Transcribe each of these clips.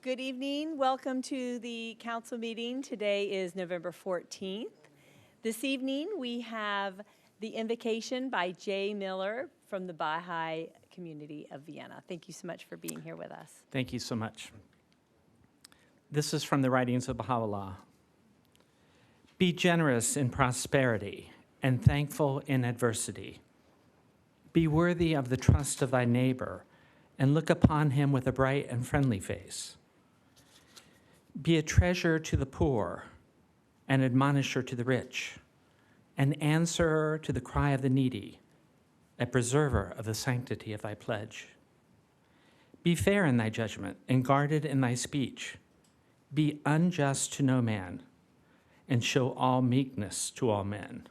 Good evening. Welcome to the council meeting. Today is November 14th. This evening, we have the invocation by Jay Miller from the Baha'i community of Vienna. Thank you so much for being here with us. Thank you so much. This is from the writings of Baha'u'llah. Be generous in prosperity and thankful in adversity. Be worthy of the trust of thy neighbor and look upon him with a bright and friendly face. Be a treasure to the poor, an admonisher to the rich, an answerer to the cry of the needy, a preserver of the sanctity of thy pledge. Be fair in thy judgment and guarded in thy speech. Be unjust to no man, and show all meekness to all men.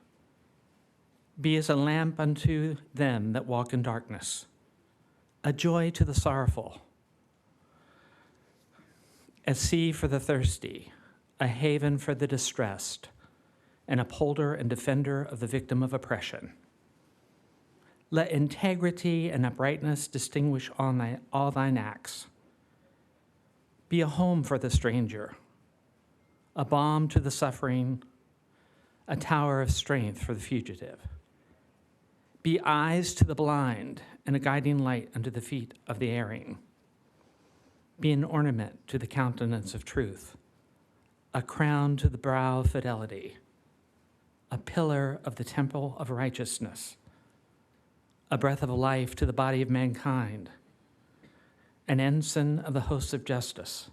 Be as a lamp unto them that walk in darkness, a joy to the sorrowful, a sea for the thirsty, a haven for the distressed, an upholder and defender of the victim of oppression. Let integrity and uprightness distinguish all thine acts. Be a home for the stranger, a balm to the suffering, a tower of strength for the fugitive. Be eyes to the blind and a guiding light unto the feet of the erring. Be an ornament to the countenance of truth, a crown to the brow of fidelity, a pillar of the temple of righteousness, a breath of life to the body of mankind, an ensign of the hosts of justice,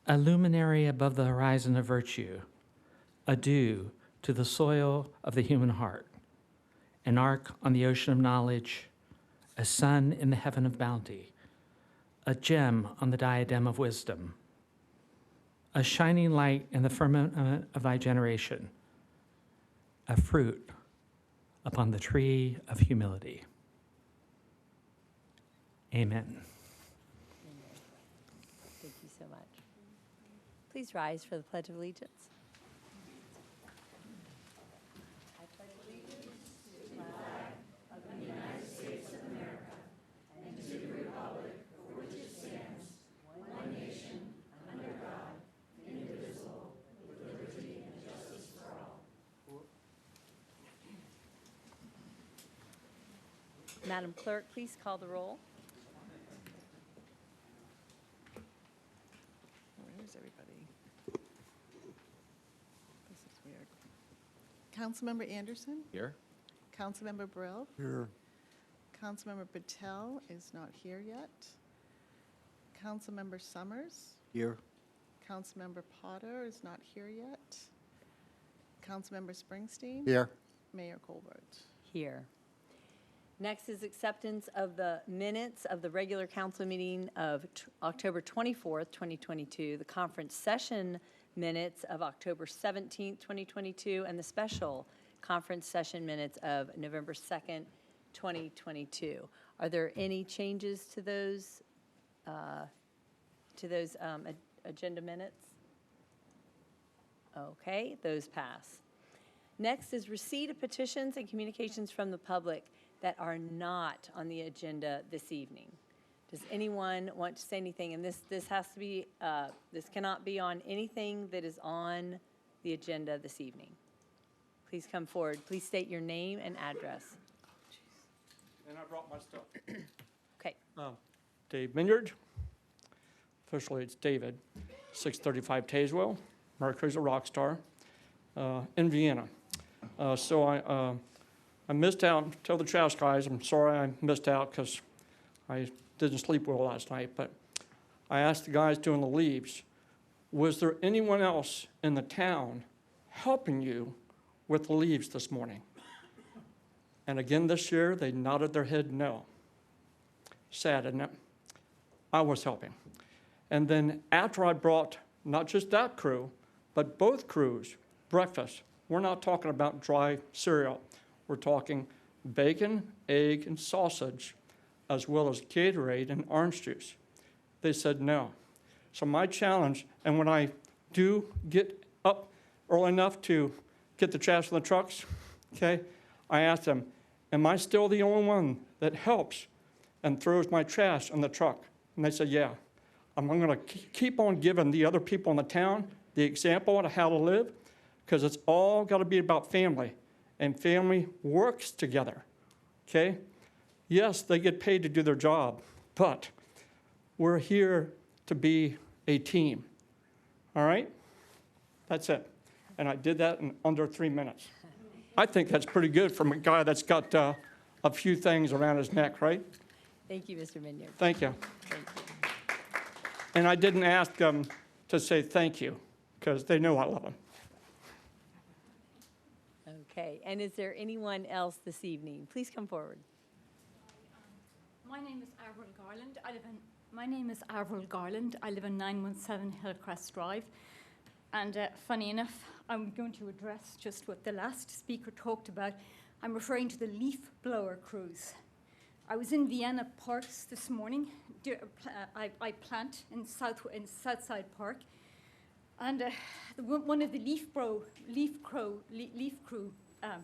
a luminary above the horizon of virtue, a dew to the soil of the human heart, an ark on the ocean of knowledge, a sun in the heaven of bounty, a gem on the diadem of wisdom, a shining light in the firmament of thy generation, a fruit upon the tree of humility. Amen. Thank you so much. Please rise for the Pledge of Allegiance. Madam Clerk, please call the roll. Where is everybody? This is weird. Councilmember Anderson? Here. Councilmember Brill? Here. Councilmember Patel is not here yet. Councilmember Summers? Here. Councilmember Potter is not here yet. Councilmember Springsteen? Here. Mayor Colbert? Here. Next is acceptance of the minutes of the regular council meeting of October 24th, 2022, the conference session minutes of October 17th, 2022, and the special conference session minutes of November 2nd, 2022. Are there any changes to those agenda minutes? Okay, those pass. Next is receipt of petitions and communications from the public that are not on the agenda this evening. Does anyone want to say anything? And this has to be, this cannot be on anything that is on the agenda this evening. Please come forward. Please state your name and address. And I brought my stuff. Okay. Dave Minyard. Officially, it's David. 635 Tazewell, Mercury's a Rockstar, in Vienna. So I missed out. Tell the trash guys, I'm sorry I missed out because I didn't sleep well last night. But I asked the guys doing the leaves, was there anyone else in the town helping you with the leaves this morning? And again this year, they nodded their head no. Sad, isn't it? I was helping. And then after I brought not just that crew, but both crews breakfast, we're not talking about dry cereal. We're talking bacon, egg, and sausage, as well as Gatorade and orange juice. They said no. So my challenge, and when I do get up early enough to get the trash in the trucks, okay, I asked them, am I still the only one that helps and throws my trash in the truck? And they said, yeah. I'm going to keep on giving the other people in the town the example of how to live, because it's all got to be about family, and family works together, okay? Yes, they get paid to do their job, but we're here to be a team, all right? That's it. And I did that in under 3 minutes. I think that's pretty good from a guy that's got a few things around his neck, right? Thank you, Mr. Minyard. Thank you. Thank you. And I didn't ask them to say thank you, because they know I love them. Okay, and is there anyone else this evening? Please come forward. My name is Avril Garland. I live in 917 Hillcrest Drive. And funny enough, I'm going to address just what the last speaker talked about. I'm referring to the leaf blower crews. I was in Vienna Parks this morning. I plant in Southside Park. And one of the leaf crew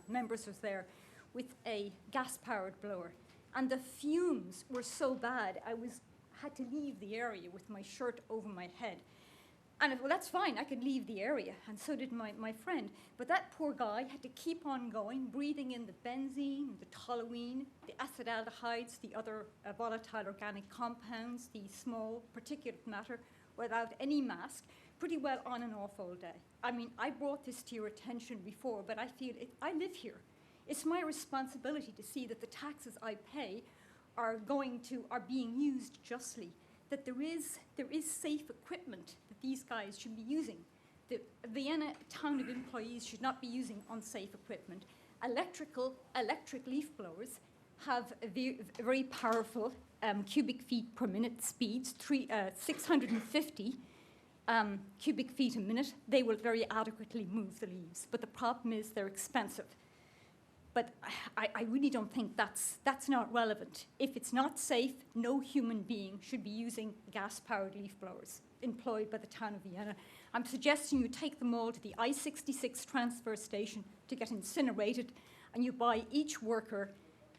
members was there with a gas-powered blower. And the fumes were so bad, I had to leave the area with my shirt over my head. And well, that's fine, I could leave the area, and so did my friend. But that poor guy had to keep on going, breathing in the benzene, the toluene, the acetaldehydes, the other volatile organic compounds, the small particulate matter, without any mask, pretty well on and off all day. I mean, I brought this to your attention before, but I feel I live here. It's my responsibility to see that the taxes I pay are being used justly, that there is safe equipment that these guys should be using. The Vienna town of employees should not be using unsafe equipment. Electric leaf blowers have very powerful cubic feet per minute speeds, 650 cubic feet a minute. They will very adequately move the leaves, but the problem is they're expensive. But I really don't think that's not relevant. If it's not safe, no human being should be using gas-powered leaf blowers employed by the town of Vienna. I'm suggesting you take them all to the I-66 transfer station to get incinerated, and you buy each worker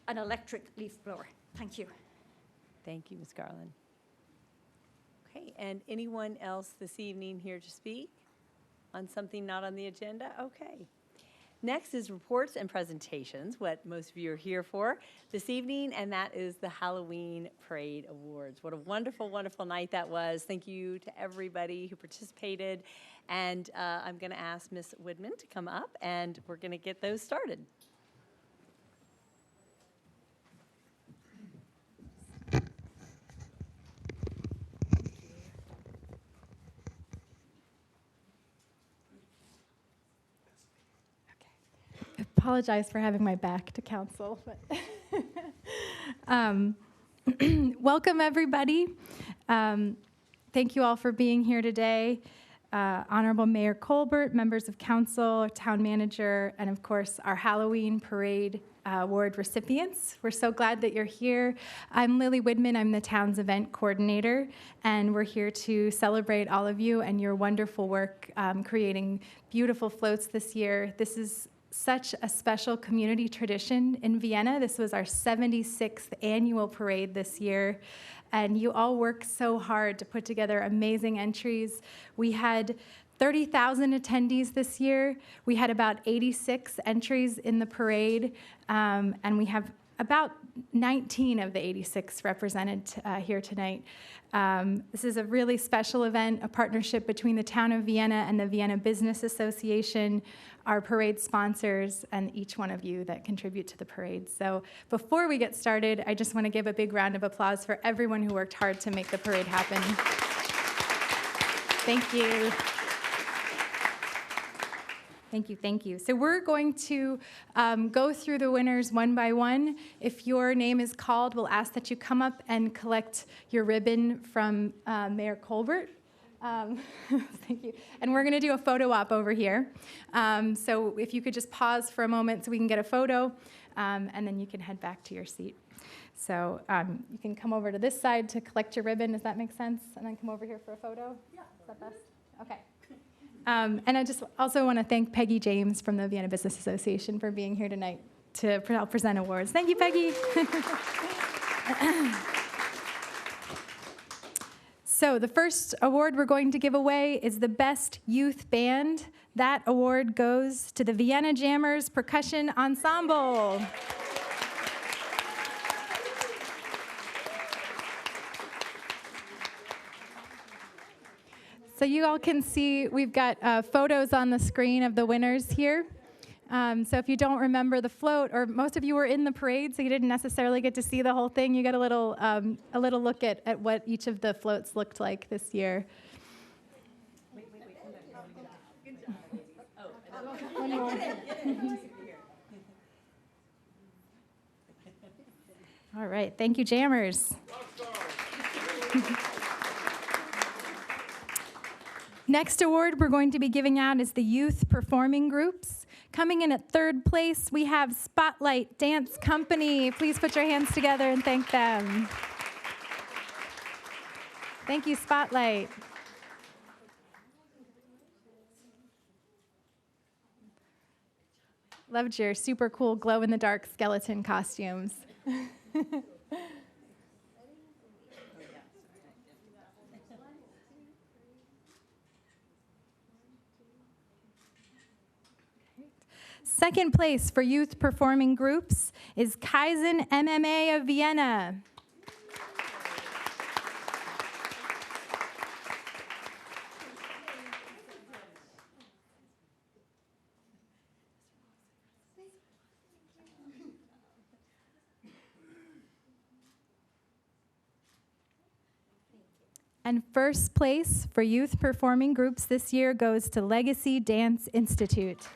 an electric leaf blower. Thank you. Thank you, Ms. Garland. Okay, and anyone else this evening here to speak on something not on the agenda? Okay. Next is reports and presentations, what most of you are here for this evening, and that is the Halloween Parade Awards. What a wonderful, wonderful night that was. Thank you to everybody who participated. And I'm going to ask Ms. Woodman to come up, and we're going to get those started. Apologize for having my back to council. But welcome, everybody. Thank you all for being here today. Honorable Mayor Colbert, members of council, town manager, and of course, our Halloween Parade Award recipients. We're so glad that you're here. I'm Lily Widman. I'm the town's event coordinator, and we're here to celebrate all of you and your wonderful work creating beautiful floats this year. This is such a special community tradition in Vienna. This was our 76th annual parade this year, and you all worked so hard to put together amazing entries. We had 30,000 attendees this year. We had about 86 entries in the parade, and we have about 19 of the 86 represented here tonight. This is a really special event, a partnership between the town of Vienna and the Vienna Business Association, our parade sponsors, and each one of you that contribute to the parade. So before we get started, I just want to give a big round of applause for everyone who worked hard to make the parade happen. Thank you. Thank you, thank you. So we're going to go through the winners one by one. If your name is called, we'll ask that you come up and collect your ribbon from Mayor Colbert. Thank you. And we're going to do a photo op over here. So if you could just pause for a moment so we can get a photo, and then you can head back to your seat. So you can come over to this side to collect your ribbon. Does that make sense? And then come over here for a photo? Yeah. Is that best? Okay. And I just also want to thank Peggy James from the Vienna Business Association for being here tonight to help present awards. Thank you, So the first award we're going to give away is the Best Youth Band. That award goes to the Vienna Jammers Percussion Ensemble. So you all can see we've got photos on the screen of the winners here. So if you don't remember the float, or most of you were in the parade, so you didn't necessarily get to see the whole thing, you got a little look at what each of the floats looked like this year. All right, thank you, Jammers. Next award we're going to be giving out is the Youth Performing Groups. Coming in at third place, we have Spotlight Dance Company. Please put your hands together and thank them. Thank you, Spotlight. Loved your super cool glow-in-the-dark skeleton costumes. Second place for youth performing groups is Kaizen MMA of Vienna. And first place for youth performing groups this year goes to Legacy Dance Institute.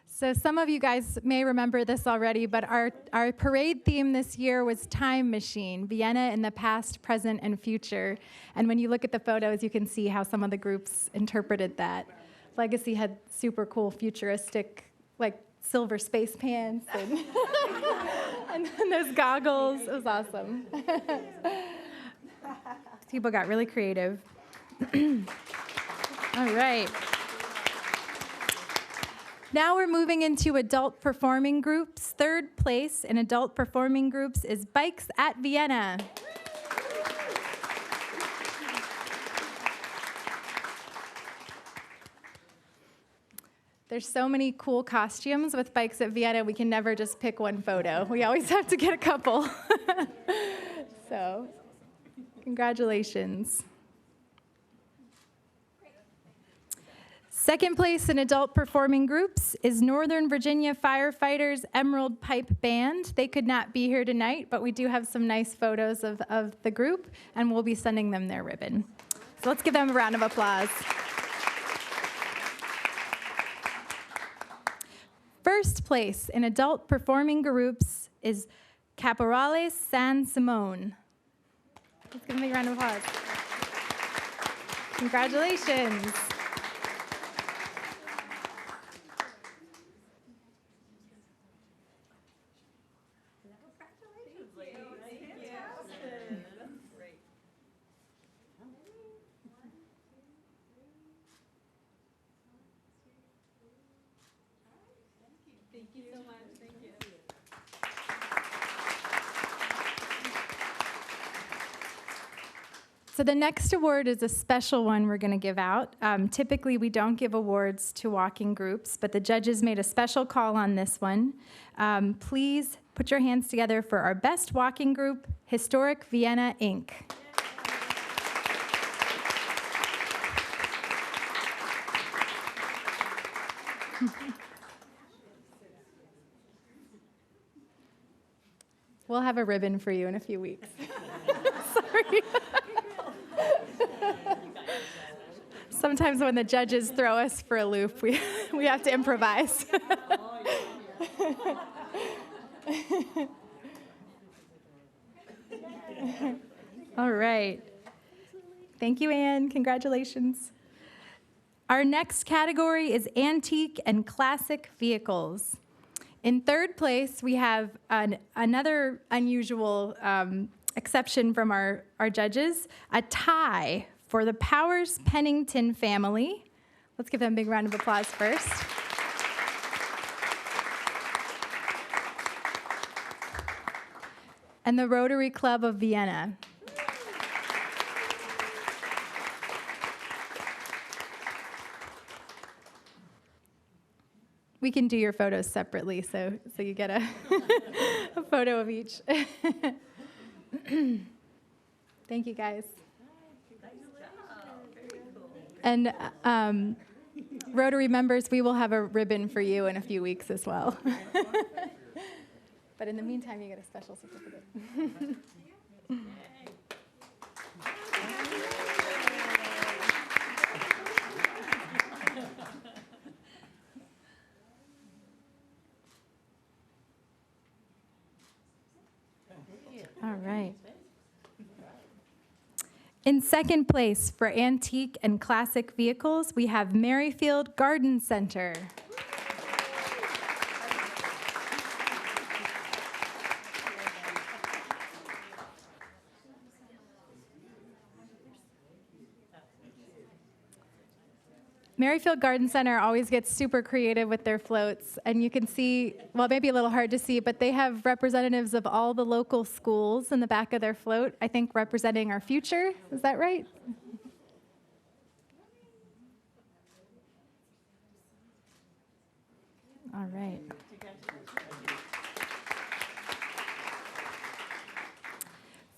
So some of you guys may remember this already, but our parade theme this year was Time Machine, Vienna in the past, present, and future. And when you look at the photos, you can see how some of the groups interpreted that. Legacy had super cool futuristic, like silver space pants and, and those goggles. It was awesome. People got really creative. All right. Now we're moving into adult performing groups. Third place in adult performing groups is Bikes at Vienna. There's so many cool costumes with Bikes at Vienna, we can never just pick one photo. We always have to get a couple. So, congratulations. Second place in adult performing groups is Northern Virginia Firefighters Emerald Pipe Band. They could not be here tonight, but we do have some nice photos of the group, and we'll be sending them their ribbon. So let's give them a round of applause. First place in adult performing groups is Caporales San Simone. Let's give them a round of applause. Congratulations. So the next award is a special one we're going to give out. Typically, we don't give awards to walking groups, but the judges made a special call on this one. Please put your hands together for our best walking group, Historic Vienna, Inc. We'll have a ribbon for you in a few weeks. Sorry. Sometimes when the judges throw us for a loop, we have to improvise. All right. Thank you, Anne. Congratulations. Our next category is antique and classic vehicles. In third place, we have another unusual exception from our judges, a tie for the Powers Pennington family. Let's give them a big round of applause first. And the Rotary Club of Vienna. We can do your photos separately, so you get a, a photo of each. Thank you, guys. And Rotary members, we will have a ribbon for you in a few weeks as well. But in the meantime, you get a special certificate. All right. In second place for antique and classic vehicles, we have Merrifield Garden Center. Merrifield Garden Center always gets super creative with their floats, and you can see, well, maybe a little hard to see, but they have representatives of all the local schools in the back of their float, I think representing our future. Is that right? All right.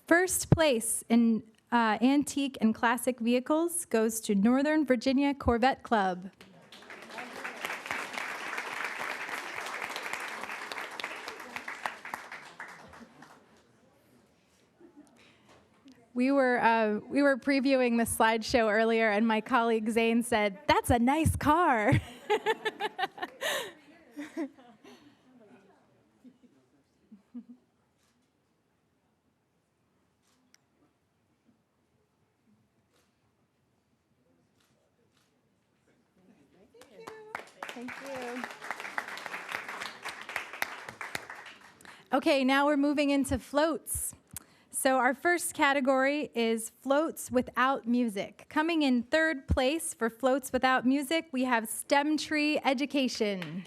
First place in antique and classic vehicles goes to Northern Virginia Corvette Club. We were previewing the slideshow earlier, and my colleague Zane said, "That's a nice car." Thank you. Okay, now we're moving into floats. So our first category is floats without music. Coming in third place for floats without music, we have STEM Tree Education.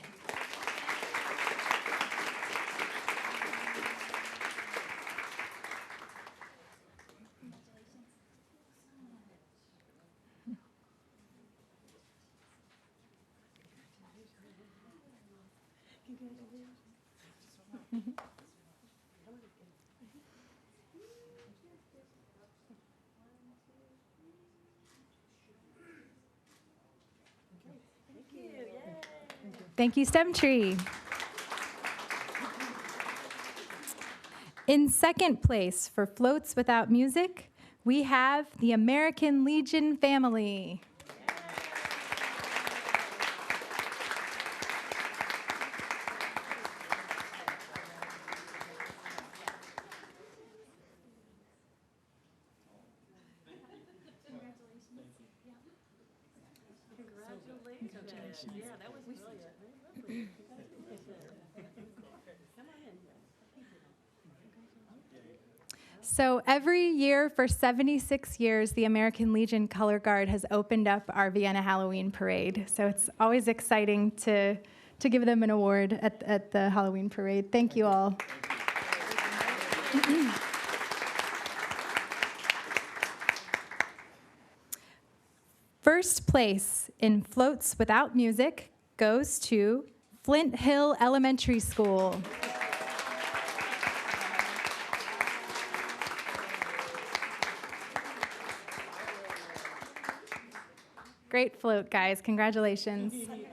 Thank you, STEM Tree. In second place for floats without music, we have the American Legion family. So every year for 76 years, the American Legion Color Guard has opened up our Vienna Halloween parade. So it's always exciting to give them an award at the Halloween parade. Thank you all. First place in floats without music goes to Flint Hill Elementary School. Great float, guys. Congratulations. Thank you. Good to see you.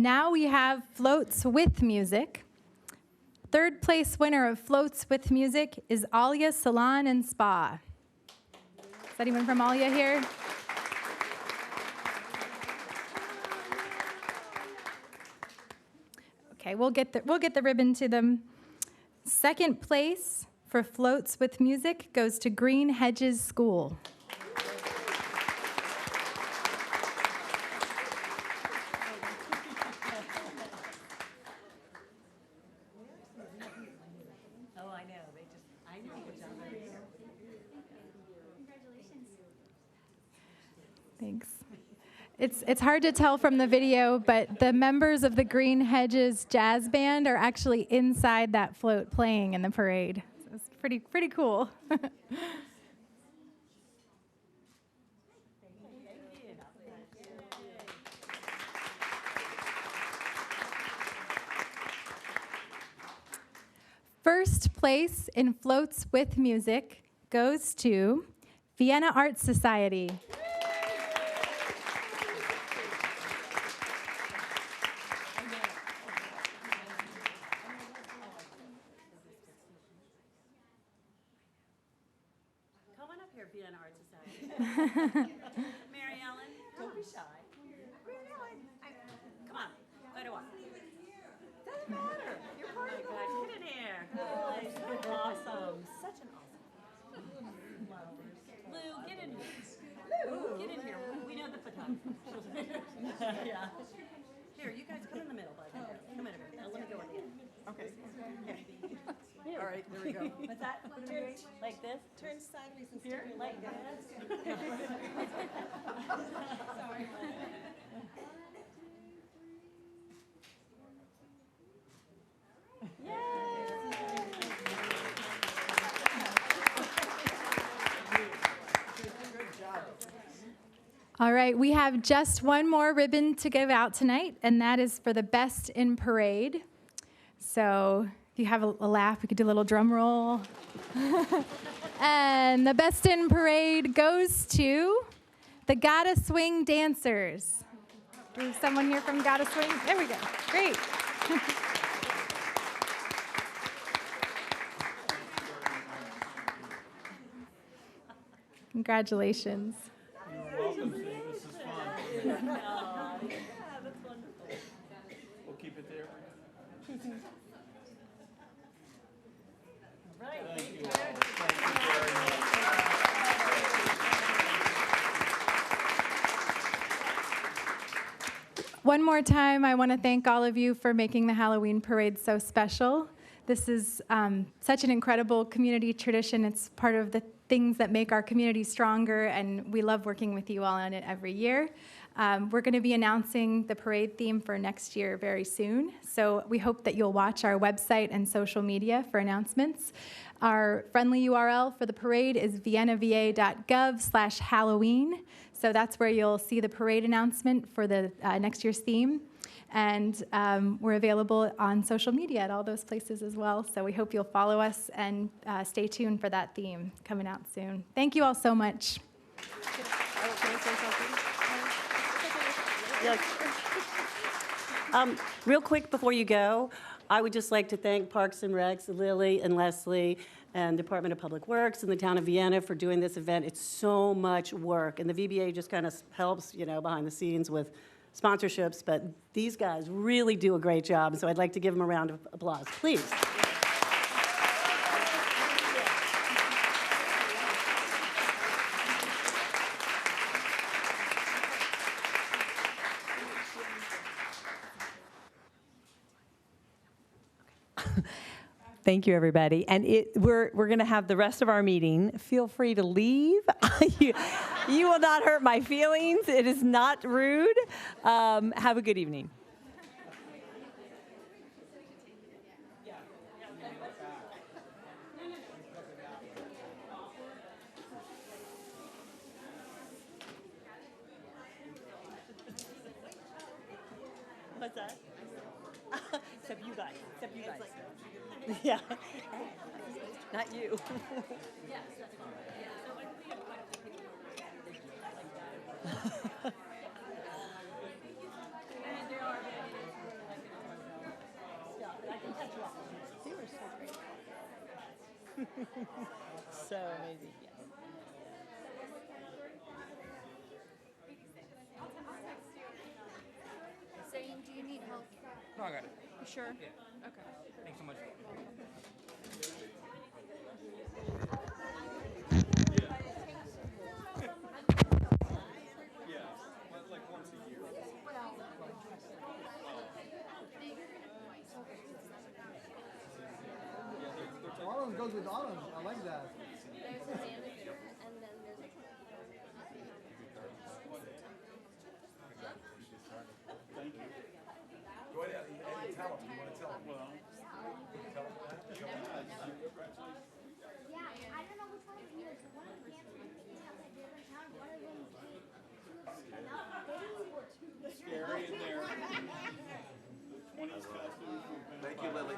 Now we have Floats with Music. Third place winner of Floats with Music is Alia Salon and Spa. Is anyone from Alia here? Okay, we'll get the ribbon to them. Second place for Floats with Music goes to Green Hedges School. Oh, I know, I know what job they're doing. Thanks. It's hard to tell from the video, but the members of the Green Hedges Jazz Band are actually inside that float playing in the parade. So it's pretty cool. First place in Floats with Music goes to Vienna Art Society. Come on up here, Vienna Art Society. Mary Ellen, don't be shy. Mary Ellen, come on, let her walk. Doesn't matter. You're part of the group. Get in here. Awesome, such an awesome. Lou, get in here. Get in here. We know the photographer. Yeah. Here, you guys come in the middle, bud. Come in here. Now let me go with you. Okay. Here. All right, there we go. What's that? What are we doing? Like this? Turn sideways and Here? Like this? Sorry. All right, we have just one more ribbon to give out tonight, and that is for the Best in Parade. So if you have a laugh, we could do a little drum roll. And the Best in Parade goes to the Gotta Swing Dancers. Is someone here from Gotta Swing? There we go. Great. Congratulations. We'll keep it there. One more time, I want to thank all of you for making the Halloween parade so special. This is such an incredible community tradition. It's part of the things that make our community stronger, and we love working with you all on it every year. We're going to be announcing the parade theme for next year very soon, so we hope that you'll watch our website and social media for announcements. Our friendly URL for the parade is viennava.gov/Halloween, so that's where you'll see the parade announcement for the next year's theme. And we're available on social media at all those places as well. So we hope you'll follow us and stay tuned for that theme coming out soon. Thank you all so much. Yes. Real quick before you go, I would just like to thank Parks and Recs, Lily and Leslie, and Department of Public Works and the town of Vienna for doing this event. It's so much work, and the VBA just kind of helps, behind the scenes with sponsorships, but these guys really do a great job, so I'd like to give them a round of applause, please. Thank you, everybody. And we're going to have the rest of our meeting. Feel free to leave. you will not hurt my feelings. It is not rude. Have a good evening. What's that? Except you guys. Yeah. Not you. So amazing, yes. Zane, do you need help? No, I got it. You sure? Yeah. Okay. Thanks so much. Orange goes with orange. I like that. There's a manager, and then there's a. Yeah, I don't know which one of you is one of them canceled. They have that different town. One of them came. No, they were Scary in there. 20s costumes. Thank you, Lily.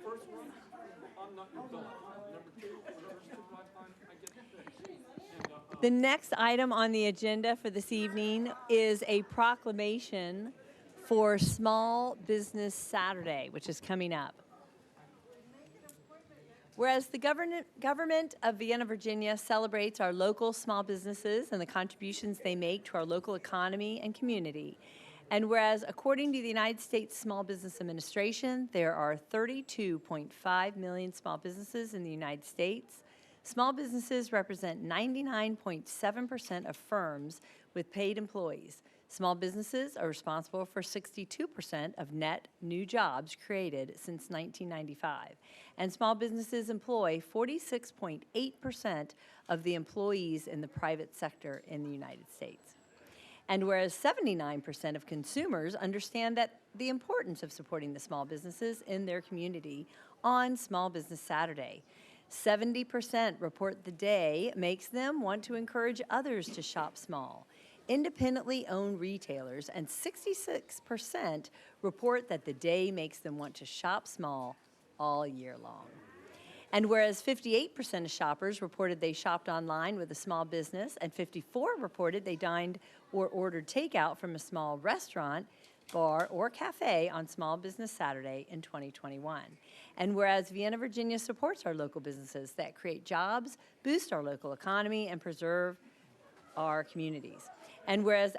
First one, I'm not your villain. Number two, whatever's too right line, I get it. The next item on the agenda for this evening is a proclamation for Small Business Saturday, which is coming up. Whereas the government of Vienna, Virginia celebrates our local small businesses and the contributions they make to our local economy and community. And whereas according to the United States Small Business Administration, there are 32.5 million small businesses in the United States. Small businesses represent 99.7% of firms with paid employees. Small businesses are responsible for 62% of net new jobs created since 1995. And small businesses employ 46.8% of the employees in the private sector in the United States. And whereas 79% of consumers understand that the importance of supporting the small businesses in their community on Small Business Saturday, 70% report the day makes them want to encourage others to shop small. Independently owned retailers and 66% report that the day makes them want to shop small all year long. And whereas 58% of shoppers reported they shopped online with a small business and 54% reported they dined or ordered takeout from a small restaurant, bar, or cafe on Small Business Saturday in 2021. And whereas Vienna, Virginia supports our local businesses that create jobs, boost our local economy, and preserve our communities. And whereas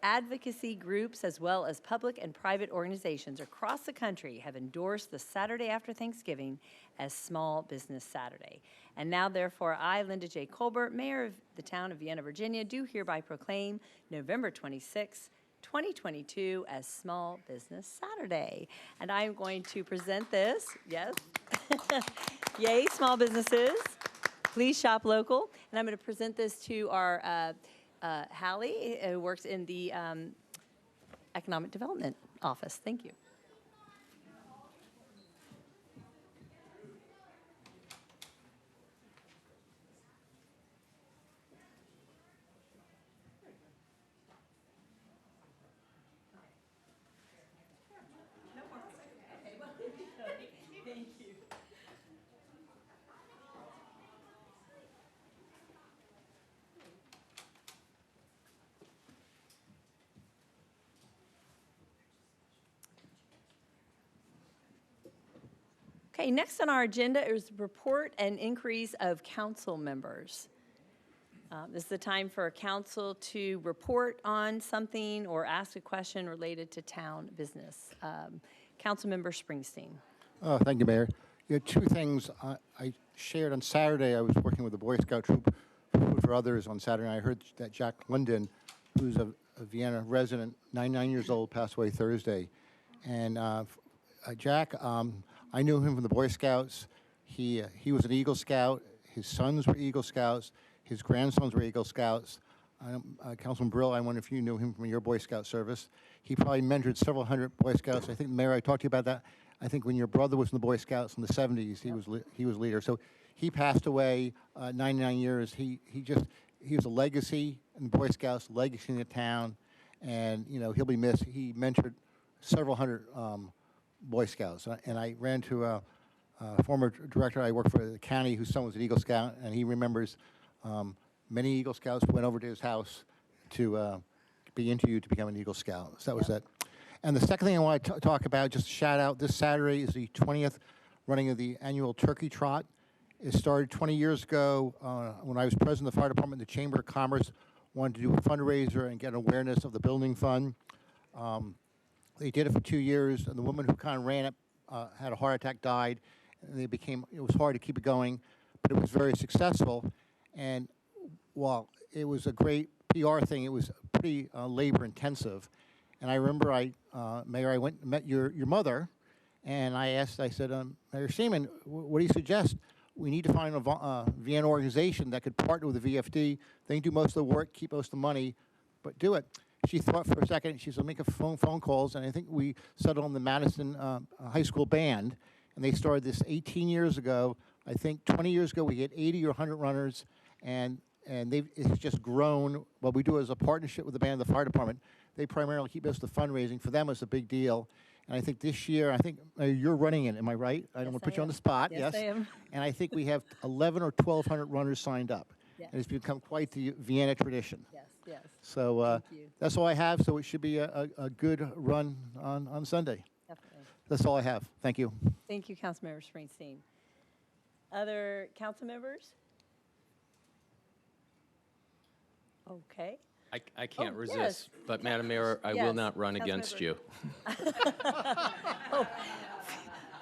advocacy groups as well as public and private organizations across the country have endorsed the Saturday after Thanksgiving as Small Business Saturday. And now, therefore, I, Linda J. Colbert, Mayor of the town of Vienna, Virginia, do hereby proclaim November 26, 2022 as Small Business Saturday. And I'm going to present this, yes, yay, small businesses. Please shop local. And I'm going to present this to our Hallie, who works in the Economic Development Office. Thank you. Okay, next on our agenda is report and increase of council members. This is the time for council to report on something or ask a question related to town business. Councilmember Springsteen. Thank you, Mayor. You had two things I shared on Saturday. I was working with the Boy Scout troop, Food for Others, on Saturday. I heard that Jack London, who's a Vienna resident, 99 years old, passed away Thursday. And Jack, I knew him from the Boy Scouts. He was an Eagle Scout. His sons were Eagle Scouts. His grandsons were Eagle Scouts. Councilman Brill, I wonder if you knew him from your Boy Scout service. He probably mentored several hundred Boy Scouts. I think, Mayor, I talked to you about that. I think when your brother was in the Boy Scouts in the 70s, he was leader. So he passed away 99 years. He was a legacy in the Boy Scouts, legacy in the town, and he'll be missed. He mentored several hundred Boy Scouts, and I ran to a former director I worked for the county whose son was an Eagle Scout, and he remembers many Eagle Scouts went over to his house to be interviewed to become an Eagle Scout. So that was it. And the second thing I want to talk about, just a shout out, this Saturday is the 20th running of the annual Turkey Trot. It started 20 years ago when I was president of the fire department. The Chamber of Commerce wanted to do a fundraiser and get awareness of the building fund. They did it for 2 years, and the woman who kind of ran it had a heart attack, died, and it was hard to keep it going, but it was very successful. And while it was a great PR thing, it was pretty labor intensive. And I remember Mayor, I went and met your mother, and I said, Mayor Seaman, what do you suggest? We need to find a Vienna organization that could partner with the VFD. They can do most of the work, keep most of the money, but do it. She thought for a second. She said, make a phone calls, and I think we settled on the Madison High School Band, and they started this 18 years ago. I think 20 years ago we had 80 or 100 runners, and it's just grown. What we do is a partnership with the band and the fire department. They primarily keep us the fundraising. For them, it's a big deal. And I think this year, you're running it, am I right? I don't want to put you on the spot. Yes, I am. And I think we have 11 or 1,200 runners signed up. Yes. And it's become quite the Vienna tradition. Yes. So Thank you. that's all I have. So it should be a good run on Sunday. Definitely. That's all I have. Thank you. Thank you, Councilmember Springsteen. Other council members? Okay. I can't Oh, resist, yes. but Madam Mayor, I will Yes, not run against Councilmember. you. Oh,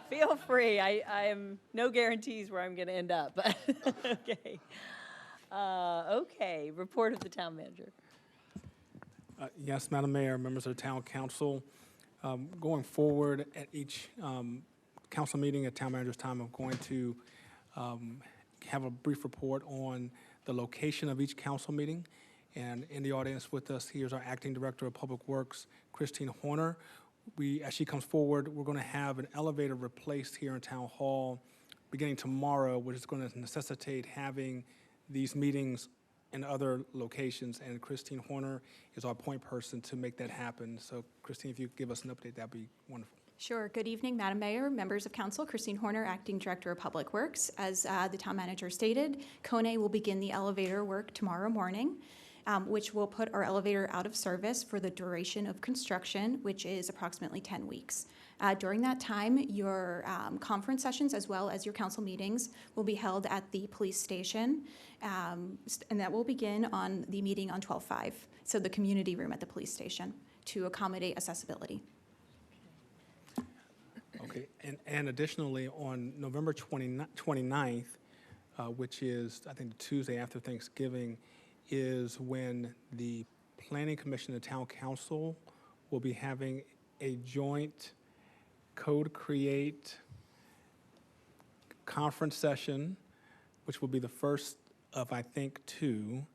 feel free. I am no guarantees where I'm going to end up, but okay. Okay, report of the town manager. Yes, Madam Mayor, members of the Town Council. Going forward at each council meeting at Town Manager's time, I'm going to have a brief report on the location of each council meeting. And in the audience with us, here's our Acting Director of Public Works, Christine Horner. As she comes forward, we're going to have an elevator replaced here in Town Hall beginning tomorrow, which is going to necessitate having these meetings in other locations. And Christine Horner is our point person to make that happen. So Christine, if you could give us an update, that'd be wonderful. Sure. Good evening, Madam Mayor, members of council. Christine Horner, Acting Director of Public Works. As the town manager stated, Kone will begin the elevator work tomorrow morning, which will put our elevator out of service for the duration of construction, which is approximately 10 weeks. During that time, your conference sessions as well as your council meetings will be held at the police station, and that will begin on the meeting on 12/5, so the community room at the police station, to accommodate accessibility. Okay, and additionally, on November 29th, which is, I think, the Tuesday after Thanksgiving, is when the Planning Commission and Town Council will be having a joint Code Create conference session, which will be the first of, I think, 2.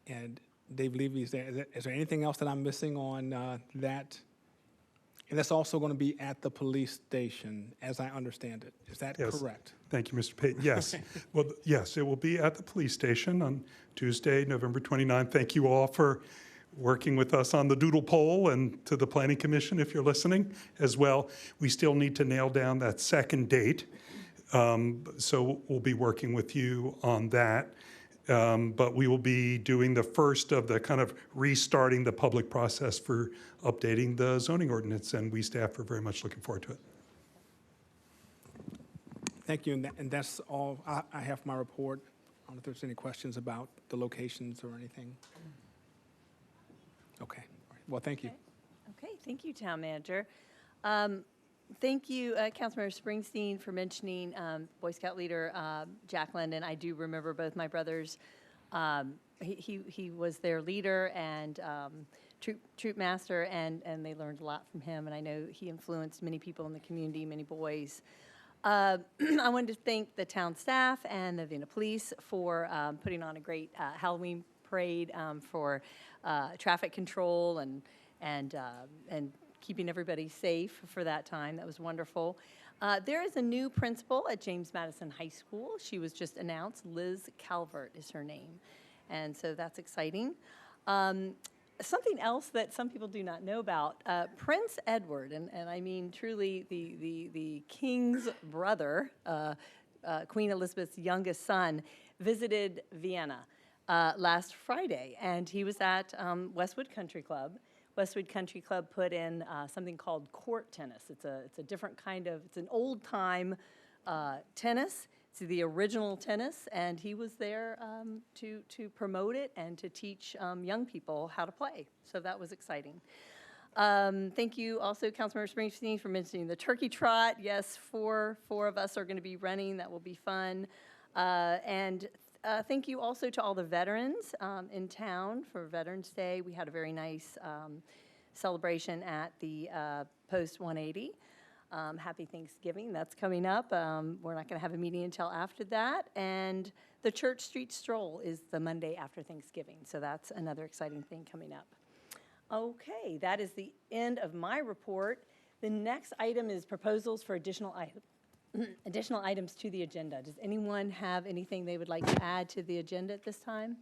And Dave Levy, is there anything else that I'm missing on that? And that's also going to be at the police station, as I understand it. Is that correct? Thank you, Mr. Payton. Yes. Well, yes, it will be at the police station on Tuesday, November 29th. Thank you all for working with us on the doodle poll, and to the Planning Commission, if you're listening as well. We still need to nail down that second date. So we'll be working with you on that. But we will be doing the first of the kind of restarting the public process for updating the zoning ordinance, and we staff are very much looking forward to it. Thank you, and that's all I have for my report. I don't know if there's any questions about the locations or anything. Okay, all right. Well, thank you. Okay, thank you, Town Manager. Thank you, Councilmember Springsteen, for mentioning Boy Scout leader Jack London. I do remember both my brothers. He was their leader and troop master, and they learned a lot from him. And I know he influenced many people in the community, many boys. I wanted to thank the town staff and the Vienna Police for putting on a great Halloween parade for traffic control and keeping everybody safe for that time. That was wonderful. There is a new principal at James Madison High School. She was just announced. Liz Calvert is her name. And so that's exciting. Something else that some people do not know about, Prince Edward, and I mean truly the king's brother, Queen Elizabeth's youngest son, visited Vienna last Friday, and he was at Westwood Country Club. Westwood Country Club put in something called court tennis. It's a different kind of, it's an old-time tennis. It's the original tennis, and he was there to promote it and to teach young people how to play. So that was exciting. Thank you also, Councilmember Springsteen, for mentioning the turkey trot. Yes, four of us are going to be running. That will be fun. And thank you also to all the veterans in town for Veterans Day. We had a very nice celebration at the Post 180. Happy Thanksgiving, that's coming up. We're not going to have a meeting until after that. And the Church Street Stroll is the Monday after Thanksgiving, so that's another exciting thing coming up. Okay, that is the end of my report. The next item is proposals for additional items to the agenda. Does anyone have anything they would like to add to the agenda at this time?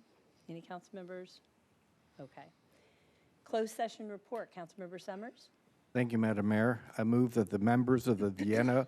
Any council members? Okay. Closed session report, Councilmember Summers. Thank you, Madam Mayor. I move that the members of the Vienna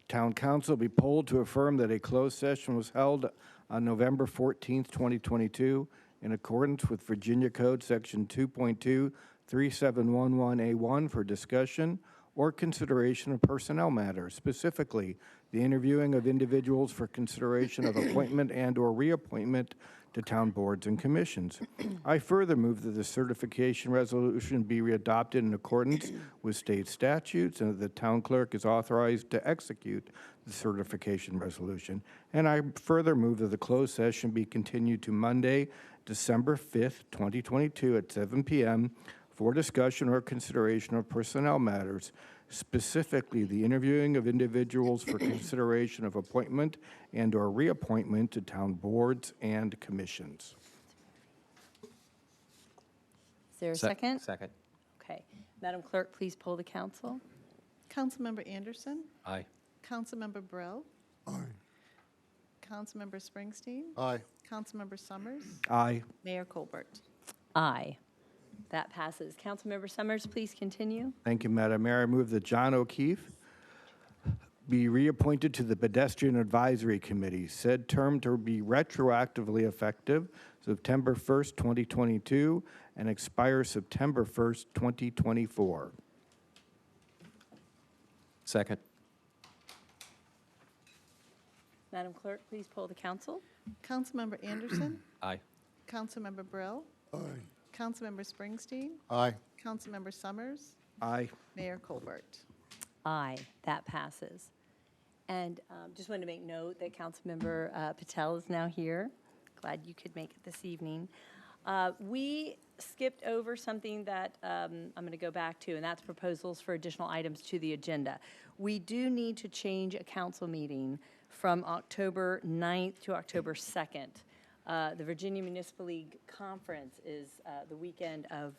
Town Council be polled to affirm that a closed session was held on November 14th, 2022, in accordance with Virginia Code Section 2.23711A1 for discussion or consideration of personnel matters, specifically the interviewing of individuals for consideration of appointment and/or reappointment to town boards and commissions. I further move that the certification resolution be readopted in accordance with state statutes and that the town clerk is authorized to execute the certification resolution. And I further move that the closed session be continued to Monday, December 5th, 2022 at 7 p.m. for discussion or consideration of personnel matters, specifically the interviewing of individuals for consideration of appointment and/or reappointment to town boards and commissions. Is there a second? Second. Okay. Madam Clerk, please poll the council. Councilmember Anderson, Aye. Councilmember Brill, Aye. Councilmember Springsteen, Aye. Councilmember Summers, Aye. Mayor Colbert. Aye. That passes. Councilmember Summers, please continue. Thank you, Madam Mayor. I move that John O'Keefe be reappointed to the Pedestrian Advisory Committee, said term to be retroactively effective September 1st, 2022, and expire September 1st, 2024. Second. Madam Clerk, please poll the council. Councilmember Anderson, Aye. Councilmember Brill, Aye. Councilmember Springsteen, Aye. Councilmember Summers, Aye. Mayor Colbert. Aye, that passes. And just wanted to make note that Councilmember Patel is now here. Glad you could make it this evening. We skipped over something that I'm going to go back to, and that's proposals for additional items to the agenda. We do need to change a council meeting from October 9th to October 2nd. The Virginia Municipal League Conference is the weekend of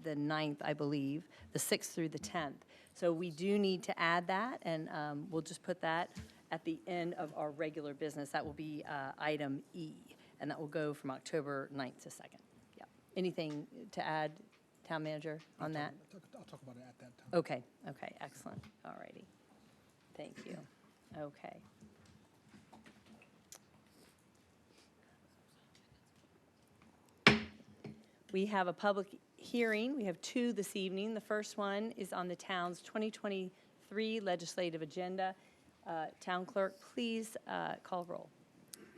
the 9th, I believe, the 6th through the 10th. So we do need to add that, and we'll just put that at the end of our regular business. That will be item E, and that will go from October 9th to 2nd. Yeah. Anything to add, Town Manager, on that? I'll talk about it at that time. Okay, okay, excellent. All righty. Thank you. Okay. We have a public hearing. We have two this evening. The first one is on the town's 2023 legislative agenda. Town Clerk, please call roll.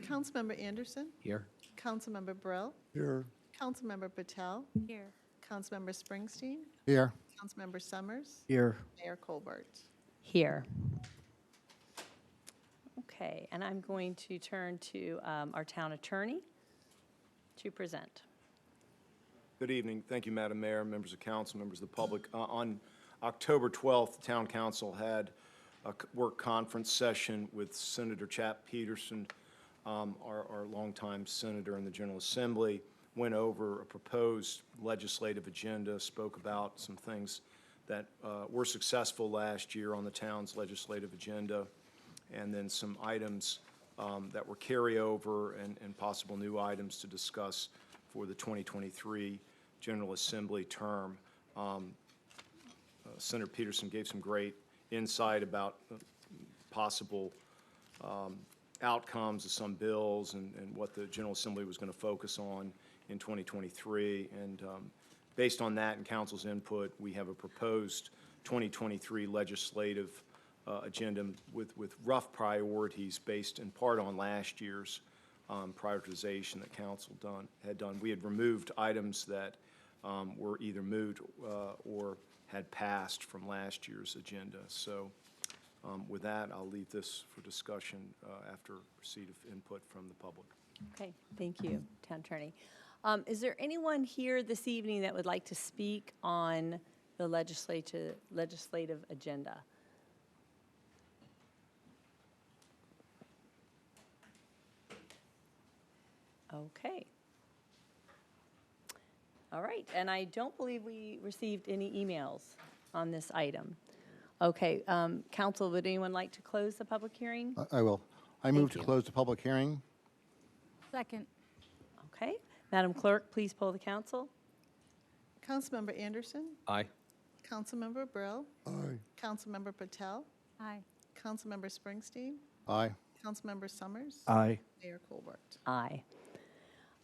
Councilmember Anderson, Here. Councilmember Brill, Here. Councilmember Patel, Here. Councilmember Springsteen, Here. Councilmember Summers, Here. Mayor Colbert. Here. Okay, and I'm going to turn to our town attorney to present. Good evening. Thank you, Madam Mayor, members of council, members of the public. On October 12th, the town council had work conference session with Senator Chap Peterson, our longtime senator in the General Assembly, went over a proposed legislative agenda, spoke about some things that were successful last year on the town's legislative agenda, and then some items that were carryover and possible new items to discuss for the 2023 General Assembly term. Senator Peterson gave some great insight about possible outcomes of some bills and what the General Assembly was going to focus on in 2023. And based on that and council's input, we have a proposed 2023 legislative agenda with rough priorities based in part on last year's prioritization that council had done. We had removed items that were either moved or had passed from last year's agenda. So with that, I'll leave this for discussion after receipt of input from the public. Okay, thank you, Town Attorney. Is there anyone here this evening that would like to speak on the legislative agenda? Okay. All right, and I don't believe we received any emails on this item. Okay, council, would anyone like to close the public hearing? I will. I move Thank to you. close the public hearing. Second. Okay, Madam Clerk, please poll the council. Councilmember Anderson, Aye. Councilmember Brill, Aye. Councilmember Patel, Aye. Councilmember Springsteen, Aye. Councilmember Summers, Aye. Mayor Colbert. Aye.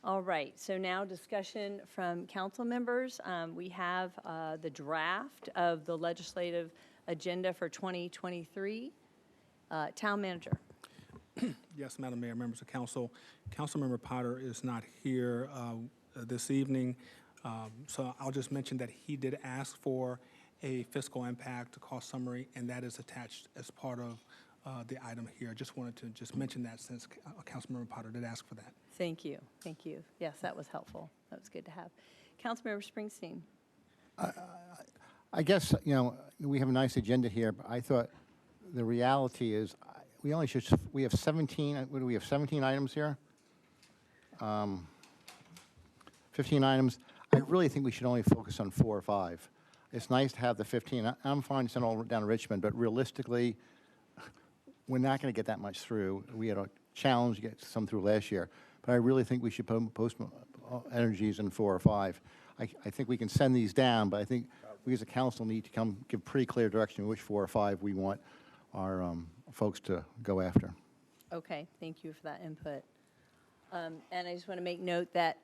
All right, so now discussion from council members. We have the draft of the legislative agenda for 2023. Town Manager. Yes, Madam Mayor, members of council. Councilmember Potter is not here this evening, so I'll just mention that he did ask for a fiscal impact cost summary, and that is attached as part of the item here. Just wanted to just mention that since Councilmember Potter did ask for that. Thank you, thank you. Yes, that was helpful. That was good to have. Councilmember Springsteen. I guess, we have a nice agenda here, but I thought the reality is we have 17, what do we have, 17 items here? 15 items. I really think we should only focus on 4 or 5. It's nice to have the 15. I'm fine to send all down to Richmond, but realistically, we're not going to get that much through. We had a challenge to get some through last year, but I really think we should post energies in 4 or 5. I think we can send these down, but I think we as a council need to give pretty clear direction which 4 or 5 we want our folks to go after. Okay, thank you for that input. And I just want to make note that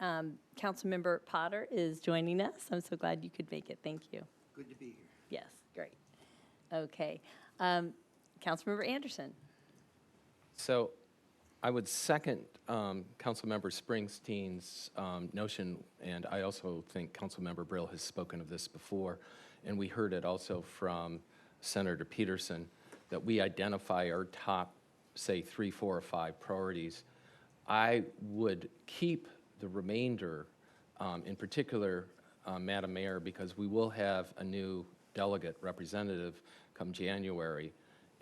Councilmember Potter is joining us. I'm so glad you could make it. Thank you. Good to be here. Yes, great. Okay. Councilmember Anderson. So I would second Councilmember Springsteen's notion, and I also think Councilmember Brill has spoken of this before, and we heard it also from Senator Peterson, that we identify our top, say, 3, 4, or 5 priorities. I would keep the remainder, in particular, Madam Mayor, because we will have a new delegate representative come January,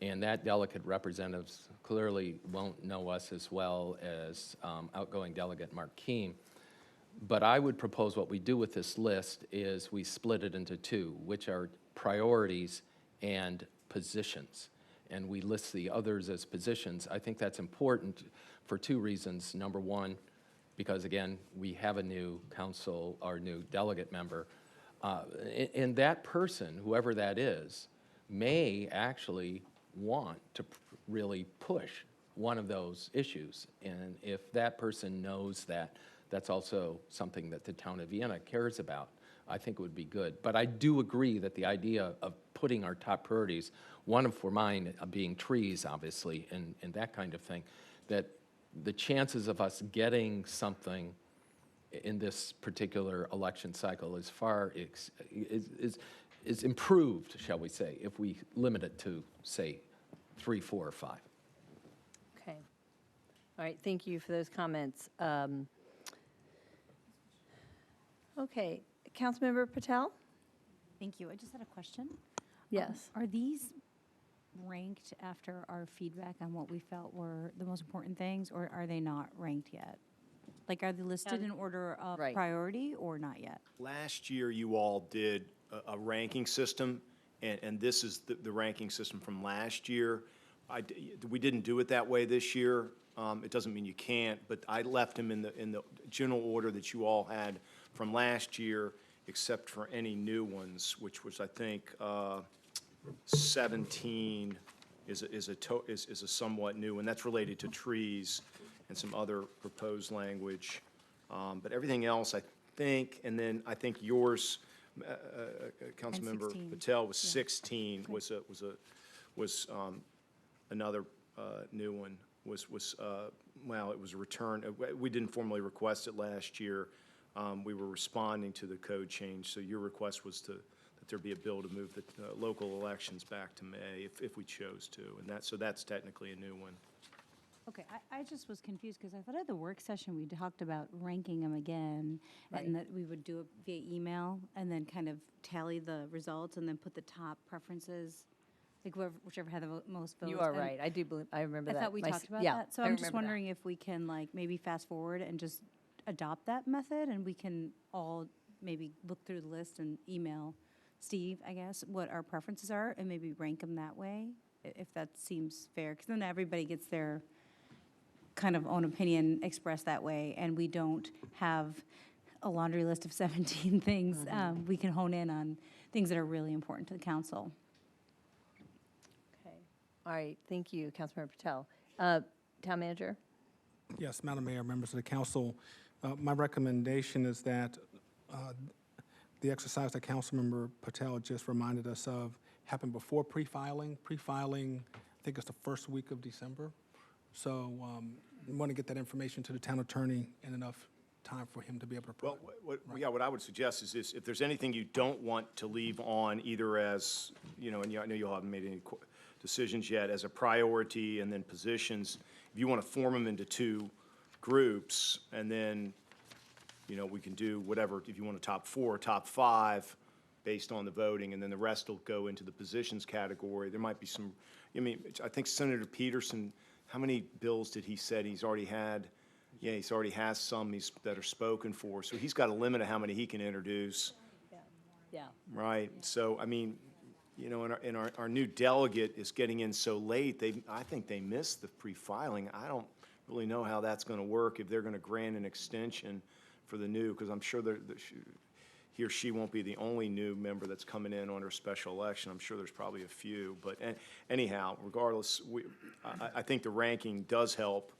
and that delegate representatives clearly won't know us as well as outgoing delegate Mark Keem. But I would propose what we do with this list is we split it into 2, which are priorities and positions. And we list the others as positions. I think that's important for 2 reasons. Number one, because again, we have a new council, our new delegate member. And that person, whoever that is, may actually want to really push one of those issues. And if that person knows that, that's also something that the town of Vienna cares about, I think it would be good. But I do agree that the idea of putting our top priorities, one for mine being trees, obviously, and that kind of thing, that the chances of us getting something in this particular election cycle is is improved, shall we say, if we limit it to, say, 3, 4, or 5. Okay. All right, thank you for those comments. Okay, Councilmember Patel? Thank you. I just had a question. Yes. Are these ranked after our feedback on what we felt were the most important things, or are they not ranked yet? Like, are they listed in order of Right. priority or not yet? Last year, you all did a ranking system, and this is the ranking system from last year. We didn't do it that way this year. It doesn't mean you can't, but I left them in the general order that you all had from last year, except for any new ones, which was, I think, 17 is a somewhat new, and that's related to trees and some other proposed language. But everything else, I think, and then I think yours, Councilmember 16. Patel, was 16, was another new one, well, it was a return. We didn't formally request it last year. We were responding to the code change, so your request was that there be a bill to move the local elections back to May if we chose to, and so that's technically a new one. Okay, I just was confused because I thought at the work session we talked about ranking them again, and that we would do it via email and then kind of tally the results and then put the top preferences, like whichever had the most votes. You are and right. I do believe, I remember that. I thought we talked about yeah, that. So I I'm just remember that. wondering if we can like maybe fast forward and just adopt that method, and we can all maybe look through the list and email Steve, I guess, what our preferences are, and maybe rank them that way, if that seems fair, because then everybody gets their kind of own opinion expressed that way, and we don't have a laundry list of 17 things. We can hone in on things that are really important to the council. Okay. All right. Thank you, Councilmember Patel. Town Manager? Yes, Madam Mayor, members of the council, my recommendation is that the exercise that Councilmember Patel just reminded us of happened before pre-filing. Pre-filing, I think it's the first week of December. So we want to get that information to the town attorney in enough time for him to be able to. Well, what I would suggest is this: if there's anything you don't want to leave on, either as, and I know you haven't made any decisions yet, as a priority, and then positions, if you want to form them into two groups, and then, we can do whatever, if you want a top 4, top 5, based on the voting, and then the rest will go into the positions category. There might be some, I think Senator Peterson, how many bills did he said he's already had? Yeah, he's already has some that are spoken for, so he's got a limit of how many he can introduce. Yeah. Right, so, and our new delegate is getting in so late, I think they missed the pre-filing. I don't really know how that's gonna work, if they're gonna grant an extension for the new, because I'm sure he or she won't be the only new member that's coming in on her special election. I'm sure there's probably a few, but anyhow, regardless, I think the ranking does help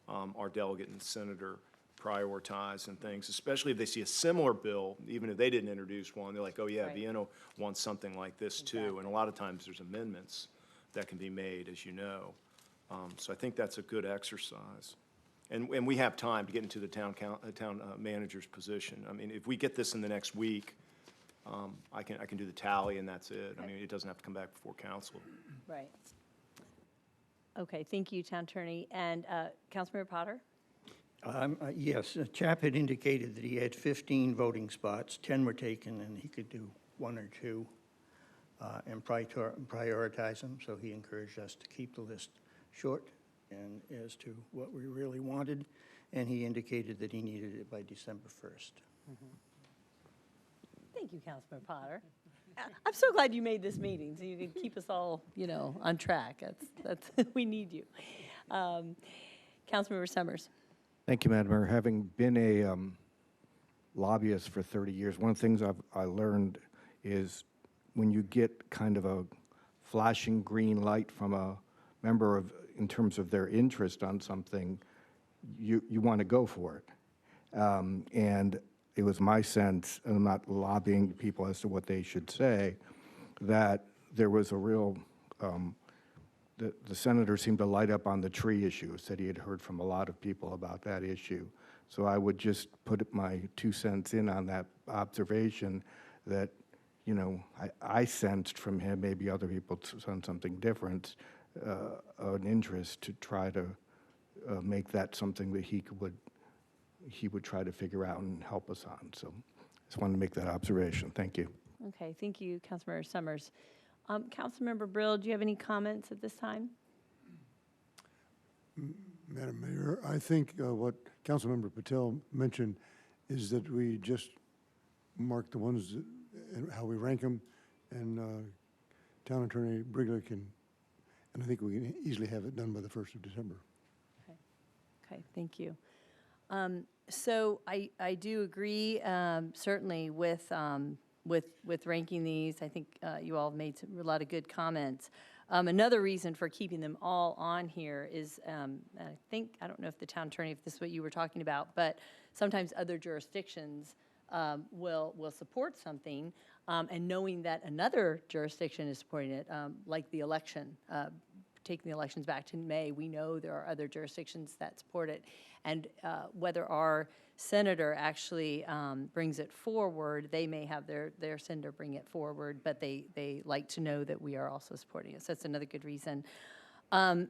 our delegate and senator prioritize and things, especially if they see a similar bill, even if they didn't introduce one, they're like, oh yeah, Right. Vienna wants something like this too, and a lot of times there's amendments that can be made, as you know. So I think that's a good exercise. And we have time to get into the town manager's position. If we get this in the next week, I can do the tally and that's it. It doesn't have to come back before council. Right. Okay, thank you, Town Attorney. And Councilmember Potter? Yes, Chap had indicated that he had 15 voting spots, 10 were taken, and he could do 1 or 2 and prioritize them, so he encouraged us to keep the list short and as to what we really wanted, and he indicated that he needed it by December 1st. Thank you, Councilmember Potter. I'm so glad you made this meeting, so you can keep us all, on track. That's we need you. Councilmember Summers. Thank you, Madam Mayor. Having been a lobbyist for 30 years, one of the things I learned is when you get kind of a flashing green light from a member in terms of their interest on something, you want to go for it. And it was my sense, and I'm not lobbying people as to what they should say, that there was a real, the senator seemed to light up on the tree issue, said he had heard from a lot of people about that issue. So I would just put my 2 cents in on that observation that, I sensed from him, maybe other people sensed something different, an interest to try to make that something that he would try to figure out and help us on. So just wanted to make that observation. Thank you. Okay, thank you, Councilmember Summers. Councilmember Brill, do you have any comments at this time? Madam Mayor, I think what Councilmember Patel mentioned is that we just mark the ones that, and how we rank them, and Town Attorney Brigler can, and I think we can easily have it done by the 1st of December. Okay, thank you. So I do agree certainly with ranking these. I think you all made a lot of good comments. Another reason for keeping them all on here is, I don't know if the town attorney, if this is what you were talking about, but sometimes other jurisdictions will support something, and knowing that another jurisdiction is supporting it, like the election, taking the elections back to May, we know there are other jurisdictions that support it. And whether our senator actually brings it forward, they may have their senator bring it forward, but they like to know that we are also supporting it. So that's another good reason. And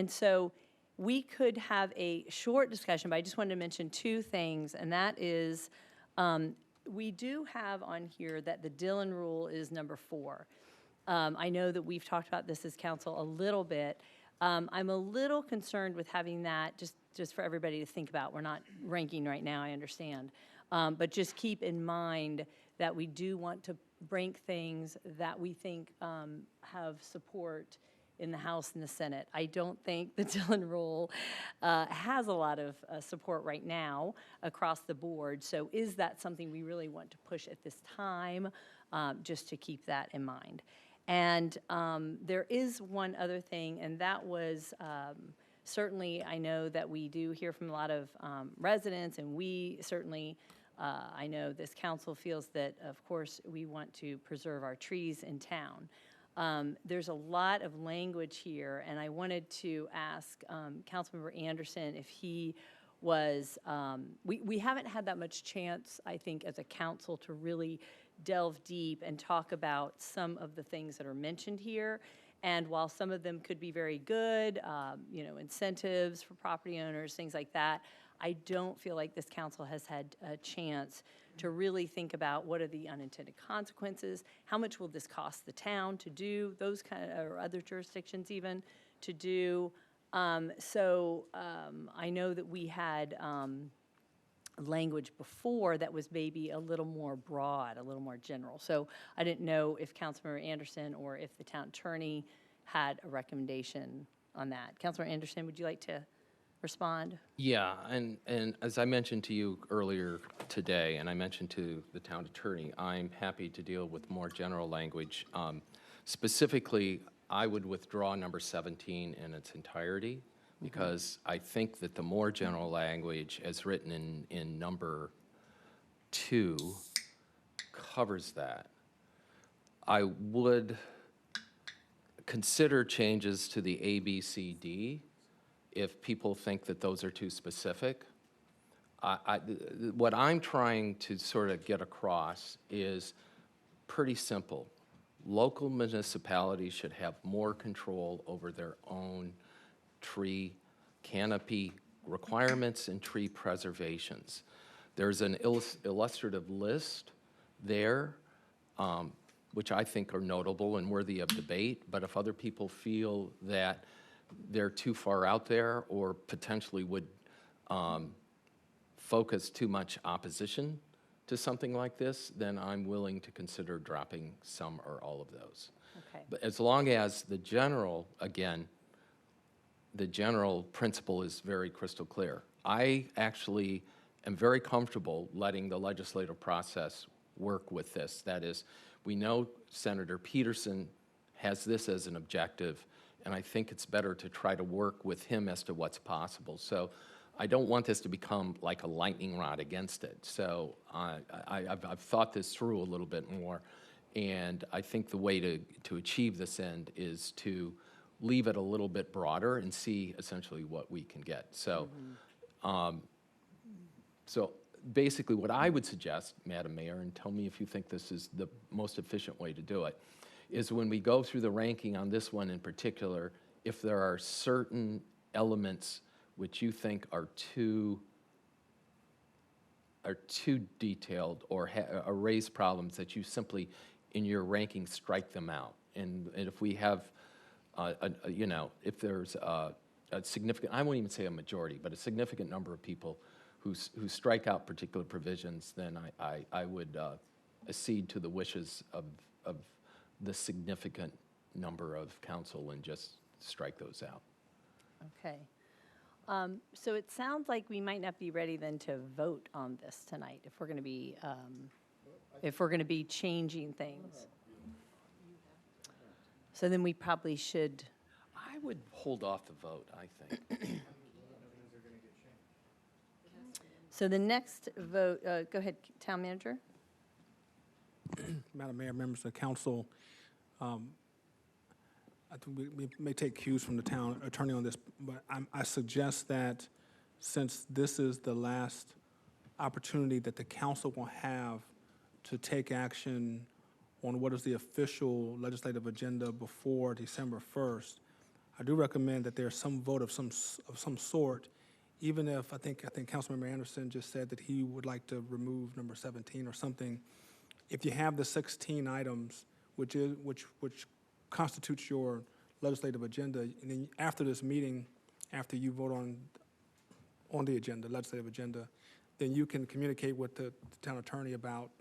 so we could have a short discussion, but I just wanted to mention two things, and that is we do have on here that the Dillon rule is number 4. I know that we've talked about this as council a little bit. I'm a little concerned with having that, just for everybody to think about. We're not ranking right now, I understand. But just keep in mind that we do want to rank things that we think have support in the House and the Senate. I don't think the Dillon rule has a lot of support right now across the board. So is that something we really want to push at this time? Just to keep that in mind. And there is one other thing, and that was certainly, I know that we do hear from a lot of residents, and we certainly, I know this council feels that, of course, we want to preserve our trees in town. There's a lot of language here, and I wanted to ask Councilmember Anderson if he was, we haven't had that much chance, I think, as a council to really delve deep and talk about some of the things that are mentioned here. And while some of them could be very good, incentives for property owners, things like that, I don't feel like this council has had a chance to really think about what are the unintended consequences, how much will this cost the town to do, those kind of, or other jurisdictions even, to do. I know that we had language before that was maybe a little more broad, a little more general. So I didn't know if Councilmember Anderson or if the town attorney had a recommendation on that. Councilmember Anderson, would you like to respond? Yeah, and as I mentioned to you earlier today, and I mentioned to the town attorney, I'm happy to deal with more general language. Specifically, I would withdraw number 17 in its entirety, because I think that the more general language as written in number 2 covers that. I would consider changes to the A, B, C, D if people think that those are too specific. What I'm trying to sort of get across is pretty simple. Local municipalities should have more control over their own tree canopy requirements and tree preservations. There's an illustrative list there, which I think are notable and worthy of debate, but if other people feel that they're too far out there or potentially would focus too much opposition to something like this, then I'm willing to consider dropping some or all of those. Okay. But as long as the general, again, the general principle is very crystal clear. I actually am very comfortable letting the legislative process work with this. That is, we know Senator Peterson has this as an objective, and I think it's better to try to work with him as to what's possible. So I don't want this to become like a lightning rod against it. So I've thought this through a little bit more, and I think the way to achieve this end is to leave it a little bit broader and see essentially what we can get. So, so basically what I would suggest, Madam Mayor, and tell me if you think this is the most efficient way to do it, is when we go through the ranking on this one in particular, if there are certain elements which you think are too detailed or raise problems, that you simply, in your ranking, strike them out And if we have, if there's a significant, I won't even say a majority, but a significant number of people who strike out particular provisions, then I would accede to the wishes of the significant number of council and just strike those out. Okay. So it sounds like we might not be ready then to vote on this tonight if we're going to be changing things. So then we probably should. I would hold off the vote, I think. So the next vote, go ahead, Town Manager. Madam Mayor, members of the council, I think we may take cues from the town attorney on this, but I suggest that since this is the last opportunity that the council will have to take action on what is the official legislative agenda before December 1st, I do recommend that there's some vote of some sort, even if I think Councilmember Anderson just said that he would like to remove number 17 or something. If you have the 16 items, which constitutes your legislative agenda, and then after this meeting, after you vote on the agenda, legislative agenda, then you can communicate with the town attorney about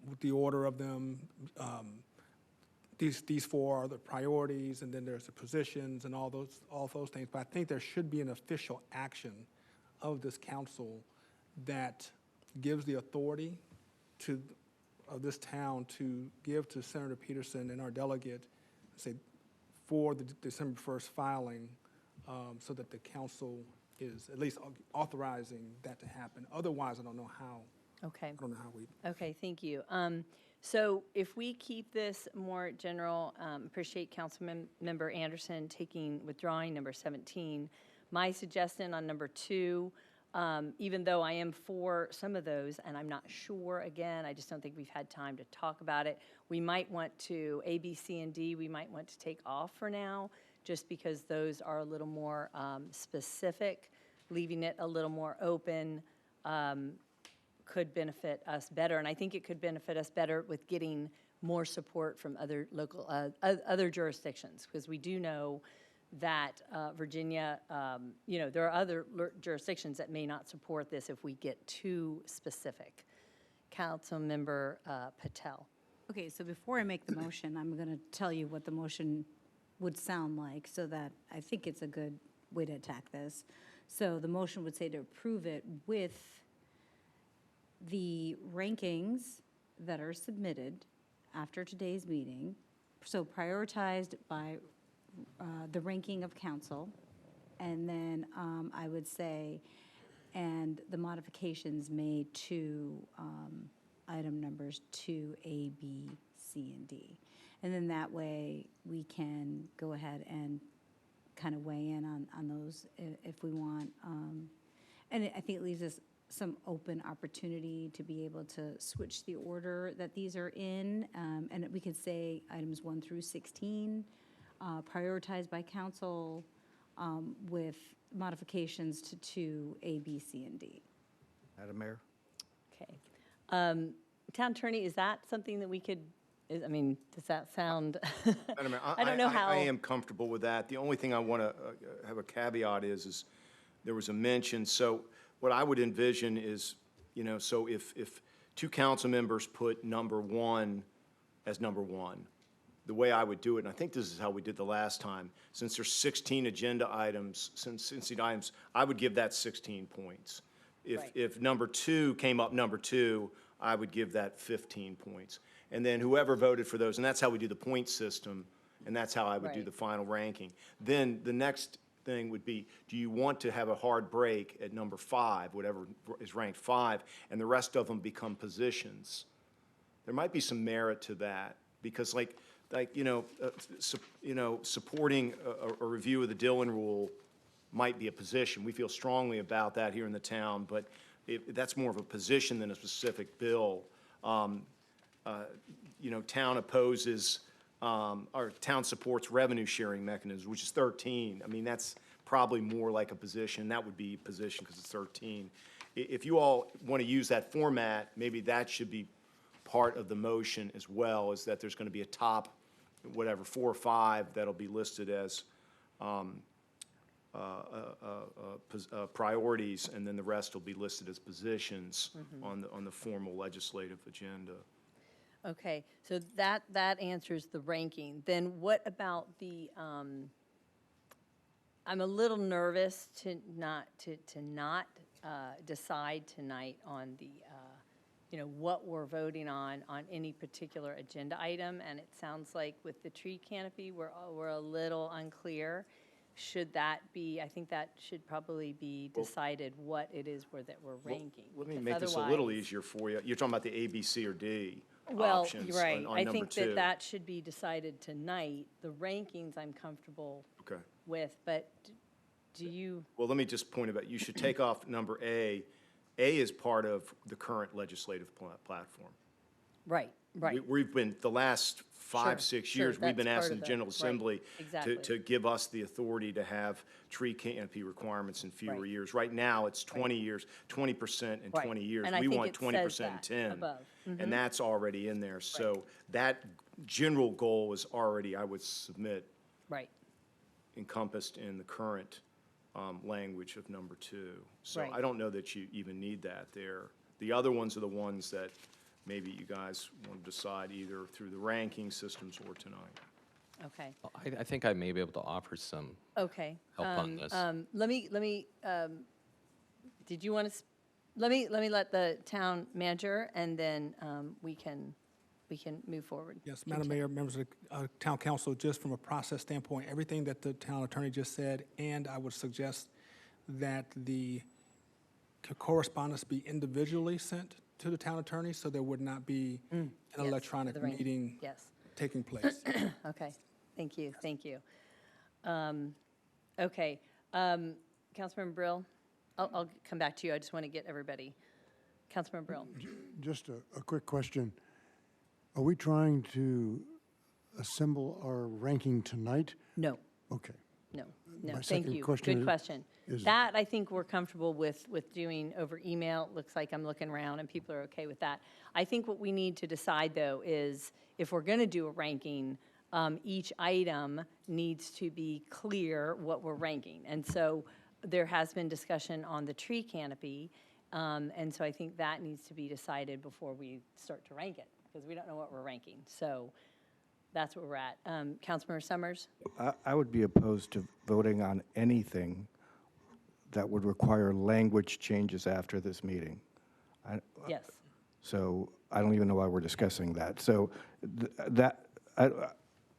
with the order of them. These four are the priorities, and then there's the positions and all those things. But I think there should be an official action of this council that gives the authority of this town to give to Senator Peterson and our delegate, say, for the December 1st filing, so that the council is at least authorizing that to happen. Otherwise, I don't know how. Okay. I don't know how we. Okay, thank you. So if we keep this more general, appreciate Councilmember Anderson withdrawing number 17. My suggestion on number 2, even though I am for some of those, and I'm not sure, again, I just don't think we've had time to talk about it, we might want to, A, B, C, and D, we might want to take off for now, just because those are a little more specific. Leaving it a little more open could benefit us better, and I think it could benefit us better with getting more support from other local, other jurisdictions, because we do know that Virginia, there are other jurisdictions that may not support this if we get too specific. Councilmember Patel. Okay, so before I make the motion, I'm going to tell you what the motion would sound like, so that I think it's a good way to attack this. So the motion would say to approve it with the rankings that are submitted after today's meeting, so prioritized by the ranking of council, and then I would say, and the modifications made to item numbers 2A, B, C, and D. And then that way we can go ahead and kind of weigh in on those if we want. And I think it leaves us some open opportunity to be able to switch the order that these are in. And we could say items 1 through 16, prioritized by council with modifications to 2A, B, C, and D. Madam Mayor? Okay. Town Attorney, is that something that we could, does that sound? Madam Mayor, I don't know how. I am comfortable with that. The only thing I want to have a caveat is there was a mention. So what I would envision is, so if 2 council members put number 1 as number 1, the way I would do it, and I think this is how we did the last time, since there's 16 agenda items, I would give that 16 points. If number 2 came up number 2, I would give that 15 points. And then whoever voted for those, and that's how we do the point system, and that's how I would do the final ranking. Then the next thing would be, do you want to have a hard break at number 5, whatever is ranked 5, and the rest of them become positions? There might be some merit to that, because supporting a review of the Dillon Rule might be a position. We feel strongly about that here in the town, but that's more of a position than a specific bill. Town opposes, or town supports revenue sharing mechanisms, which is 13. That's probably more like a position. That would be a position because it's 13. If you all want to use that format, maybe that should be part of the motion as well, is that there's going to be a top, whatever, 4 or 5 that'll be listed as priorities, and then the rest will be listed as positions on the formal legislative agenda. Okay, so that answers the ranking. Then what about the, I'm a little nervous to not decide tonight on the, what we're voting on any particular agenda item, and it sounds like with the tree canopy, we're a little unclear. Should that be, I think that should probably be decided what it is that we're ranking. Let me because make this a little otherwise- easier for you. You're talking about the A, B, C, or D Well, options right, on I number think 2. that should be decided tonight. The rankings I'm comfortable Okay. with, but do you, Well, let me just point about, you should take off number A. A is part of the current legislative platform. right. We've been, the last 5, Sure, 6 sure, years, we've been that's part asking of the the- General right, Assembly exactly. to give us the authority to have tree canopy requirements in fewer Right. years. Right now, it's 20 years, 20% in Right. 20 years. And I We think want it says 20% in that 10. above. Mhm. And that's already in there. So that general goal is already, I would submit, right, encompassed in the current language of number 2. So Right. I don't know that you even need that there. The other ones are the ones that maybe you guys want to decide either through the ranking systems or tonight. okay. I think I may be able to offer some Okay. help on this. Let me, did you want to, let me let the town manager, and then we can move forward. Yes, Madam Mayor, members of the Town Council, just from a process standpoint, everything that the town attorney just said, and I would suggest that the correspondence be individually sent to the town attorney, so there would not be an yes, electronic the rank- meeting Yes. taking place. Okay, thank you. Okay, Councilmember Brill, I'll come back to you. I just want to get everybody. Councilmember Brill. Just a quick question. Are we trying to assemble our ranking tonight? No. Okay. No, My thank second you. question Good is- question. is- That, I think we're comfortable with doing over email. Looks like I'm looking around and people are okay with that. I think what we need to decide, though, is if we're going to do a ranking, each item needs to be clear what we're ranking. And so there has been discussion on the tree canopy, and so I think that needs to be decided before we start to rank it, because we don't know what we're ranking. So that's where we're at. Councilmember Summers? I would be opposed to voting on anything that would require language changes after this meeting. Yes. So I don't even know why we're discussing that. So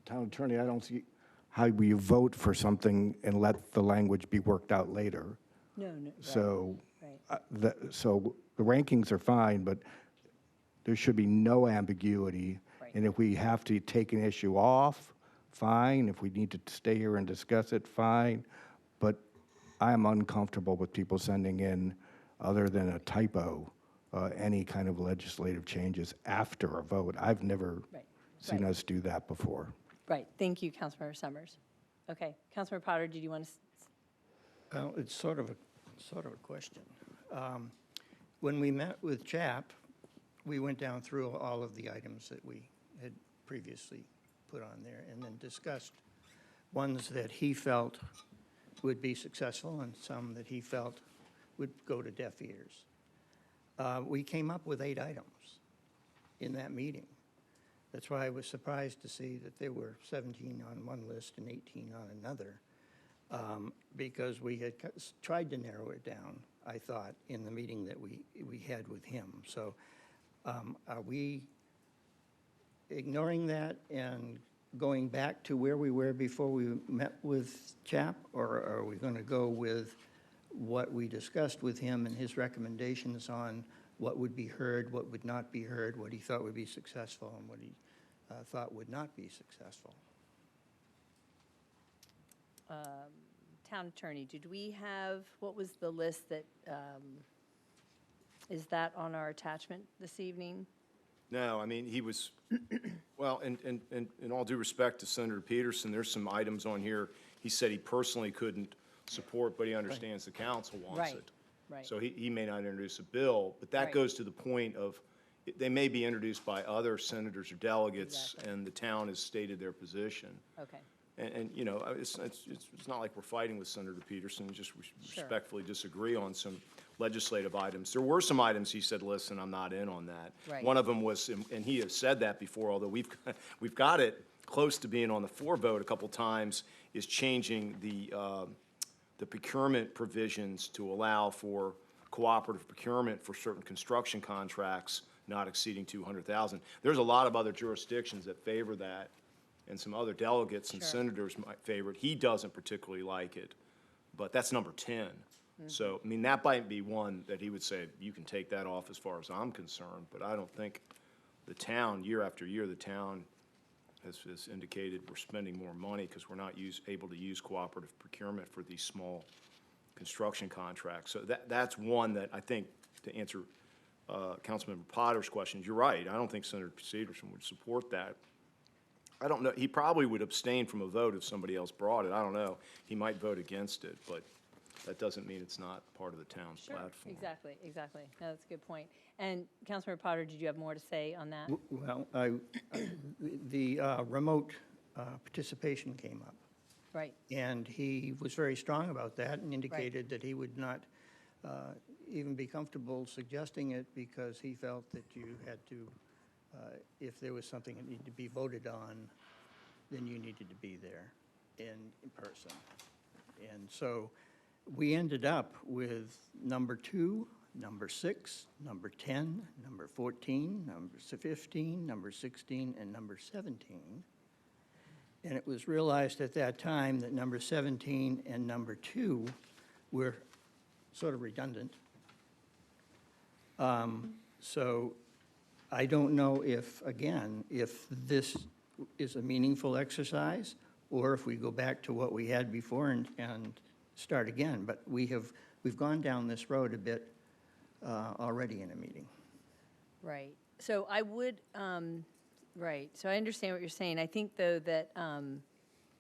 Town Attorney, I don't see how we vote for something and let the language be worked out later. No, right. So, Right. so the rankings are fine, but there should be no ambiguity. Right. And if we have to take an issue off, fine. If we need to stay here and discuss it, fine. But I am uncomfortable with people sending in, other than a typo, any kind of legislative changes after a vote. I've never Right. seen Right. us do that before. Right, thank you, Councilmember Summers. Okay, Councilmember Potter, did you want to? Well, it's sort of a question. When we met with CHAP, we went down through all of the items that we had previously put on there and then discussed ones that he felt would be successful and some that he felt would go to deaf ears. We came up with 8 items in that meeting. That's why I was surprised to see that there were 17 on one list and 18 on another, because we had tried to narrow it down, I thought, in the meeting that we had with him. So are we ignoring that and going back to where we were before we met with CHAP, or are we going to go with what we discussed with him and his recommendations on what would be heard, what would not be heard, what he thought would be successful, and what he thought would not be successful? Town Attorney, did we have, what was the list that, is that on our attachment this evening? No, I mean, he was, well, and in all due respect to Senator Peterson, there's some items on here he said he personally couldn't support, but he understands the council wants Right, it. right. So he may not introduce a bill, but that Right. goes to the point of, they may be introduced by other senators or delegates, Exactly. and the town has stated their position. Okay. And, you know, it's not like we're fighting with Senator Peterson, just Sure. respectfully disagree on some legislative items. There were some items he said, listen, I'm not in on that. Right. One of them was, and he has said that before, although we've got it close to being on the floor vote a couple times, is changing the procurement provisions to allow for cooperative procurement for certain construction contracts not exceeding 200,000. There's a lot of other jurisdictions that favor that, and some other delegates and Sure. senators might favor it. He doesn't particularly like it, but that's number 10. So, I mean, that might be one that he would say, you can take that off as far as I'm concerned, but I don't think the town, year after year, the town has indicated we're spending more money because we're not able to use cooperative procurement for these small construction contracts. So that's one that I think, to answer Councilmember Potter's questions, you're right. I don't think Senator Peterson would support that. I don't know. He probably would abstain from a vote if somebody else brought it. I don't know. He might vote against it, but that doesn't mean it's not part of the town's Sure. platform. Exactly. No, that's a good point. And Councilmember Potter, did you have more to say on that? Well, the remote participation came up. Right. And he was very strong about that and indicated that he would not even be comfortable suggesting it because he felt that you had to, if there was something that needed to be voted on, then you needed to be there in person. And so we ended up with number 2, number 6, number 10, number 14, number 15, number 16, and number 17. And it was realized at that time that number 17 and number 2 were sort of redundant. So I don't know if, again, if this is a meaningful exercise or if we go back to what we had before and start again. But we've gone down this road a bit already in a meeting. Right. So I would, right. So I understand what you're saying. I think, though, that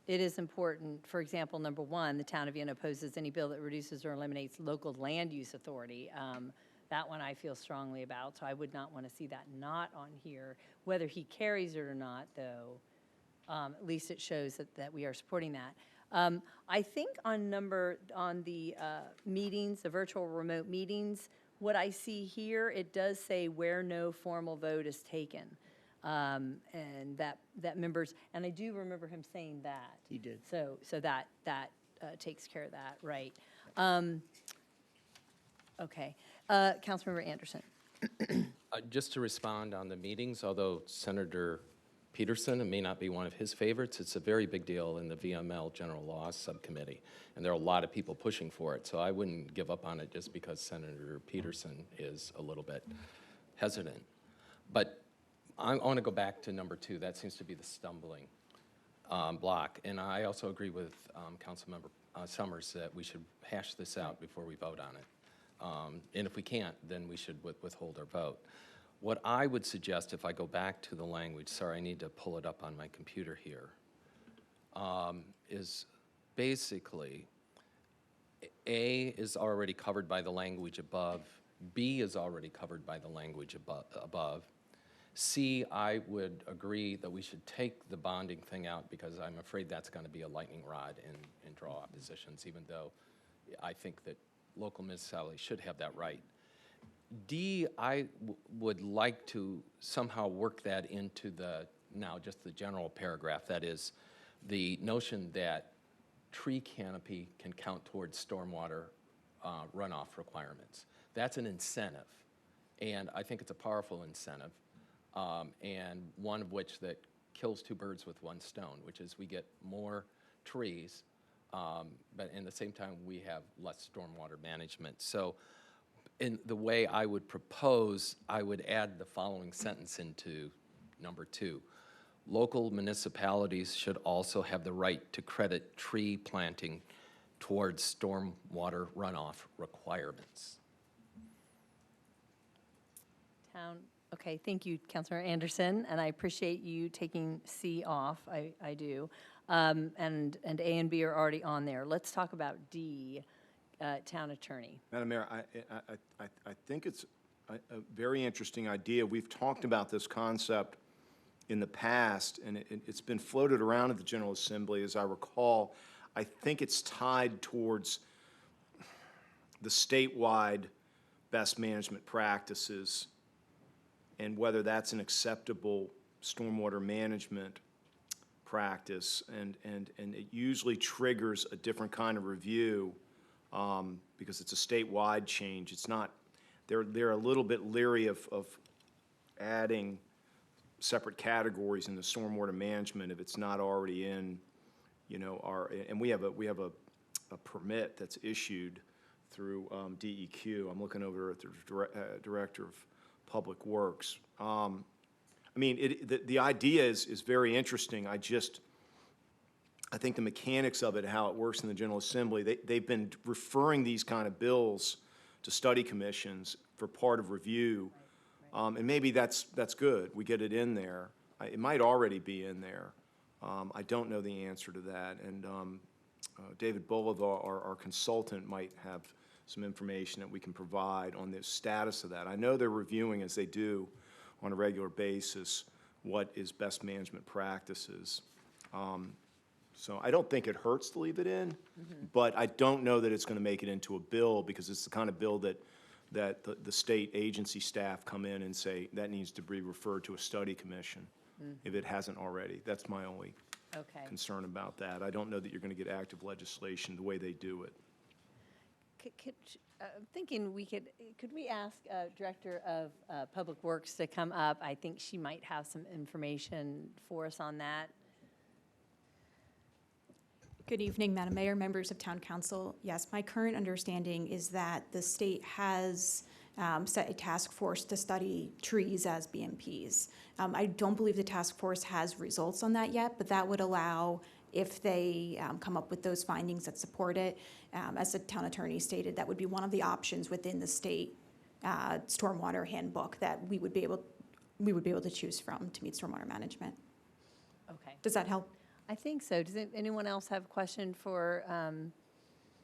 it is important, for example, number 1, the town of Vienna opposes any bill that reduces or eliminates local land use authority. That one I feel strongly about, so I would not want to see that not on here. Whether he carries it or not, though, at least it shows that we are supporting that. I think on the meetings, the virtual remote meetings, what I see here, it does say where no formal vote is taken. And that members, and I do remember him saying that. He did. So that takes care of that, right. Okay. Councilmember Anderson. Just to respond on the meetings, although Senator Peterson, it may not be one of his favorites, it's a very big deal in the VML General Laws Subcommittee, and there are a lot of people pushing for it, so I wouldn't give up on it just because Senator Peterson is a little bit hesitant. But I want to go back to number 2. That seems to be the stumbling block, and I also agree with Councilmember Summers that we should hash this out before we vote on it. And if we can't, then we should withhold our vote. What I would suggest, if I go back to the language, sorry, I need to pull it up on my computer here, is basically A is already covered by the language above, B is already covered by the language above. C, I would agree that we should take the bonding thing out because I'm afraid that's going to be a lightning rod and draw oppositions, even though I think that local municipalities should have that right. D, I would like to somehow work that into just the general paragraph. That is the notion that tree canopy can count towards stormwater runoff requirements. That's an incentive, and I think it's a powerful incentive, and one of which that kills 2 birds with 1 stone, which is we get more trees, but in the same time we have less stormwater management. So in the way I would propose, I would add the following sentence into number 2. Local municipalities should also have the right to credit tree planting towards stormwater runoff requirements. Okay, thank you, Councilor Anderson, and I appreciate you taking C off. I do. And A and B are already on there. Let's talk about D, town attorney. Madam Mayor, I think it's a very interesting idea. We've talked about this concept in the past, and it's been floated around at the General Assembly, as I recall. I think it's tied towards the statewide best management practices and whether that's an acceptable stormwater management practice. And it usually triggers a different kind of review because it's a statewide change. It's not, they're a little bit leery of adding separate categories in the stormwater management if it's not already in, you know, and we have a permit that's issued through DEQ. I'm looking over at the Director of Public Works. I mean, the idea is very interesting. I think the mechanics of it, how it works in the General Assembly, they've been referring these kind of bills to study commissions for part of review. And maybe that's good. We get it in there. It might already be in there. I don't know the answer to that. And David Bolivar, our consultant, might have some information that we can provide on the status of that. I know they're reviewing, as they do on a regular basis, what is best management practices. So I don't think it hurts to leave it in, but I don't know that it's going to make it into a bill, because it's the kind of bill that the state agency staff come in and say that needs to be referred to a study commission if it hasn't already. That's my only concern about that. I don't know that you're going to get active legislation the way they do it. I'm thinking could we ask Director of Public Works to come up? I think she might have some information for us on that. Good evening, Madam Mayor, members of Town Council. Yes, my current understanding is that the state has set a task force to study trees as BMPs. I don't believe the task force has results on that yet, but that would allow, if they come up with those findings that support it, as the town attorney stated, that would be one of the options within the state stormwater handbook that we would be able to choose from to meet stormwater management. Okay. Does that help? I think so. Does anyone else have a question for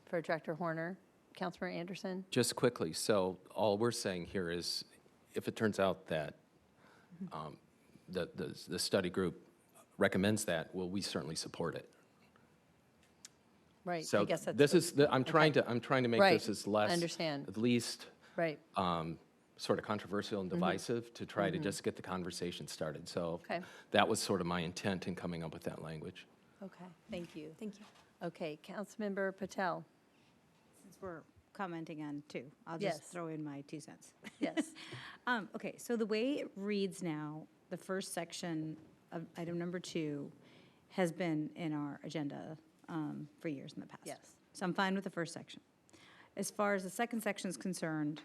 Director Horner? Councilmember Anderson? Just quickly, so all we're saying here is, if it turns out that the study group recommends that, well, we certainly support it. Right. So I guess that's this is I'm trying to make Right. this as less, Understand. at least, Right. sort of controversial and divisive, to try to just get the conversation started. So Okay. that was sort of my intent in coming up with that language. Okay. Thank you. Thank you. Okay. Councilmember Patel? Since we're commenting on two, I'll Yes. just throw in my 2 cents. Yes. Okay, so the way it reads now, the first section of item number 2 has been in our agenda for years in the past. Yes. So I'm fine with the first section. As far as the second section is concerned,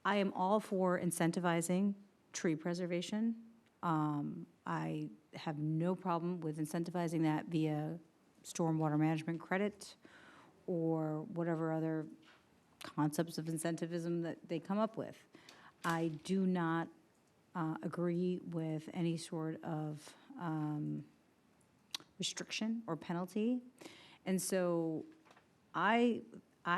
I am all for incentivizing tree preservation. I have no problem with incentivizing that via stormwater management credit or whatever other concepts of incentivism that they come up with. I do not agree with any sort of restriction or penalty. And so I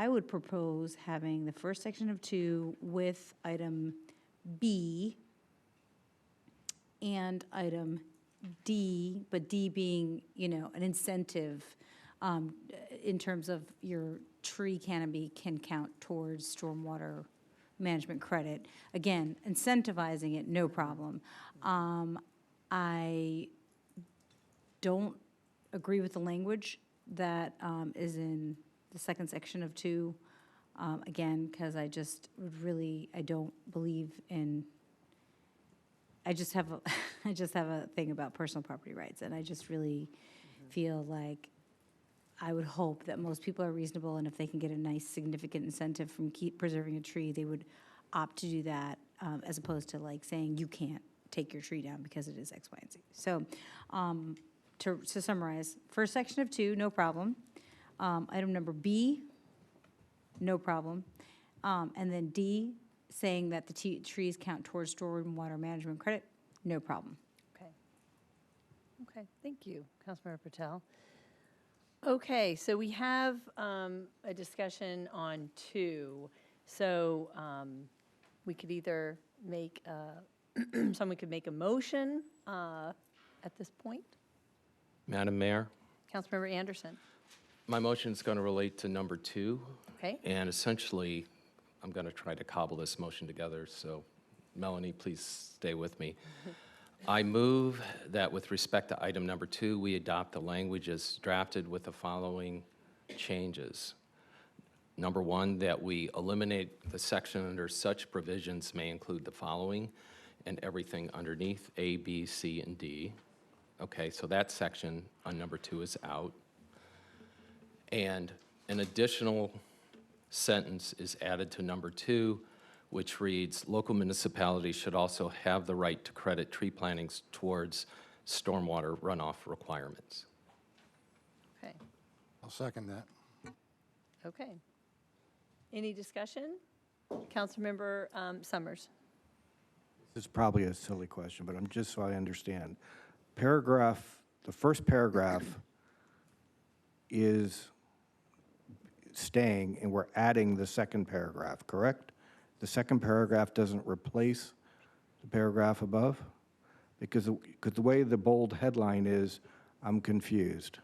would propose having the first section of 2 with item B and item D, but D being, an incentive in terms of your tree canopy can count towards stormwater management credit. Again, incentivizing it, no problem. I don't agree with the language that is in the second section of 2, again, because I don't believe in, I just have a thing about personal property rights, and I just really feel like I would hope that most people are reasonable, and if they can get a nice significant incentive from keep preserving a tree, they would opt to do that, as opposed to like saying you can't take your tree down because it is X, Y, and Z. So to summarize, first section of 2, no problem. Item number B, no problem. And then D, saying that the trees count towards stormwater management credit, no problem. Okay. Okay. Thank you, Councilmember Patel. Okay, so we have a discussion on 2. So we could either make, someone could make a motion at this point. Madam Mayor, Councilmember Anderson. my motion is going to relate to number 2. Okay. And essentially, I'm going to try to cobble this motion together, so Melanie, please stay with me. I move that with respect to item number 2, we adopt the language as drafted with the following changes. Number 1, that we eliminate the section under such provisions may include the following, and everything underneath A, B, C, and D. Okay, so that section on number 2 is out. And an additional sentence is added to number 2, which reads, local municipalities should also have the right to credit tree plantings towards stormwater runoff requirements. Okay. I'll second that. Okay. Any discussion? Councilmember Summers. This is probably a silly question, but I'm just so I understand. The first paragraph is staying, and we're adding the second paragraph, correct? The second paragraph doesn't replace the paragraph above? Because the way the bold headline is, I'm confused.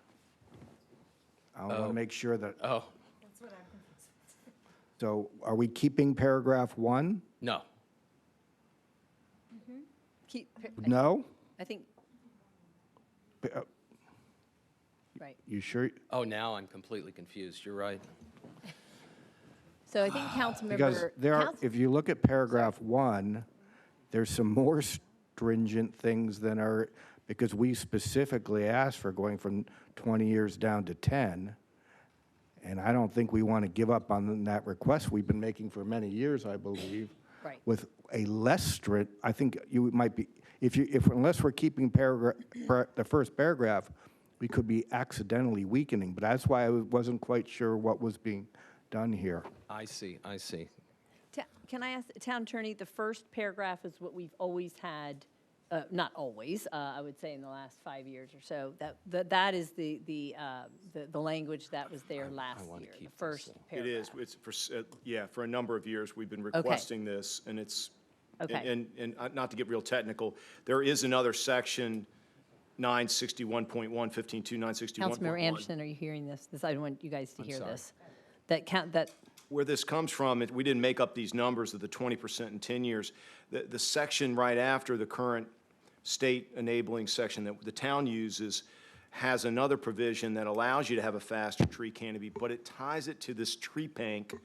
I want to make sure that. Oh. That's what I'm confused with. So are we keeping paragraph 1? No. No? I think, P- right. You sure? Oh, now I'm completely confused. You're right. So I think Councilmember. Because if you look at paragraph 1, there's some more stringent things than are, because we specifically asked for going from 20 years down to 10. And I don't think we want to give up on that request we've been making for many years, I believe. Right. With a less strict, I think you might be, unless we're keeping the first paragraph, we could be accidentally weakening. But that's why I wasn't quite sure what was being done here. I see. Can I ask, Town Attorney, the first paragraph is what we've always had, not always, I would say in the last 5 years or so. That is the language that was there last year, the first paragraph. It is. It's for a number of years, we've been requesting this, and it's, Okay. and not to get real technical, there is another section, 961.1, 15.2, 961.1. Councilmember Anderson, are you hearing this? I want you guys to hear sorry. this. That Where this comes from, we didn't make up these numbers of the 20% in 10 years. The section right after the current state enabling section that the town uses has another provision that allows you to have a faster tree canopy, but it ties it to this tree bank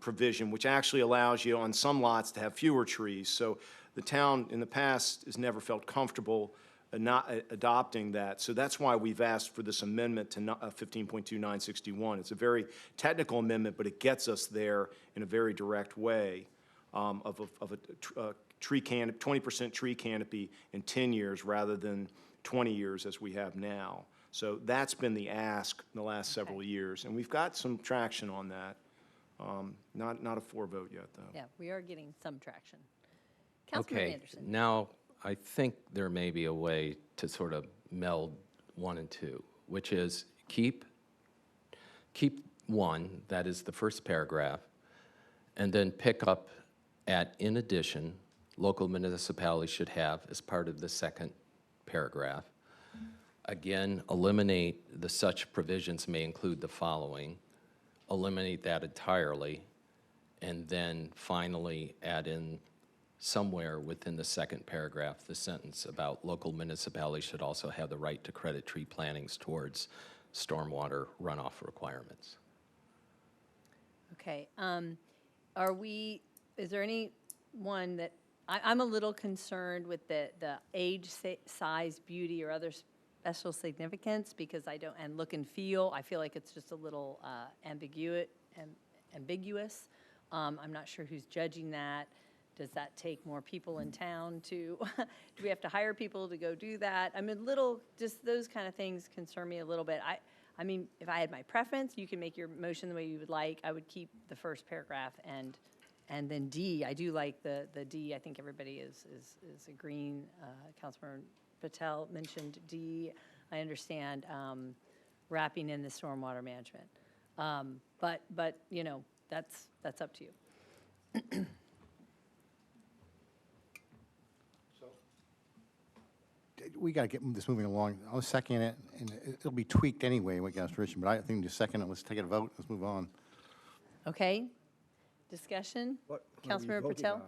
provision, which actually allows you on some lots to have fewer trees. So the town in the past has never felt comfortable not adopting that. So that's why we've asked for this amendment to 15.2961. It's a very technical amendment, but it gets us there in a very direct way of a tree canopy, 20% tree canopy in 10 years rather than 20 years as we have now. So that's been the ask in the last several years, and we've got some traction on that. Not a 4 vote yet, though. Yeah, we are getting some traction. Councilmember Okay, Anderson. now I think there may be a way to sort of meld 1 and 2, which is keep 1, that is the first paragraph, and then pick up at in addition, local municipalities should have as part of the second paragraph. Again, eliminate the such provisions may include the following, eliminate that entirely, and then finally add in somewhere within the second paragraph, the sentence about local municipalities should also have the right to credit tree plantings towards stormwater runoff requirements. Okay, is there any one that, I'm a little concerned with the age, size, beauty, or other special significance, because and look and feel, I feel like it's just a little ambiguous. I'm not sure who's judging that. Does that take more people in town to, do we have to hire people to go do that? I mean, just those kind of things concern me a little bit. I mean, if I had my preference, you can make your motion the way you would like. I would keep the first paragraph and then D. I do like the D. I think everybody is agreeing. Councilmember Patel mentioned D. I understand wrapping in the stormwater management. But that's up to you. we got to get this moving along. I'll second it, and it'll be tweaked anyway, we got Richard, but I think just second it, let's take a vote, let's move on. Okay. Discussion? Councilmember Patel?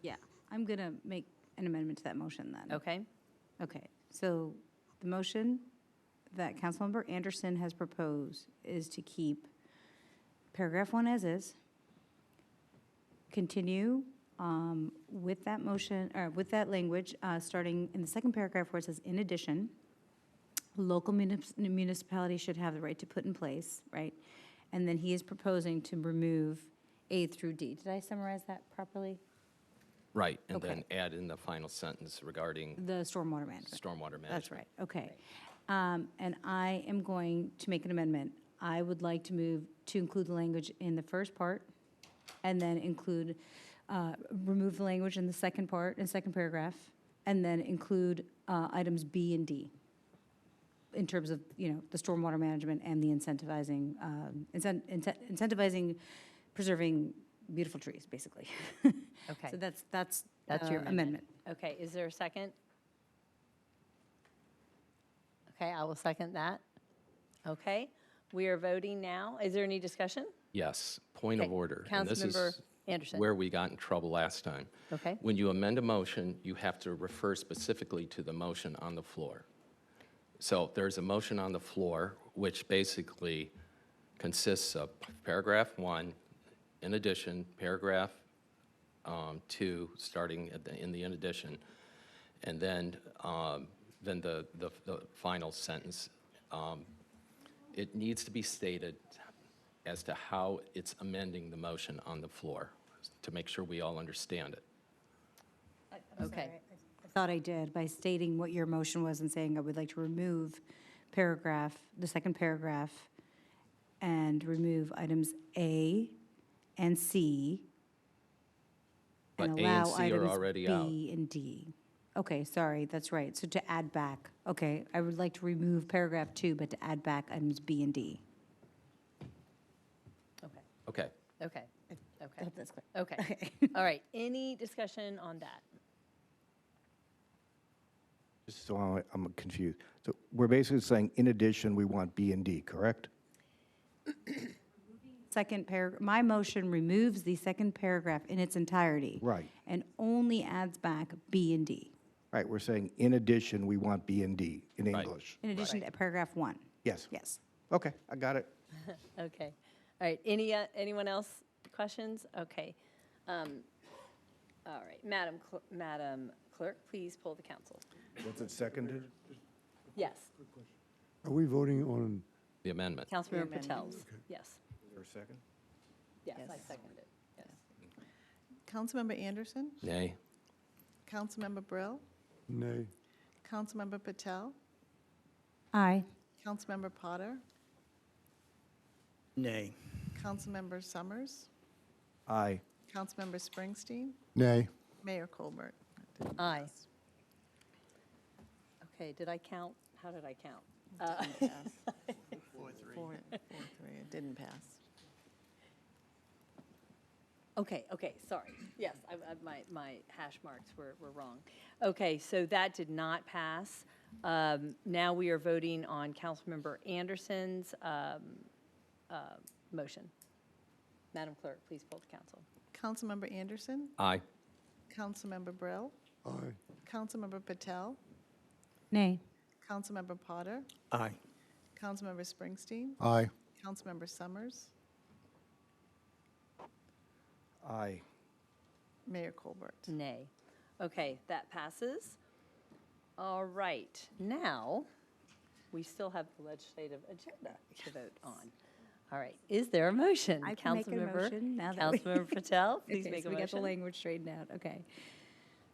Yeah, I'm going to make an amendment to that motion then. Okay. Okay, so the motion that Councilmember Anderson has proposed is to keep paragraph 1 as is, continue with that motion, or with that language, starting in the second paragraph where it says, in addition, local municipalities should have the right to put in place, right? And then he is proposing to remove A through D. Did I summarize that properly? Right, and Okay. then add in the final sentence regarding The stormwater management. stormwater management. That's right, okay. And I am going to make an amendment. I would like to move to include the language in the first part, and then include, remove the language in the second part, in second paragraph, and then include items B and D in terms of, the stormwater management and the incentivizing, incentivizing preserving beautiful trees, basically. Okay. So that's Your amendment. Okay, is there a second? Okay, I will second that. Okay, we are voting now. Is there any discussion? Yes, point of Okay, order. And this Councilmember is Anderson. where we got in trouble last time. Okay. When you amend a motion, you have to refer specifically to the motion on the floor. So there's a motion on the floor, which basically consists of paragraph 1, in addition, paragraph 2, starting in the in addition, and then the final sentence. It needs to be stated as to how it's amending the motion on the floor, to make sure we all understand it. Okay. I thought I did by stating what your motion was and saying I would like to remove the second paragraph, and remove items A and C, and But A and allow C are items already B out. and D. Okay, sorry, that's right. So to add back, okay, I would like to remove paragraph 2, but to add back items B and D. Okay, Okay. okay, okay. hope that's clear. Okay. All right, any discussion on that? Just so I'm confused. So we're basically saying, in addition, we want B and D, correct? Second paragraph, my motion removes the second paragraph in its entirety. Right. And only adds back B and D, Right, we're saying, in addition, we want B and D in Right. English. in addition to paragraph 1. Yes. Yes. Okay, I got it. Okay. All right, anyone else questions? Okay. All right, Madam Clerk, please poll the council. Was it seconded? Yes, Are we voting on, The amendment. Councilmember Patel's, yes. Is there a second? Yes, I Yes. second it, yes. Councilmember Anderson, Nay. Councilmember Brill, nay? Councilmember Patel, Aye. Councilmember Potter, Nay. Councilmember Summers, Aye. Councilmember Springsteen, Nay. Mayor Colbert. Aye. Okay, did I count? How did I count? Didn't pass. 4-3. It didn't pass. Okay, sorry. Yes, my hash marks were wrong. Okay, so that did not pass. Now we are voting on Councilmember Anderson's motion. Madam Clerk, please poll the council. Councilmember Anderson, Aye. Councilmember Brill, Aye. Councilmember Patel, Nay. Councilmember Potter, Aye. Councilmember Springsteen, Aye. Councilmember Summers, Aye. Mayor Colbert. Nay. Okay, that passes. All right, now, we still have the legislative agenda to vote on. All right, is there a motion? I can make a motion now that we- Councilmember Patel, please Okay, make so a we got the motion. language straightened out, okay.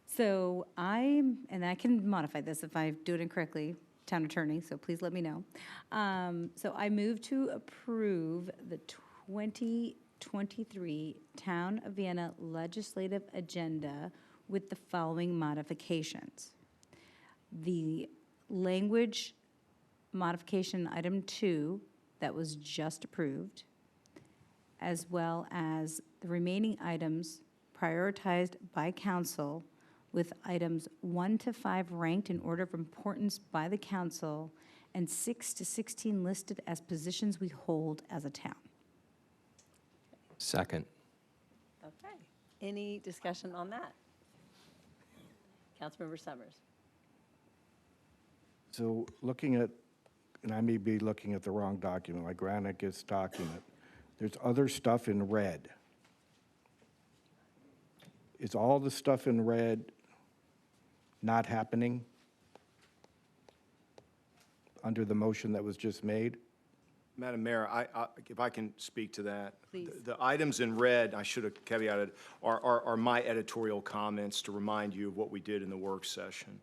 So and I can modify this if I do it incorrectly, town attorney, so please let me know. So I move to approve the 2023 Town of Vienna Legislative Agenda with the following modifications. The language modification, item 2, that was just approved, as well as the remaining items prioritized by council with items 1 to 5 ranked in order of importance by the council, and 6 to 16 listed as positions we hold as a town. Second. Okay. Any discussion on that? Councilmember Summers. So looking at, and I may be looking at the wrong document, like Granicus document, there's other stuff in red. Is all the stuff in red not happening under the motion that was just made? Madam Mayor, if I can speak to that. Please. The items in red, I should have caveated, are my editorial comments to remind you of what we did in the work session.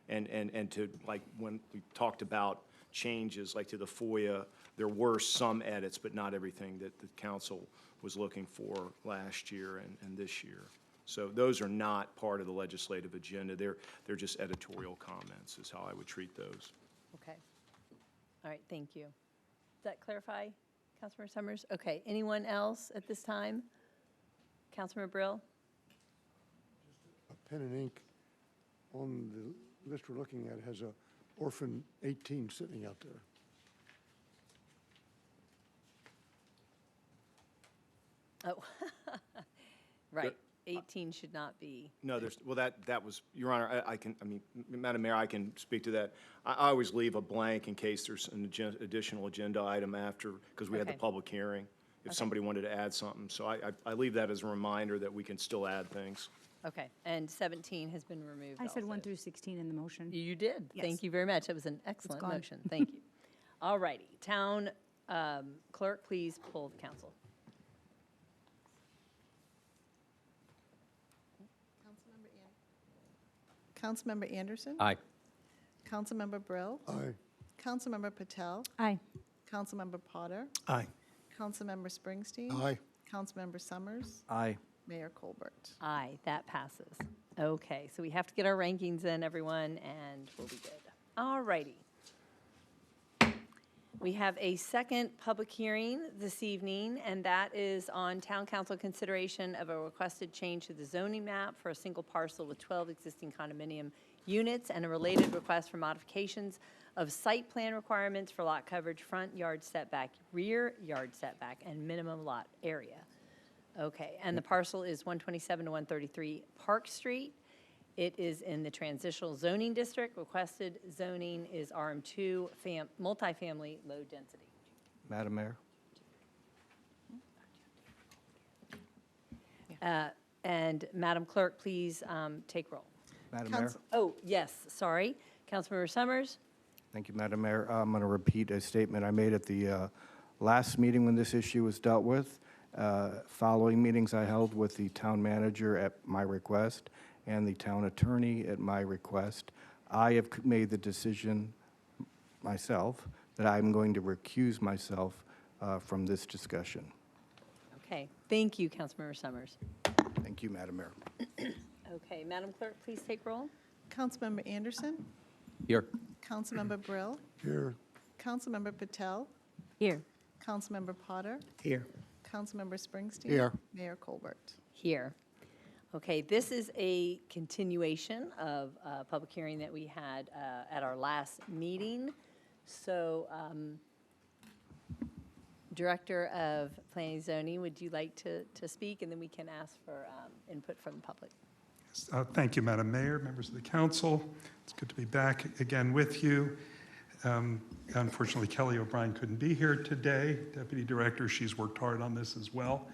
And to, like, when we talked about changes, like to the FOIA, there were some edits, but not everything that the council was looking for last year and this year. So those are not part of the legislative agenda. They're just editorial comments is how I would treat those. Okay. All right, thank you. Does that clarify, Councilmember Summers? Okay, anyone else at this time? Councilmember Brill? A pen and ink on the list we're looking at has a orphan 18 sitting out there. Oh, right. 18 should not be. No, well, that was, Your Honor, Madam Mayor, I can speak to that. I always leave a blank in case there's an additional agenda item after, because we had the Okay. public hearing, if somebody wanted to add something. So I leave that as a reminder that we can still add things. Okay, and 17 has been removed I said 1 also. through 16 in the motion. You did. Yes. Thank you very much. That was an excellent gone. motion. Thank you. All righty. Town clerk, please poll the council. Councilmember Anderson. Aye. Councilmember Brill. Aye. Councilmember Patel. Aye. Councilmember Potter. Aye. Councilmember Springsteen. Aye. Councilmember Summers. Aye. Mayor Colbert. Aye, that passes. Okay, so we have to get our rankings in, everyone, and we'll be good. All righty. We have a second public hearing this evening, and that is on town council consideration of a requested change to the zoning map for a single parcel with 12 existing condominium units and a related request for modifications of site plan requirements for lot coverage, front yard setback, rear yard setback, and minimum lot area. Okay, and the parcel is 127 to 133 Park Street. It is in the transitional zoning district. Requested zoning is RM2, multifamily, low density. Madam Mayor? And Madam Clerk, please take roll. Madam Mayor? Oh, yes, sorry. Councilmember Summers? Thank you, Madam Mayor. I'm going to repeat a statement I made at the last meeting when this issue was dealt with. Following meetings I held with the town manager at my request and the town attorney at my request, I have made the decision myself that I'm going to recuse myself from this discussion. Okay, thank you, Councilmember Summers. Thank you, Madam Mayor. Okay, Madam Clerk, please take roll. Councilmember Anderson. Here. Councilmember Brill. Here. Councilmember Patel. Here. Councilmember Potter. Here. Councilmember Springsteen. Here. Mayor Colbert. Here. Okay, this is a continuation of a public hearing that we had at our last meeting. So, Director of Planning and Zoning, would you like to speak? And then we can ask for input from the public. Thank you, Madam Mayor, members of the council. It's good to be back again with you. Unfortunately, Kelly O'Brien couldn't be here today, Deputy Director. She's worked hard on this as well.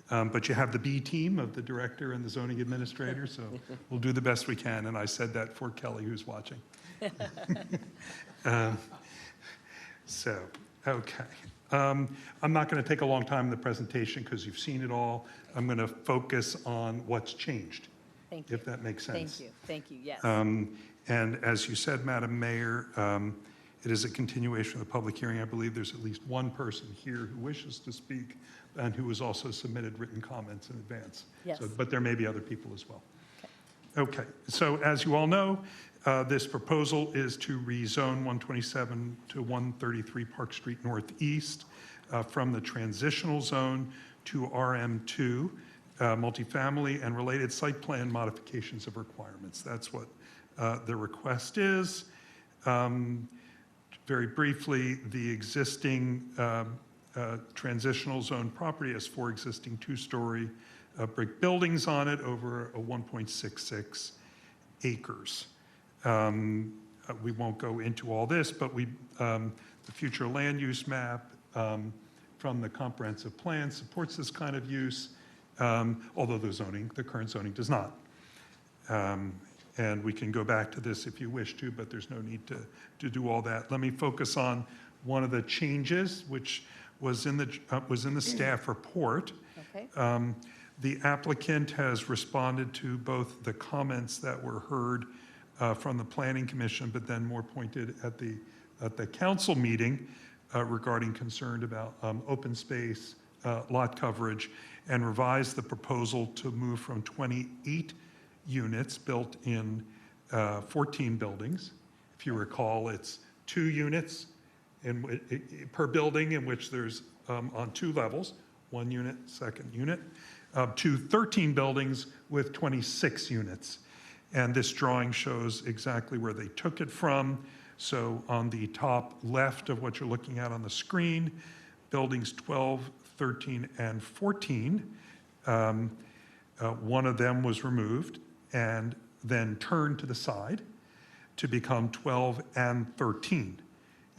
But you have the B team of the Director and the Zoning Administrator, so we'll do the best we can. And I said that for Kelly, who's watching. Okay. I'm not going to take a long time in the presentation because you've seen it all. I'm going to focus on what's changed. Thank you. If that makes sense. Thank you, yes. And as you said, Madam Mayor, it is a continuation of the public hearing. I believe there's at least one person here who wishes to speak and who has also submitted written comments in advance. Yes. But there may be other people as well. Okay, so as you all know, this proposal is to rezone 127 to 133 Park Street Northeast from the transitional zone to RM2. multifamily and related site plan modifications of requirements. That's what the request is. Very briefly, the existing transitional zone property has 4 existing 2-story brick buildings on it over a 1.66 acres. We won't go into all this, but the future land use map from the comprehensive plan supports this kind of use, although the current zoning does not. And we can go back to this if you wish to, but there's no need to do all that. Let me focus on one of the changes, which was in the staff report. Okay. The applicant has responded to both the comments that were heard from the Planning Commission, but then more pointed at the council meeting regarding concern about open space, lot coverage, and revised the proposal to move from 28 units built in 14 buildings. If you recall, it's 2 units per building, in which there's on 2 levels, 1 unit, 2nd unit, to 13 buildings with 26 units. And this drawing shows exactly where they took it from. So on the top left of what you're looking at on the screen, buildings 12, 13, and 14, one of them was removed and then turned to the side to become 12 and 13.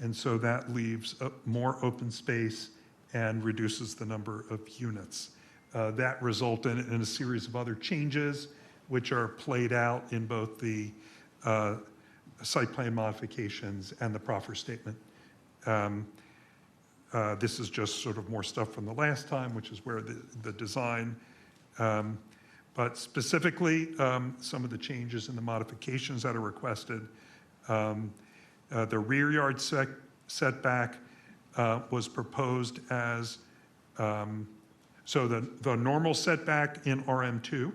And so that leaves more open space and reduces the number of units. That resulted in a series of other changes, which are played out in both the site plan modifications and the proffer statement. This is just sort of more stuff from the last time, which is where the design, but specifically some of the changes in the modifications that are requested. The rear yard setback was proposed as, so the normal setback in RM2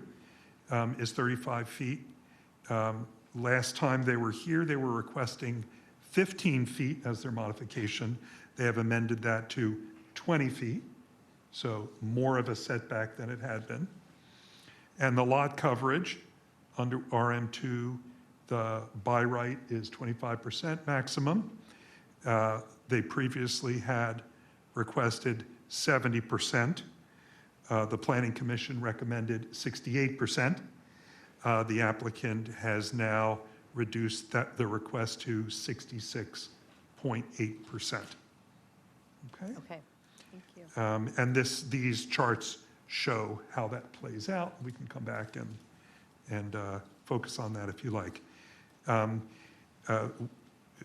is 35 feet. Last time they were here, they were requesting 15 feet as their modification. They have amended that to 20 feet, so more of a setback than it had been. And the lot coverage under RM2, the by right is 25% maximum. They previously had requested 70%. The Planning Commission recommended 68%. The applicant has now reduced the request to 66.8%. Okay? Okay, thank you. And these charts show how that plays out. We can come back and focus on that if you like.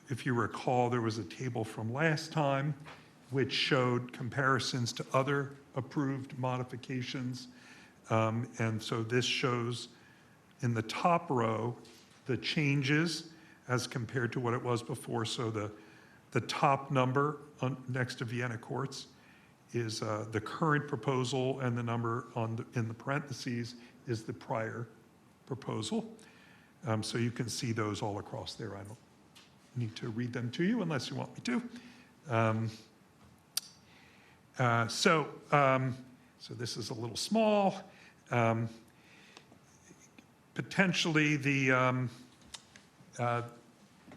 If you recall, there was a table from last time which showed comparisons to other approved modifications. And so this shows in the top row the changes as compared to what it was before. So the top number next to Vienna Courts is the current proposal, and the number in the parentheses is the prior proposal. So you can see those all across there. I don't need to read them to you unless you want me to. So this is a little small. Potentially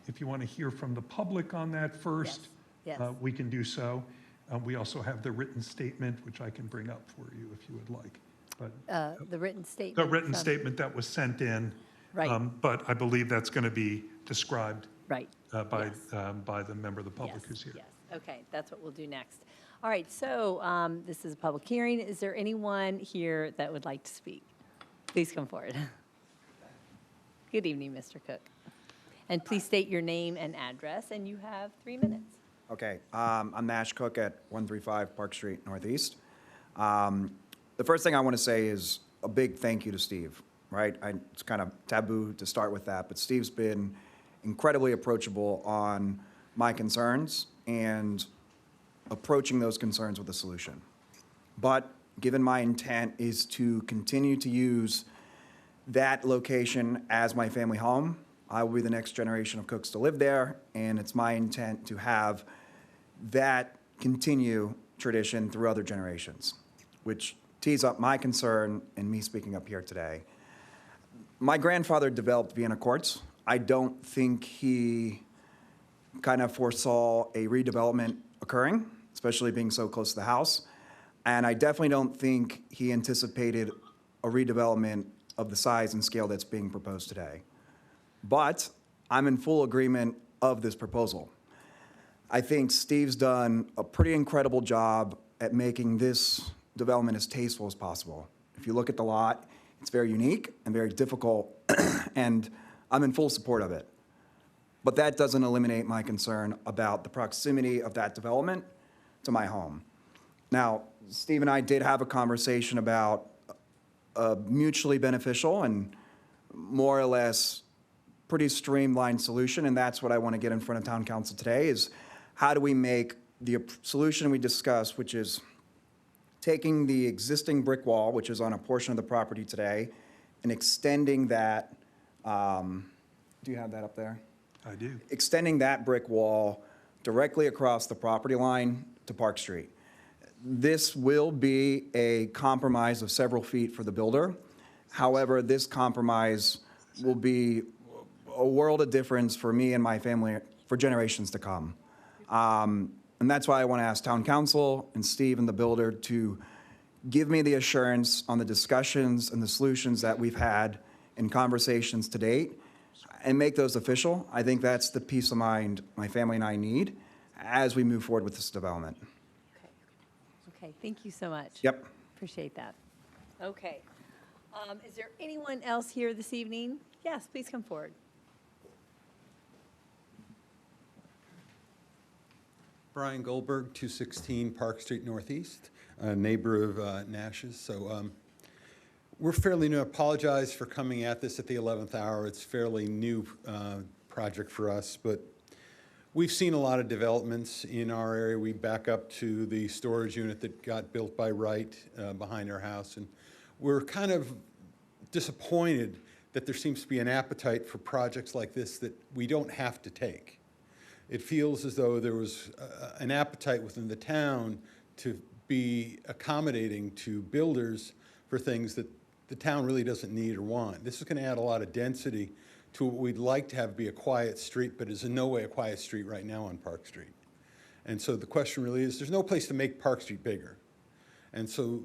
if you want to hear from the public on that first, Yes. we can do so. We also have the written statement, which I can bring up for you if you would like. But The written statement. the written statement that was sent in. Right. But I believe that's going to be described Right. by Yes. By the member of the public Yes, who's here. Yes, okay, that's what we'll do next. All right, so this is a public hearing. Is there anyone here that would like to speak? Please come forward. Good evening, Mr. Cook. And please state your name and address, and you have 3 minutes. Okay, I'm Nash Cook at 135 Park Street Northeast. The first thing I want to say is a big thank you to Steve, right? It's kind of taboo to start with that, but Steve's been incredibly approachable on my concerns and approaching those concerns with a solution. But given my intent is to continue to use that location as my family home, I will be the next generation of Cooks to live there, and it's my intent to have that continue tradition through other generations, which tease up my concern in me speaking up here today. My grandfather developed Vienna courts. I don't think he kind of foresaw a redevelopment occurring, especially being so close to the house. And I definitely don't think he anticipated a redevelopment of the size and scale that's being proposed today. But I'm in full agreement of this proposal. I think Steve's done a pretty incredible job at making this development as tasteful as possible. If you look at the lot, it's very unique and very difficult, and I'm in full support of it. But that doesn't eliminate my concern about the proximity of that development to my home. Now, Steve and I did have a conversation about a mutually beneficial and more or less pretty streamlined solution, and that's what I want to get in front of town council today, is how do we make the solution we discussed, which is taking the existing brick wall, which is on a portion of the property today, and extending that, do you have that up there? I do. Extending that brick wall directly across the property line to Park Street. This will be a compromise of several feet for the builder. However, this compromise will be a world of difference for me and my family for generations to come. And that's why I want to ask town council and Steve and the builder to give me the assurance on the discussions and the solutions that we've had in conversations to date and make those official. I think that's the peace of mind my family and I need as we move forward with this development. Okay, thank you so much. Yep. Appreciate that. Okay. Is there anyone else here this evening? Yes, please come forward. Brian Goldberg, 216 Park Street Northeast, a neighbor of Nash's. So we're fairly new. I apologize for coming at this at the 11th hour. It's a fairly new project for us, but we've seen a lot of developments in our area. We back up to the storage unit that got built by Wright behind our house, and we're kind of disappointed that there seems to be an appetite for projects like this that we don't have to take. It feels as though there was an appetite within the town to be accommodating to builders for things that the town really doesn't need or want. This is going to add a lot of density to what we'd like to have be a quiet street, but is in no way a quiet street right now on Park Street. And so the question really is, there's no place to make Park Street bigger. And so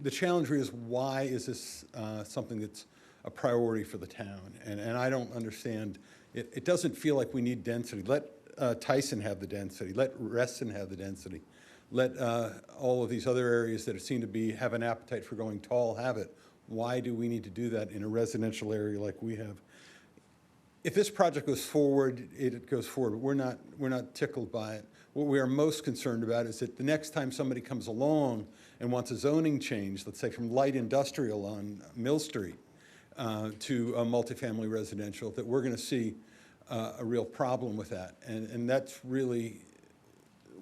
the challenge really is, why is this something that's a priority for the town? And I don't understand. It doesn't feel like we need density. Let Tyson have the density. Let Reston have the density. Let all of these other areas that seem to have an appetite for going tall have it. Why do we need to do that in a residential area like we have? If this project goes forward, it goes forward. But we're not tickled by it. What we are most concerned about is that the next time somebody comes along and wants a zoning change, let's say from light industrial on Mill Street to a multifamily residential, that we're going to see a real problem with that. And that's really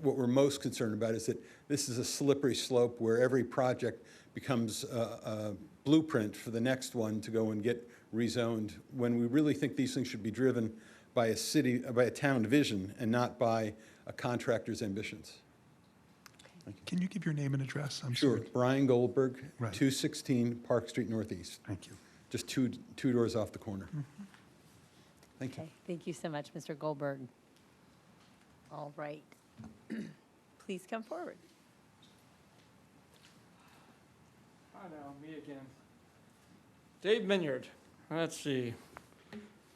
what we're most concerned about, is that this is a slippery slope where every project becomes a blueprint for the next one to go and get rezoned, when we really think these things should be driven by a town vision and not by a contractor's ambitions. Can you give your name and address? I'm Sure. sorry. Brian Goldberg, Right. 216 Park Street Northeast. Thank you. Just two doors off the corner. Thank you. Okay, thank you so much, Mr. Goldberg. All right. Please come forward. Hi now, me again. Dave Minyard, let's see,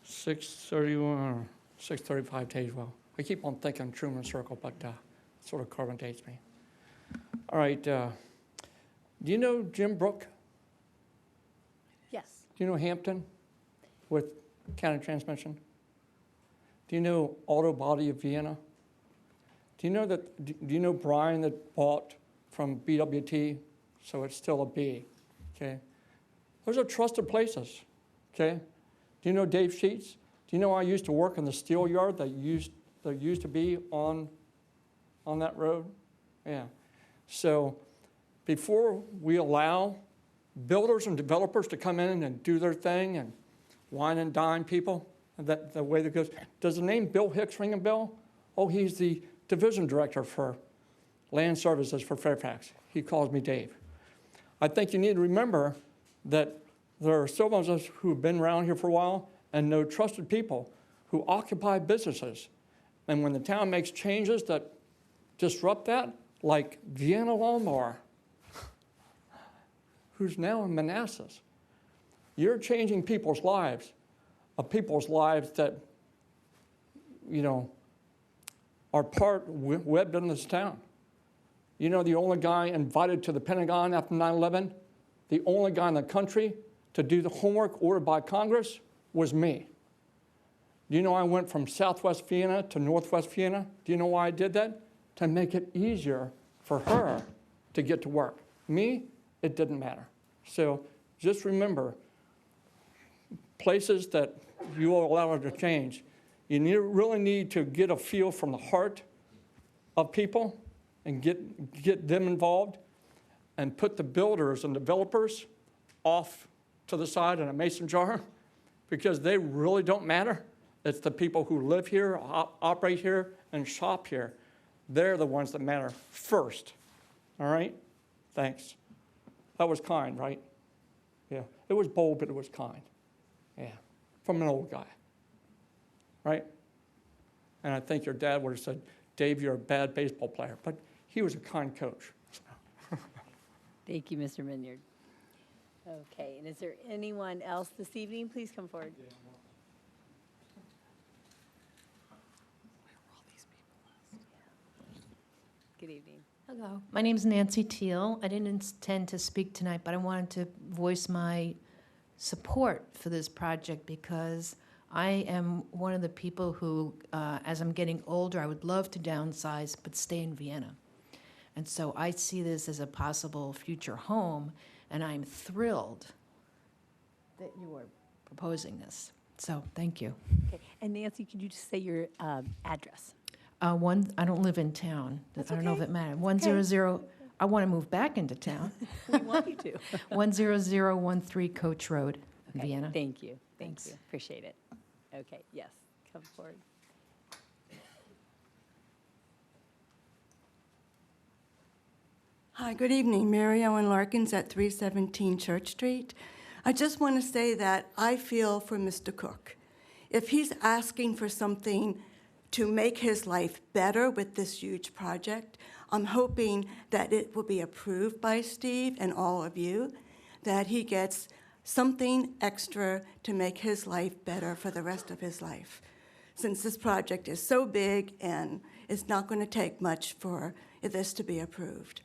6:31, 6:35 Tazewell. I keep on thinking Truman Circle, but it sort of carbon dates me. All right, do you know Jim Brook? Yes. Do you know Hampton with County Transmission? Do you know Auto Body of Vienna? Do you know Brian that bought from BWT? So it's still a B, okay? Those are trusted places, okay? Do you know Dave Sheets? Do you know I used to work in the steel yard that used to be on that road? Yeah. So before we allow builders and developers to come in and do their thing and wine and dine people, that the way that goes, does the name Bill Hicks ring a bell? Oh, he's the division director for land services for Fairfax. He calls me Dave. I think you need to remember that there are some of us who've been around here for a while and know trusted people who occupy businesses. And when the town makes changes that disrupt that, like Vienna Lawnmower, who's now in Manassas, you're changing people's lives that, you know, are webbed in this town. You know, the only guy invited to the Pentagon after 9/11, the only guy in the country to do the homework ordered by Congress was me. Do you know I went from Southwest Vienna to Northwest Vienna? Do you know why I did that? To make it easier for her to get to work. Me, it didn't matter. So just remember, places that you will allow her to change, you really need to get a feel from the heart of people and get them involved and put the builders and developers off to the side in a mason jar because they really don't matter. It's the people who live here, operate here, and shop here. They're the ones that matter first. All right? Thanks. That was kind, right? Yeah. It was bold, but it was kind. Yeah. From an old guy. Right? And I think your dad would have said, Dave, you're a bad baseball player. But he was a kind coach. Thank you, Mr. Minyard. Okay, and is there anyone else this evening? Please come forward. Good evening. Hello, my name is Nancy Teal. I didn't intend to speak tonight, but I wanted to voice my support for this project because I am one of the people who, as I'm getting older, I would love to downsize but stay in Vienna. And so I see this as a possible future home, and I'm thrilled that you are proposing this. So thank you. Okay, and Nancy, could you just say your address? I don't live in town. That's I don't know if okay. it matters. That's okay. 100, I want to move back into town. We want you to. 10013 Coach Road, Okay, Vienna. Thank you. Thanks. Thank you. Appreciate it. Okay, yes, come forward. Hi, good evening. Mary Ellen Larkins at 317 Church Street. I just want to say that I feel for Mr. Cook. If he's asking for something to make his life better with this huge project, I'm hoping that it will be approved by Steve and all of you, that he gets something extra to make his life better for the rest of his life. Since this project is so big and it's not going to take much for this to be approved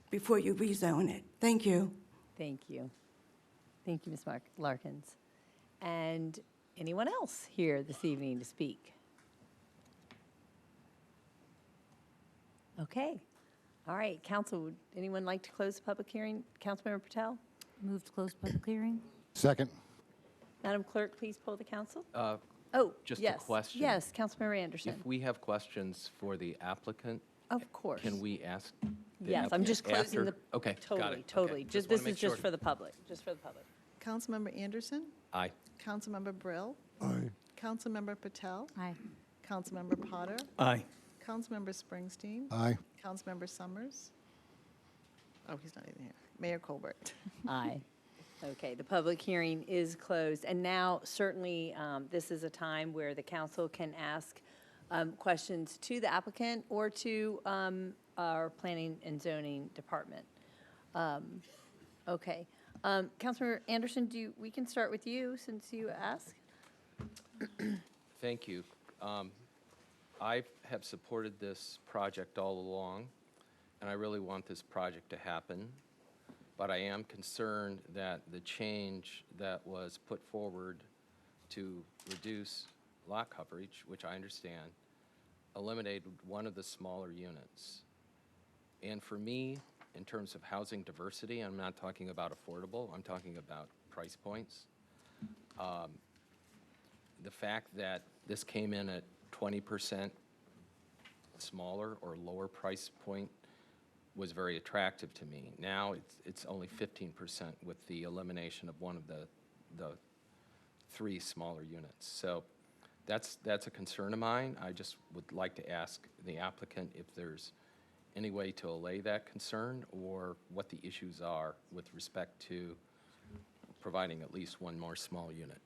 before you rezone it. Thank you. Thank you. Thank you, Ms. Larkins. And anyone else here this evening to speak? Okay. All right, council, would anyone like to close the public hearing? Councilmember Patel? Move to close public hearing? Second. Madam Clerk, please poll the council. Just yes. a question. Yes, Councilmember Anderson. If we have questions for the applicant, Of course. can we ask? the Yes, I'm just applicant closing the. after? Okay, got Totally, it. totally. Okay. Just, wanna this make is just sure. for the public, just for the public. Councilmember Anderson, Aye. Councilmember Brill, Aye. Councilmember Patel, Aye. Councilmember Potter, Aye. Councilmember Springsteen, Aye. Councilmember Summers. Oh, he's not even here. Mayor Colbert. Aye. Okay, the public hearing is closed. And now, certainly, this is a time where the council can ask questions to the applicant or to our planning and zoning department. Okay. Councilmember Anderson, we can start with you since you asked. Thank you. I have supported this project all along, and I really want this project to happen. But I am concerned that the change that was put forward to reduce lot coverage, which I understand, eliminated one of the smaller units. And for me, in terms of housing diversity, I'm not talking about affordable, I'm talking about price points. The fact that this came in at 20% smaller or lower price point was very attractive to me. Now it's only 15% with the elimination of one of the three smaller units. So that's a concern of mine. I just would like to ask the applicant if there's any way to allay that concern, or what the issues are with respect to providing at least one more small unit?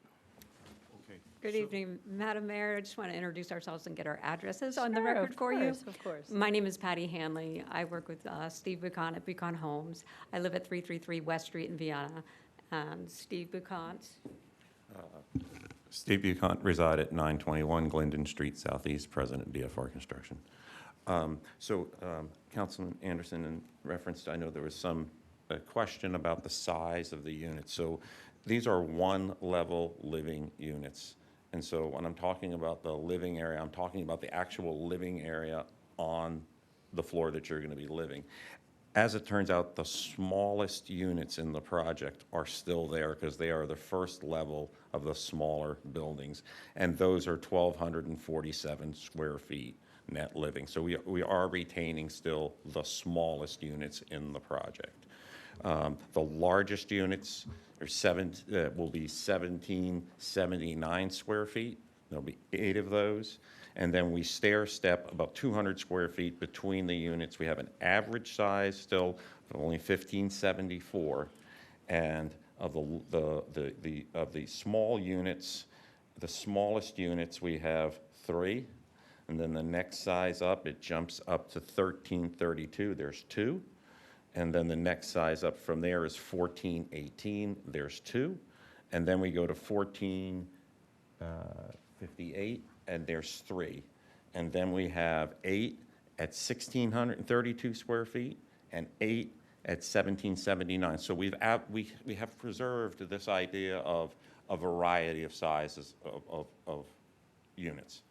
Good evening, Madam Mayor. I just want to introduce ourselves and get our addresses on the Sure, record of for course, you. of course. My name is Patty Hanley. I work with Steve Bucant at Bucant Homes. I live at 333 West Street in Vienna. Steve Bucant. Steve Bucant, reside at 921 Glendon Street Southeast, President DFR Construction. Councilman Anderson, in reference to, I know there was some question about the size of the units. So these are one-level living units. And so when I'm talking about the living area, I'm talking about the actual living area on the floor that you're going to be living. As it turns out, the smallest units in the project are still there because they are the first level of the smaller buildings. And those are 1,247 square feet net living. So we are retaining still the smallest units in the project. The largest units will be 1,779 square feet. There'll be 8 of those. And then we stair step about 200 square feet between the units. We have an average size still of only 1,574. And of the small units, the smallest units, we have 3. And then the next size up, it jumps up to 1,332. There's 2. And then the next size up from there is 1418. There's 2. And then we go to 1458, and there's 3. And then we have 8 at 1,632 square feet and 8 at 1,779. So we have preserved this idea of a variety of sizes of units.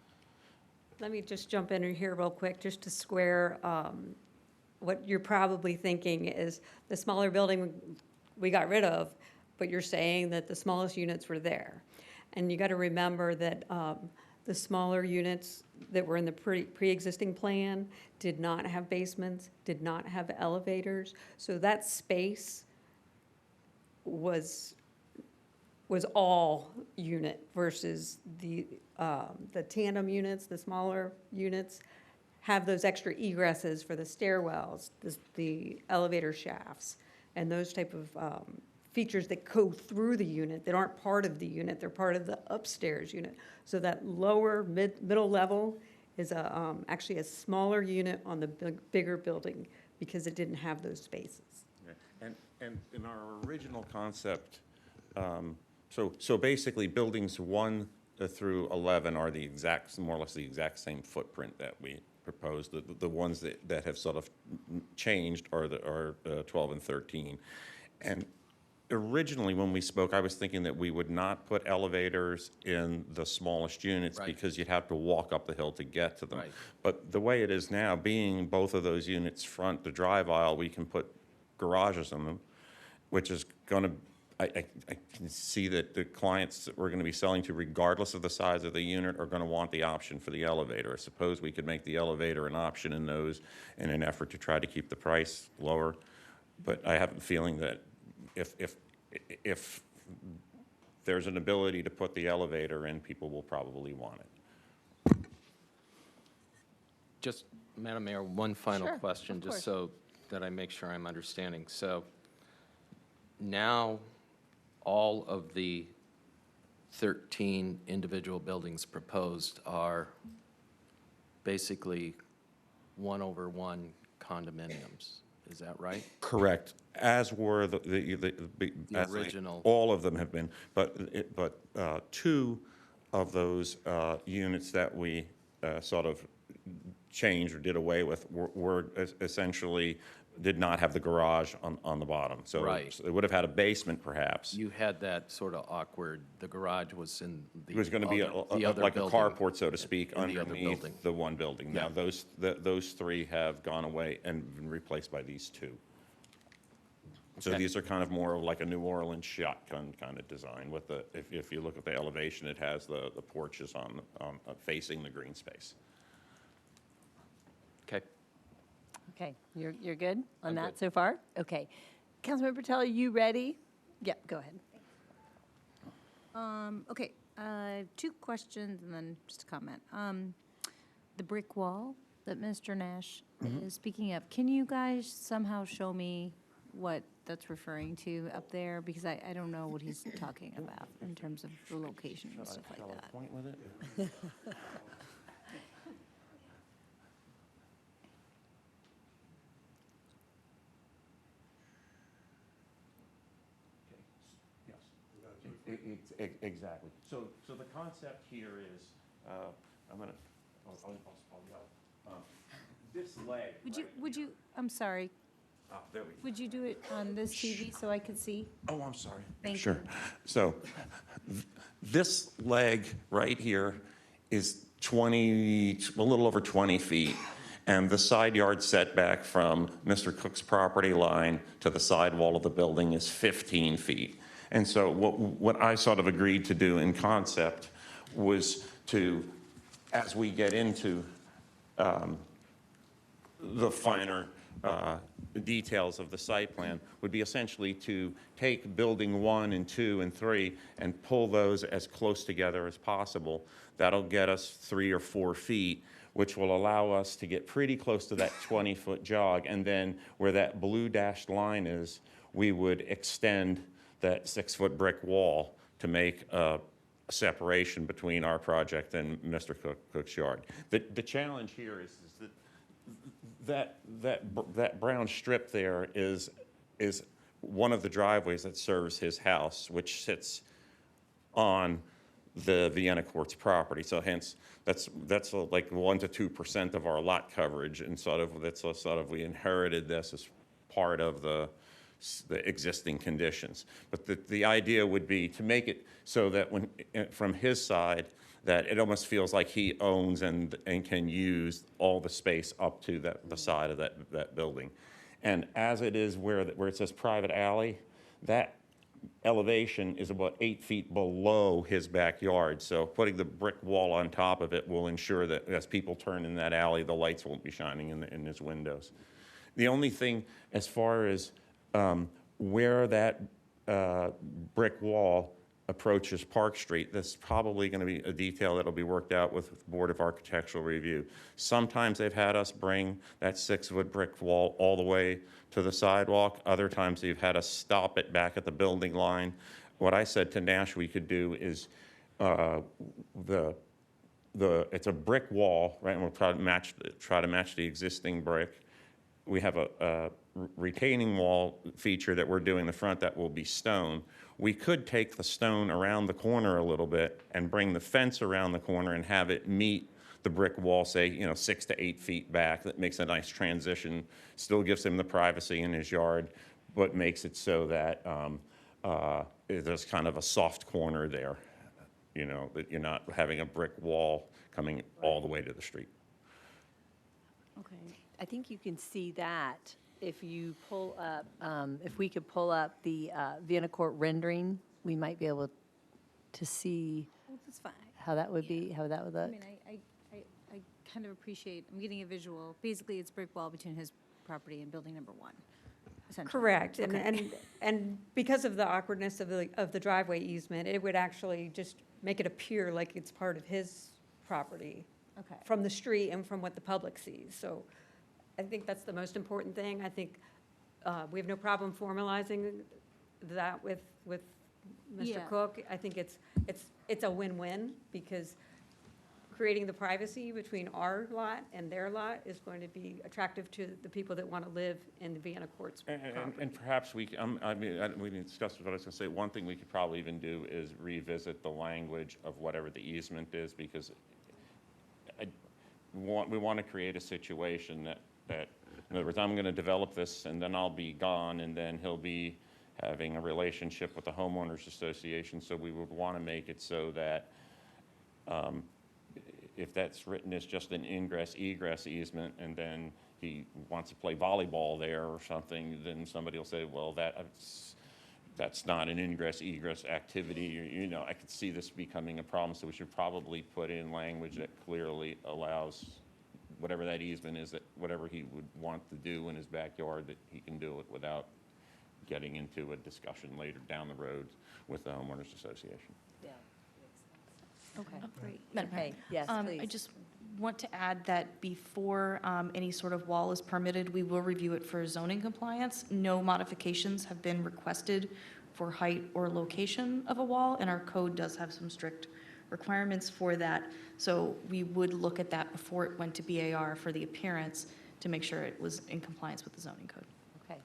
Let me just jump in here real quick, just to square what you're probably thinking is the smaller building we got rid of, but you're saying that the smallest units were there. And you got to remember that the smaller units that were in the pre-existing plan did not have basements, did not have elevators. So that space was all unit versus the tandem units, the smaller units, have those extra egresses for the stairwells, the elevator shafts, and those type of features that go through the unit that aren't part of the unit, they're part of the upstairs unit. So that lower middle level is actually a smaller unit on the bigger building because it didn't have those spaces. And in our original concept, so basically buildings 1 through 11 are more or less the exact same footprint that we proposed. The ones that have sort of changed are 12 and 13. And originally when we spoke, I was thinking that we would not put elevators in the smallest units because you'd have to walk up the hill to get to them. Right. But the way it is now, being both of those units front the drive aisle, we can put garages in them, which is going to, I can see that the clients that we're going to be selling to, regardless of the size of the unit, are going to want the option for the elevator. I suppose we could make the elevator an option in those in an effort to try to keep the price lower. But I have a feeling that if there's an ability to put the elevator in, people will probably want it. Just, Madam Mayor, one final Sure, question, of just course. so that I make sure I'm understanding. So now all of the 13 individual buildings proposed are basically 1/1 condominiums. Is that right? Correct, as were the original. All of them have been, but 2 of those units that we sort of changed or did away with were essentially did not have the garage on the bottom. So Right. it would have had a basement perhaps. You had that sort of awkward, the garage was in the It was going to be the other like a building, carport, so to speak, in the other underneath building. the one building. Now, those 3 have gone away and been replaced by these 2. So Okay. these are kind of more like a New Orleans shotgun kind of design. With if you look at the elevation, it has the porches on facing the green space. Okay. Okay, you're good on I'm that good. so far? Okay. Councilmember Patel, are you ready? Yep, go ahead. Okay, 2 questions and then just a comment. The brick wall, that Mr. Nash Mhm. is speaking of, can you guys somehow show me what that's referring to up there? Because I don't know what he's talking about in terms of the location and stuff like that. Point with it? Exactly. So the concept here is, I'm gonna, I'll yell. This leg. Would you, I'm sorry, There we go. would you do it on this TV so I could see? Oh, I'm sorry. Thank Sure. you. So this leg right here is a little over 20 feet. And the side yard setback from Mr. Cook's property line to the side wall of the building is 15 feet. And so what I sort of agreed to do in concept was to, as we get into the finer details of the site plan, would be essentially to take building 1 and 2 and 3 and pull those as close together as possible. That'll get us 3 or 4 feet, which will allow us to get pretty close to that 20-foot jog. And then where that blue dashed line is, we would extend that 6-foot brick wall to make a separation between our project and Mr. Cook's yard. The challenge here is that brown strip there is one of the driveways that serves his house, which sits on the Vienna Courts property. So hence, that's like 1 to 2% of our lot coverage, and we inherited this as part of the existing conditions. But the idea would be to make it so that from his side, that it almost feels like he owns and can use all the space up to the side of that building. And as it is where it says private alley, that elevation is about 8 feet below his backyard. So putting the brick wall on top of it will ensure that as people turn in that alley, the lights won't be shining in his windows. The only thing as far as where that brick wall approaches Park Street, that's probably going to be a detail that'll be worked out with the Board of Architectural Review. Sometimes they've had us bring that 6-foot brick wall all the way to the sidewalk. Other times they've had us stop it back at the building line. What I said to Nash we could do is it's a brick wall, right? And we'll try to match the existing brick. We have a retaining wall feature that we're doing in the front that will be stone. We could take the stone around the corner a little bit and bring the fence around the corner and have it meet the brick wall, say, 6 to 8 feet back. That makes a nice transition, still gives him the privacy in his yard, but makes it so that there's kind of a soft corner there, that you're not having a brick wall coming all the way to the street. Okay. I think you can see that if you pull up, if we could pull up the Vienna Court rendering, we might be able to see That's fine. how that would be, how that would I look. mean, I kind of appreciate, I'm getting a visual. Basically, it's brick wall between his property and building number 1, essentially. Correct, Okay. and because of the awkwardness of the driveway easement, it would actually just make it appear like it's part of his property Okay. from the street and from what the public sees. So I think that's the most important thing. I think we have no problem formalizing that with Mr. Yeah. Cook. I think it's a win-win, because creating the privacy between our lot and their lot is going to be attractive to the people that want to live in the Vienna Courts property. And perhaps we didn't discuss what I was going to say. One thing we could probably even do is revisit the language of whatever the easement is, because we want to create a situation that, in other words, I'm going to develop this and then I'll be gone, and then he'll be having a relationship with the homeowners association. So we would want to make it so that if that's written as just an ingress-egress easement, and then he wants to play volleyball there or something, then somebody will say, well, that's not an ingress-egress activity. I could see this becoming a problem, so we should probably put in language that clearly allows whatever that easement is, that whatever he would want to do in his backyard, that he can do it without getting into a discussion later down the road with the homeowners association. Yeah. Okay. Great. Okay, yes, I please. just want to add that before any sort of wall is permitted, we will review it for zoning compliance. No modifications have been requested for height or location of a wall, and our code does have some strict requirements for that. So we would look at that before it went to BAR for the appearance to make sure it was in compliance with the zoning code. Okay,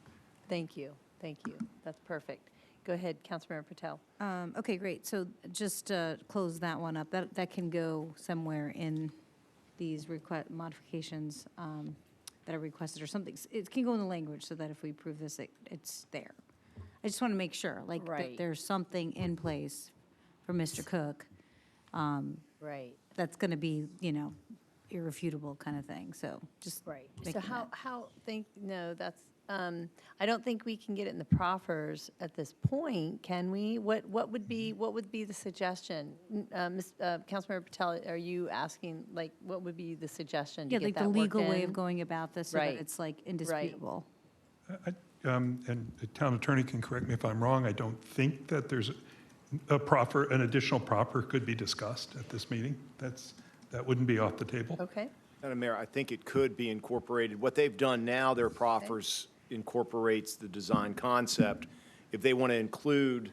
thank you, thank you. That's perfect. Go ahead, Councilmember Patel. Okay, great. So just close that one up. That can go somewhere in these modifications that are requested or something. It can go in the language so that if we approve this, it's there. I just want to make sure, like, that Right. there's something in place for Mr. Cook. Right. That's going to be, irrefutable kind of thing. So just Right. So making that. I don't think we can get it in the proffers at this point, can we? What would be the suggestion? Councilmember Patel, are you asking, like, what would be the suggestion to Yeah, get like that the worked legal way in? of going about this so Right. that it's like indisputable. And the town attorney can correct me if I'm wrong, I don't think that there's an additional proffer could be discussed at this meeting. That wouldn't be off the table. Okay. Madam Mayor, I think it could be incorporated. What they've done now, their proffers incorporates the design concept. If they want to include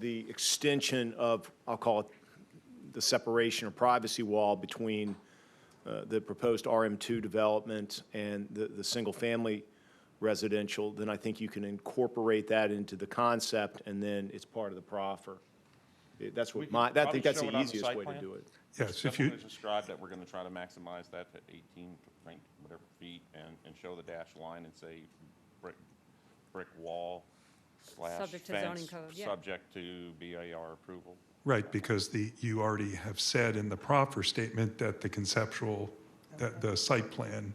the extension of, I'll call it the separation or privacy wall between the proposed RM2 development and the single-family residential, then I think you can incorporate that into the concept, and then it's part of the proffer. That's what I think that's the easiest way to do it. Yes, if Simply you, describe that we're going to try to maximize that to 18, whatever feet, and show the dashed line and say brick wall / Subject to zoning fence, code, yeah. subject to BAR approval. right, because you already have said in the proffer statement that the conceptual, that the site plan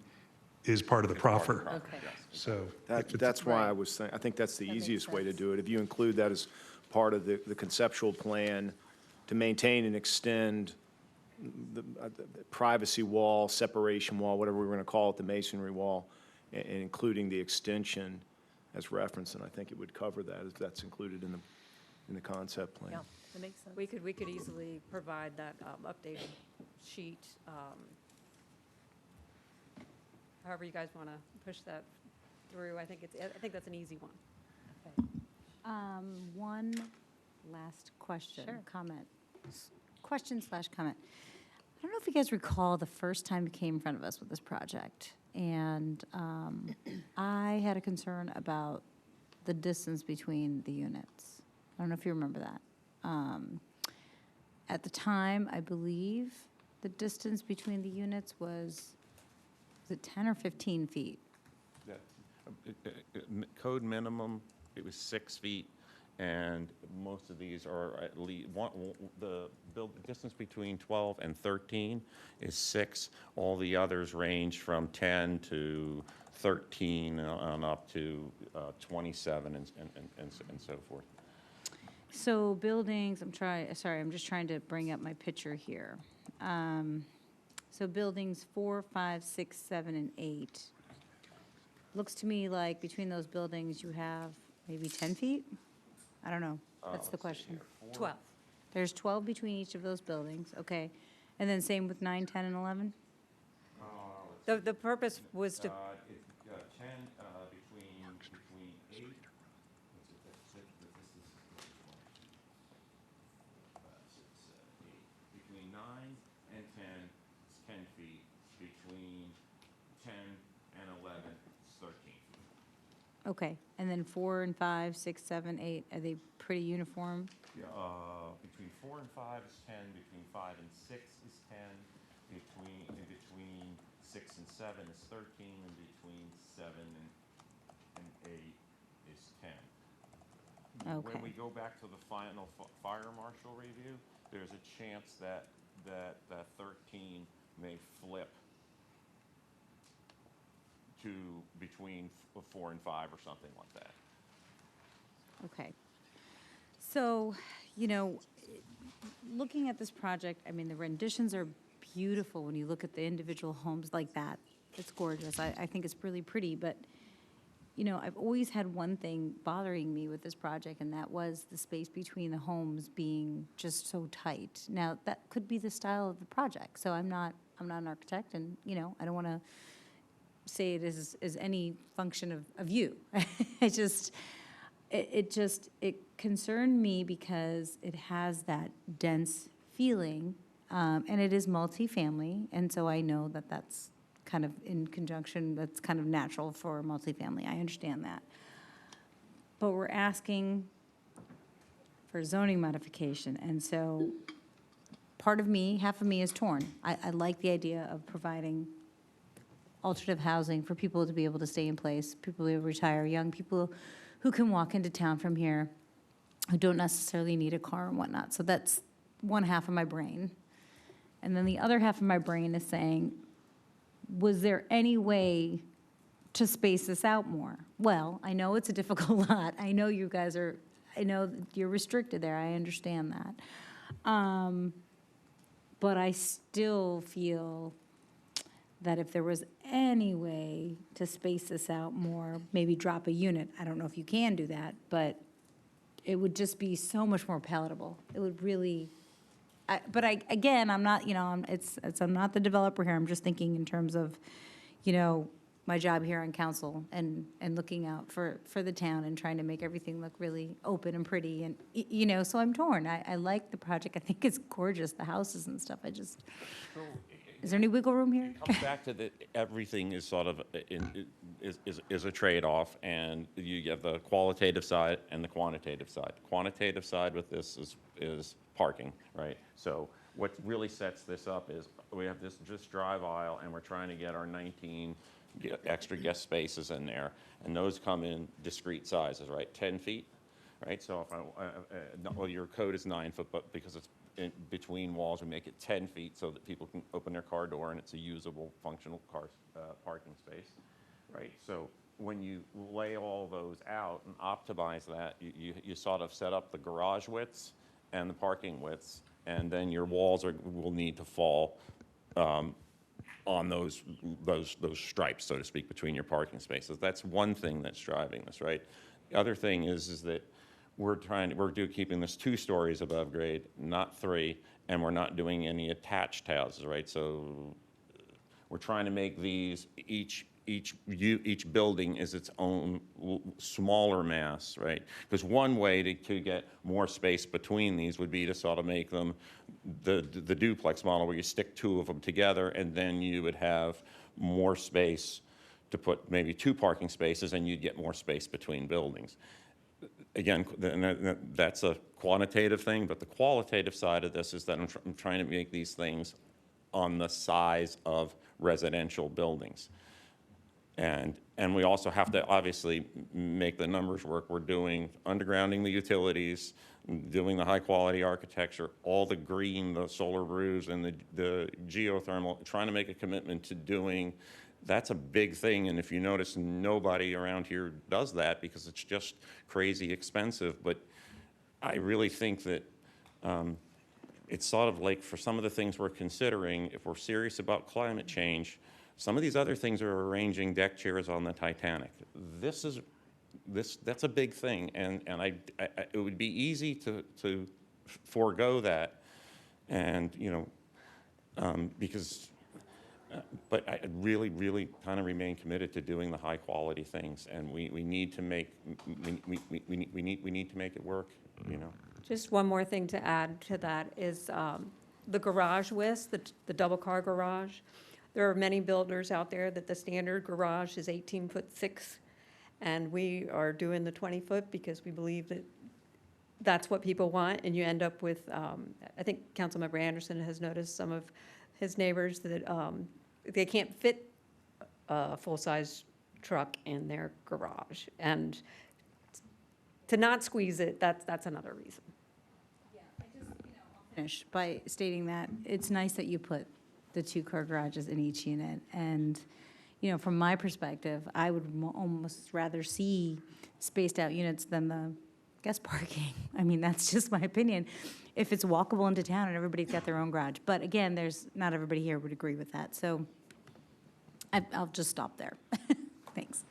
is part of the proffer. Okay. So. That's why I was saying, I think that's the That makes easiest way to sense. do it. If you include that as part of the conceptual plan to maintain and extend the privacy wall, separation wall, whatever we're going to call it, the masonry wall, and including the extension as reference, and I think it would cover that if that's included in the concept plan. Yeah, that makes sense. We could easily provide that updated sheet, however you guys want to push that through. I think that's an easy one. One last question, Sure. comment, question/comment. I don't know if you guys recall the first time you came in front of us with this project, and I had a concern about the distance between the units. I don't know if you remember that. At the time, I believe the distance between the units was it 10 or 15 feet? Code minimum, it was 6 feet, and most of these are at least, the distance between 12 and 13 is 6. All the others range from 10 to 13 and up to 27 and so forth. So buildings, I'm just trying to bring up my picture here. So buildings 4, 5, 6, 7, and 8. Looks to me like between those buildings, you have maybe 10 feet? I don't know. That's the question. 12. There's 12 between each of those buildings, okay. And then same with 9, 10, and 11? The purpose was to, 10 between 8, between 9 and 10 is 10 feet. Between 10 and 11 is 13 feet. Okay, and then 4 and 5, 6, 7, 8, are they pretty uniform? Between 4 and 5 is 10, between 5 and 6 is 10, between 6 and 7 is 13, and between 7 and 8 is 10. Okay. When we go back to the final fire marshal review, there's a chance that 13 may flip to between 4 and 5 or something like that. Okay. So, looking at this project, I mean, the renditions are beautiful when you look at the individual homes like that. It's gorgeous. I think it's really pretty, but you know, I've always had one thing bothering me with this project, and that was the space between the homes being just so tight. Now, that could be the style of the project, so I'm not an architect, and, you know, I don't want to say it is any function of you. It concerned me because it has that dense feeling, and it is multifamily, and so I know that that's kind of in conjunction, that's kind of natural for multifamily. I understand that. But we're asking for zoning modification, and so part of me, half of me is torn. I like the idea of providing alternative housing for people to be able to stay in place, people who retire, young people who can walk into town from here, who don't necessarily need a car and whatnot. So that's one half of my brain. And then the other half of my brain is saying, was there any way to space this out more? Well, I know it's a difficult lot. I know you guys are, I know that you're restricted there. I understand that. But I still feel that if there was any way to space this out more, maybe drop a unit, I don't know if you can do that, but it would just be so much more palatable. It would really, again, I'm not, you know, I'm not the developer here. I'm just thinking in terms of, you know, my job here on council and looking out for the town and trying to make everything look really open and pretty. And, you know, so I'm torn. I like the project. I think it's gorgeous, the houses and stuff. Is there any wiggle room here? It comes back to that everything is sort of, is a trade-off, and you get the qualitative side and the quantitative side. The quantitative side with this is parking, right? So what really sets this up is we have this just drive aisle, and we're trying to get our 19 extra guest spaces in there, and those come in discrete sizes, right? 10 feet, right? So if well, your code is 9 foot, but because it's in between walls, we make it 10 feet so that people can open their car door and it's a usable, functional car parking space, right? So when you lay all those out and optimize that, you sort of set up the garage widths and the parking widths, and then your walls will need to fall on those stripes, so to speak, between your parking spaces. That's one thing that's driving this, right? The other thing is that we're keeping this 2 stories above grade, not 3, and we're not doing any attached houses, right? So we're trying to make these, each building is its own smaller mass, right? Because one way to get more space between these would be to sort of make them the duplex model, where you stick 2 of them together, and then you would have more space to put maybe 2 parking spaces, and you'd get more space between buildings. Again, that's a quantitative thing, but the qualitative side of this is that I'm trying to make these things on the size of residential buildings. And we also have to obviously make the numbers work. We're doing undergrounding the utilities, doing the high-quality architecture, all the green, the solar roofs, and the geothermal, trying to make a commitment to doing. That's a big thing, and if you notice, nobody around here does that because it's just crazy expensive. But I really think that it's sort of like, for some of the things we're considering, if we're serious about climate change, some of these other things are arranging deck chairs on the Titanic. That's a big thing, and it would be easy to forego that, and you know, because. But I really, really kind of remain committed to doing the high quality things, and we need to make we need to make it work, you know. Just one more thing to add to that is the garage widths, the double car garage. There are many builders out there that the standard garage is 18'6", and we are doing the 20-foot because we believe that that's what people want, and you end up with, I think Councilmember Anderson has noticed some of his neighbors that they can't fit a full-size truck in their garage, and to not squeeze it, that's another reason. Yeah, I'll finish by stating that it's nice that you put the 2-car garages in each unit, and you know, from my perspective, I would almost rather see spaced out units than the guest parking. I mean, that's just my opinion. If it's walkable into town and everybody's got their own garage. But again, not everybody here would agree with that. So I'll just stop there. Thanks.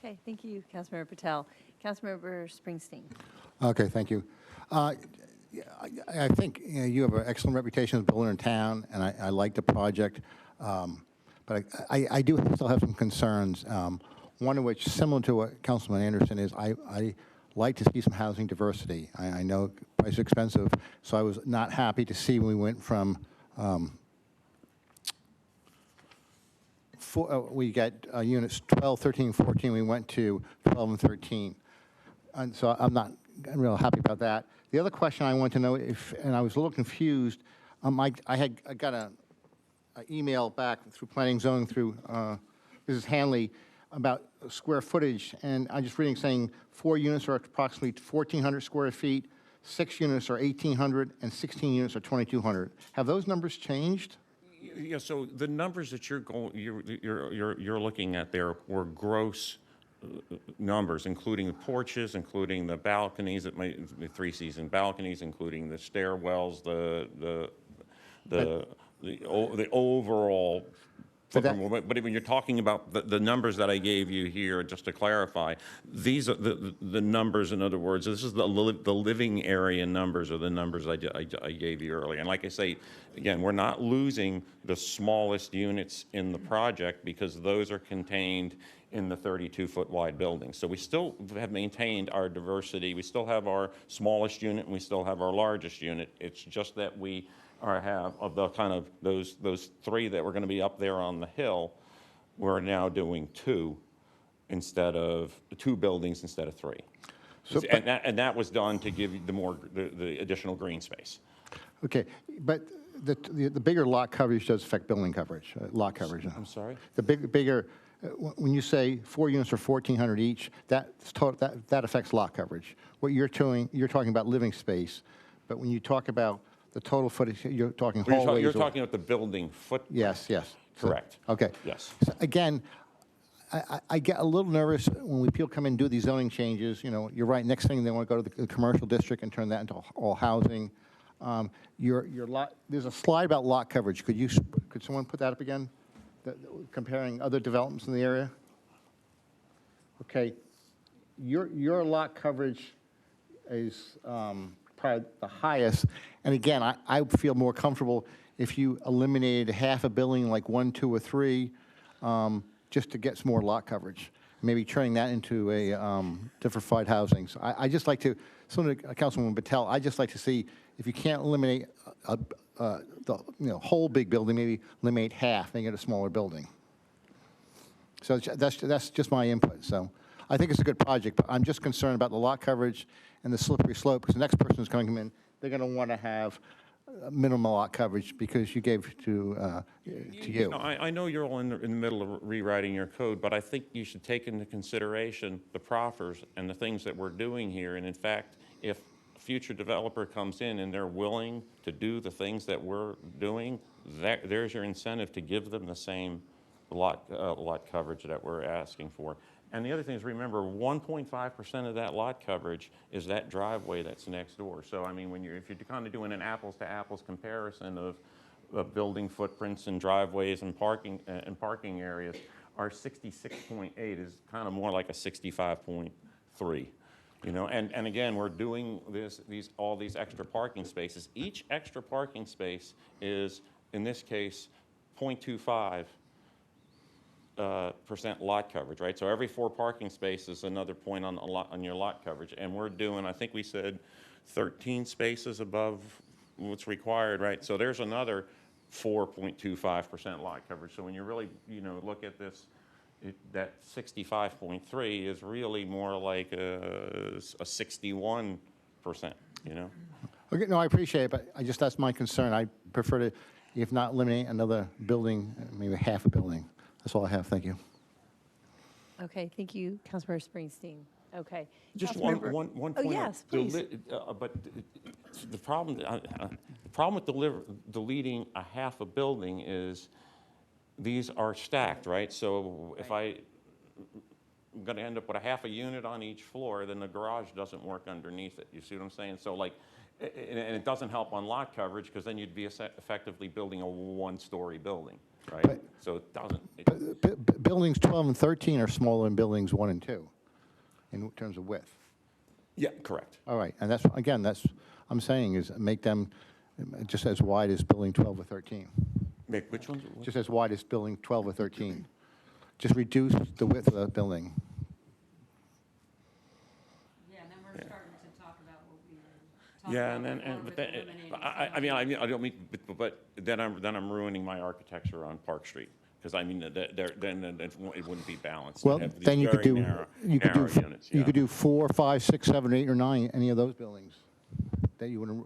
Okay, thank you, Councilmember Patel. Councilmember Springsteen. Okay, thank you. Yeah, I think you have an excellent reputation as a builder in town, and I like the project. But I do still have some concerns, one of which, similar to what Councilman Anderson is, I like to see some housing diversity. I know price is expensive, so I was not happy to see when we went from, we got units 12, 13, 14, we went to 12 and 13. And so I'm not real happy about that. The other question I want to know, and I was a little confused, I got an email back through Planning Zoning through Mrs. Hanley about square footage, and I'm just reading saying 4 units are approximately 1,400 square feet, 6 units are 1,800, and 16 units are 2,200. Have those numbers changed? Yeah, so the numbers that you're looking at there were gross numbers, including the porches, including the balconies, the 3-season balconies, including the stairwells, the overall footprint. But when you're talking about the numbers that I gave you here, just to clarify, these are the numbers. In other words, this is the living area numbers, are the numbers I gave you earlier. And like I say, again, we're not losing the smallest units in the project because those are contained in the 32-foot wide building. So we still have maintained our diversity. We still have our smallest unit and we still have our largest unit. It's just that we have of the kind of those 3 that were going to be up there on the hill, we're now doing 2 instead of 2 buildings instead of 3. So, and that was done to give you the additional green space. Okay, but the bigger lot coverage does affect building coverage, lot coverage. I'm sorry? The bigger, when you say 4 units are 1,400 each, that affects lot coverage. What you're talking about living space, but when you talk about the total footage, you're talking hallways. You're talking about the building footprint. Yes, yes. Correct. Okay. Yes. So again, I get a little nervous when people come in and do these zoning changes. You know, you're right. Next thing they want to go to the commercial district and turn that into all housing. Your lot. There's a slide about lot coverage. Could someone put that up again? Comparing other developments in the area. Okay. Your lot coverage is probably the highest. And again, I feel more comfortable if you eliminated half a building like 1, 2, or 3, just to get some more lot coverage. Maybe turning that into a diversified housing. So I just like to, similar to Councilwoman Patel, I just like to see if you can't eliminate the whole big building, maybe eliminate half, make it a smaller building. So that's just my input. So I think it's a good project, but I'm just concerned about the lot coverage and the slippery slope, because the next person who's going to come in, they're going to want to have minimal lot coverage because you gave to you. I know you're all in the middle of rewriting your code, but I think you should take into consideration the proffers and the things that we're doing here. And in fact, if a future developer comes in and they're willing to do the things that we're doing, there's your incentive to give them the same lot coverage that we're asking for. And the other thing is, remember, 1.5% of that lot coverage is that driveway that's next door. So, I mean, if you're kind of doing an apples-to-apples comparison of building footprints and driveways and parking areas, our 66.8 is kind of more like a 65.3. You know, and again, we're doing all these extra parking spaces. Each extra parking space is, in this case, 0.25. % lot coverage, right? So every 4 parking spaces, another point on your lot coverage. And we're doing, I think we said 13 spaces above what's required, right? So there's another 4.25% lot coverage. So when you really, look at this, that 65.3 is really more like a 61%, Okay, no, I appreciate it, but that's my concern. I prefer to, if not eliminate another building, maybe half a building. That's all I have. Thank you. Okay, thank you, Councilmember Springsteen. Okay. Just one point. Oh, yes, please. But the problem with deleting a half a building is these are stacked, right? So if gonna end up with a half a unit on each floor, then the garage doesn't work underneath it. You see what I'm saying? So like, and it doesn't help on lot coverage, because then you'd be effectively building a one-story building, right? So it doesn't. Buildings 12 and 13 are smaller than buildings 1 and 2 in terms of width. Yeah, correct. All right, and that's, again, that's, I'm saying is make them just as wide as building 12 or 13. Make which ones? Just as wide as building 12 or 13. Just reduce the width of the building. Yeah, and then we're starting to talk about what we were Yeah, and then, but then, I mean, I don't mean, but then I'm ruining my architecture on Park Street, because I mean, then it wouldn't be balanced. Well, You'd have these then you could very do, narrow units, you yeah. could do 4, 5, 6, 7, 8, or 9, any of those buildings that you wouldn't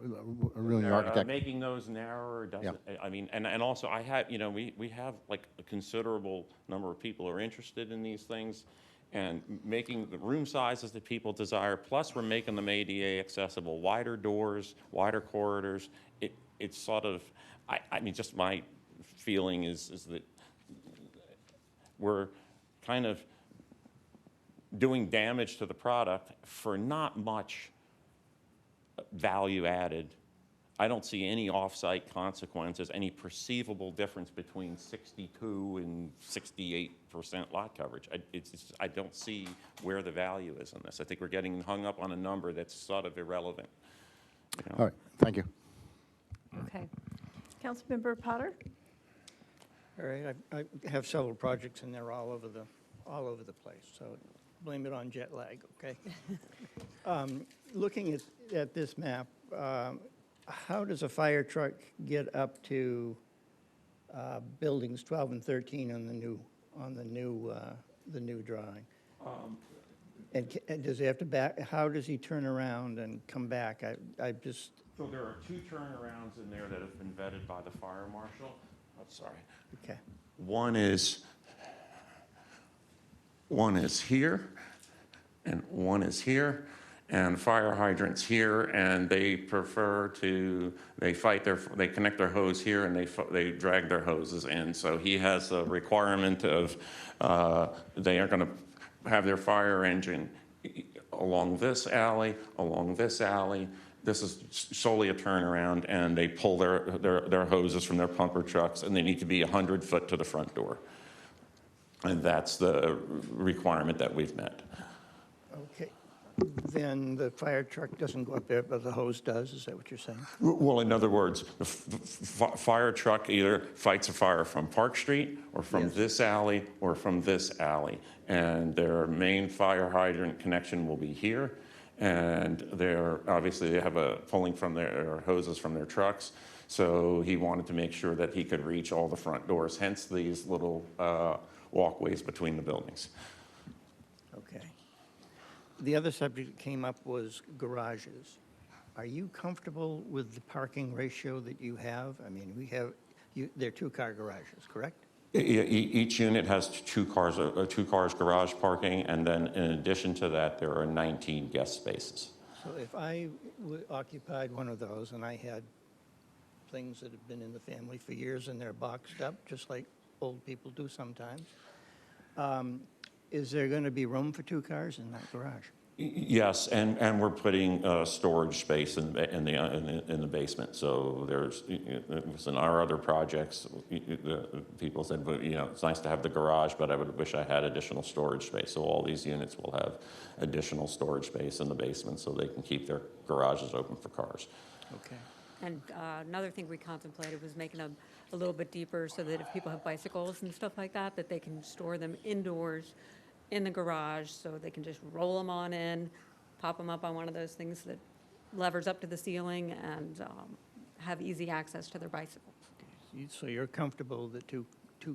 ruin your architecture. Making those narrower doesn't, I mean, and also I have, you know, we have like a considerable number of people who are interested in these things, and making the room sizes that people desire, plus we're making them ADA accessible, wider doors, wider corridors. It's sort of, I mean, just my feeling is that we're kind of doing damage to the product for not much value added. I don't see any off-site consequences, any perceivable difference between 62 and 68% lot coverage. I don't see where the value is in this. I think we're getting hung up on a number that's sort of irrelevant. You know? All right, thank you. Okay. Councilmember Potter? All right, I have several projects and they're all over the place, so blame it on jet lag, okay? Looking at this map, how does a fire truck get up to buildings 12 and 13 on the new drawing? And does he have to back? How does he turn around and come back? I just. So there are 2 turnarounds in there that have been vetted by the fire marshal. Oh, sorry. Okay. One is here, and one is here, and fire hydrants here, and they prefer to, they connect their hose here, and they drag their hoses in. So he has a requirement of, they are gonna have their fire engine along this alley, along this alley. This is solely a turnaround, and they pull their hoses from their pumper trucks, and they need to be 100 foot to the front door. And that's the requirement that we've met. Okay. Then the fire truck doesn't go up there, but the hose does? Is that what you're saying? Well, in other words, the fire truck either fights a fire from Park Street or from this alley or from this alley. And their main fire hydrant connection will be here. And obviously they have pulling from their hoses from their trucks. So he wanted to make sure that he could reach all the front doors, hence these little walkways between the buildings. Okay. The other subject that came up was garages. Are you comfortable with the parking ratio that you have? I mean, they're 2-car garages, correct? Each unit has 2 cars garage parking, and then in addition to that, there are 19 guest spaces. So if I occupied one of those and I had things that have been in the family for years and they're boxed up, just like old people do sometimes, is there going to be room for 2 cars in that garage? Yes, and we're putting storage space in the basement. So there's, in our other projects, people said, well, you know, it's nice to have the garage, but I would wish I had additional storage space. So all these units will have additional storage space in the basement, so they can keep their garages open for cars. Okay. And another thing we contemplated was making them a little bit deeper so that if people have bicycles and stuff like that, that they can store them indoors in the garage, so they can just roll them on in, pop them up on one of those things that levers up to the ceiling, and have easy access to their bicycle. So you're comfortable that two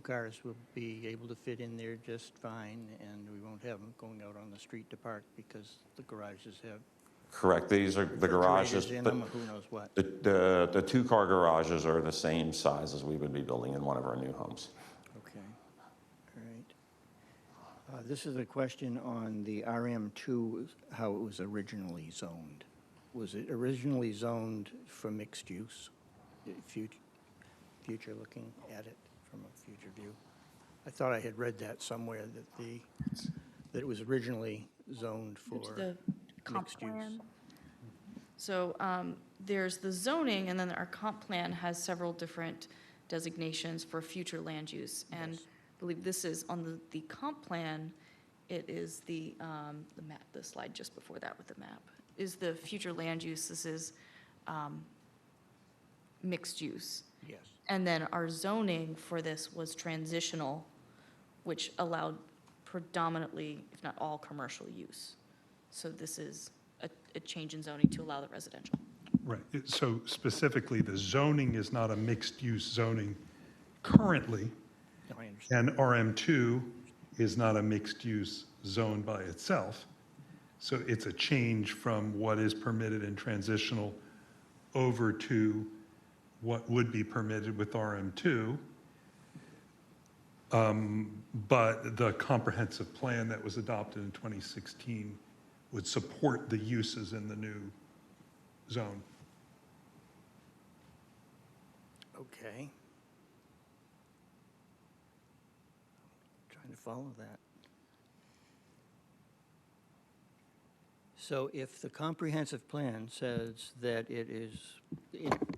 cars will be able to fit in there just fine, and we won't have them going out on the street to park because the garages have. Correct. These are the garages. In them, or who knows what. The 2-car garages are the same size as we would be building in one of our new homes. Okay. All right. This is a question on the RM2, how it was originally zoned. Was it originally zoned for mixed use? Future looking at it from a future view. I thought I had read that somewhere, that that it was originally zoned for The comp mixed use. plan. So there's the zoning, and then our comp plan has several different designations for future land use. And I believe this is on the comp plan, it is the map, the slide just before that with the map, is the future land use. This is mixed use. Yes. And then our zoning for this was transitional, which allowed predominantly, if not all, commercial use. So this is a change in zoning to allow the residential. Right, so specifically, the zoning is not a mixed-use zoning currently, No, I understand. and RM2 is not a mixed-use zone by itself. So it's a change from what is permitted in transitional over to what would be permitted with RM2. But the comprehensive plan that was adopted in 2016 would support the uses in the new zone. Okay. Trying to follow that. So if the comprehensive plan says that it is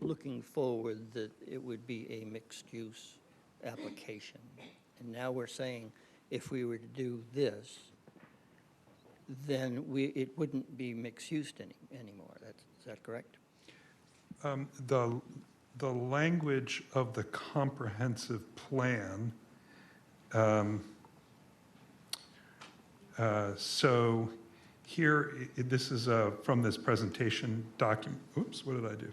looking forward that it would be a mixed-use application, and now we're saying if we were to do this, then it wouldn't be mixed-use anymore. Is that correct? The language of the comprehensive plan, so here, this is from this presentation document. Oops, what did I do?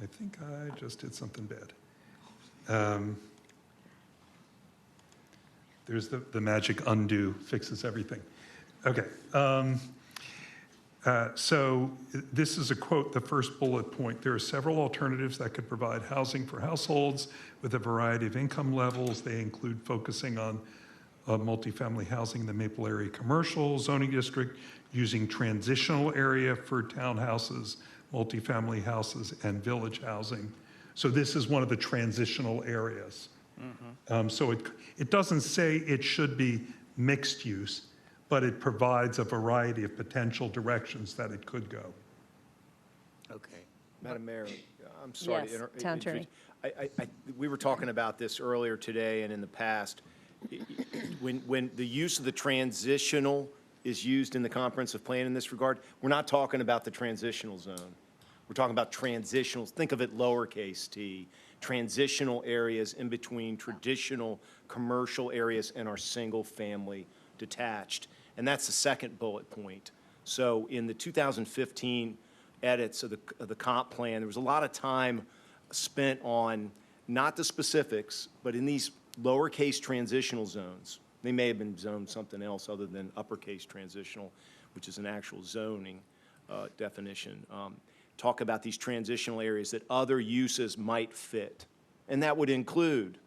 I think I just did something bad. There's the magic undo, fixes everything. Okay. So this is a quote, the first bullet point. There are several alternatives that could provide housing for households with a variety of income levels. They include focusing on multifamily housing in the Maple Area Commercial Zoning District, using transitional area for townhouses, multifamily houses, and village housing. So this is one of the transitional areas. So it doesn't say it should be mixed use, but it provides a variety of potential directions that it could go. Okay. Madam Mayor, I'm sorry. Yes, Town Attorney. We were talking about this earlier today and in the past. When the use of the transitional is used in the comprehensive plan in this regard, we're not talking about the transitional zone. We're talking about transitional, think of it lowercase t, transitional areas in between traditional commercial areas and our single-family detached. And that's the second bullet point. So in the 2015 edits of the comp plan, there was a lot of time spent on not the specifics, but in these lowercase transitional zones. They may have been zoned something else other than uppercase transitional, which is an actual zoning definition. Talk about these transitional areas that other uses might fit. And that would include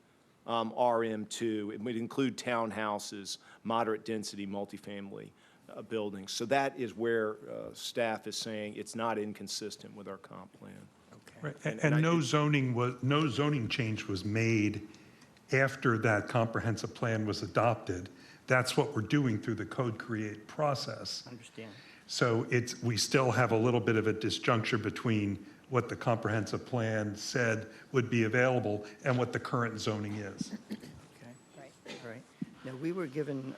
RM2. It would include townhouses, moderate density multifamily buildings. So that is where staff is saying it's not inconsistent with our comp plan. Right. And no zoning change was made after that comprehensive plan was adopted. That's what we're doing through the code create process. Understand. So we still have a little bit of a disjuncture between what the comprehensive plan said would be available and what the current zoning is. Okay. Right. All right. Now, we were given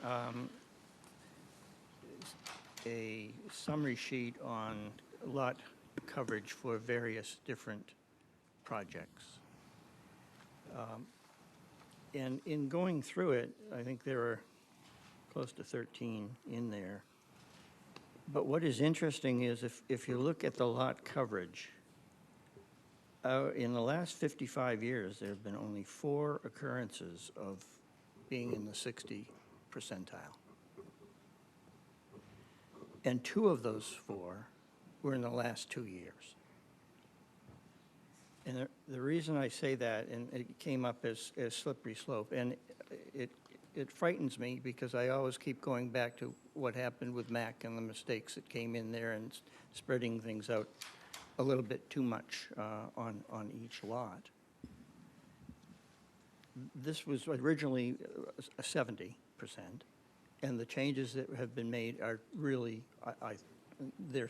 a summary sheet on lot coverage for various different projects. And in going through it, I think there are close to 13 in there. But what is interesting is if you look at the lot coverage, in the last 55 years, there have been only 4 occurrences of being in the 60 percentile. And 2 of those 4 were in the last 2 years. And the reason I say that, and it came up as slippery slope, and it frightens me because I always keep going back to what happened with Mac and the mistakes that came in there and spreading things out a little bit too much on each lot. This was originally a 70%, And the changes that have been made are really, they're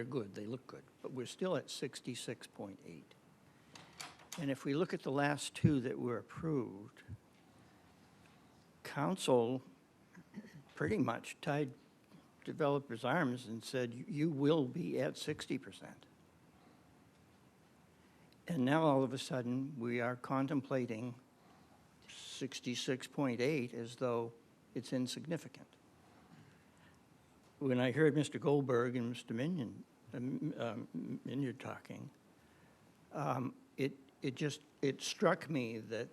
good, they look good, but we're still at 66.8. And if we look at the last two that were approved, council pretty much tied developers' arms and said, you will be at 60%. And now all of a sudden, we are contemplating 66.8 as though it's insignificant. When I heard Mr. Goldberg and Mr. Minyard talking, it struck me that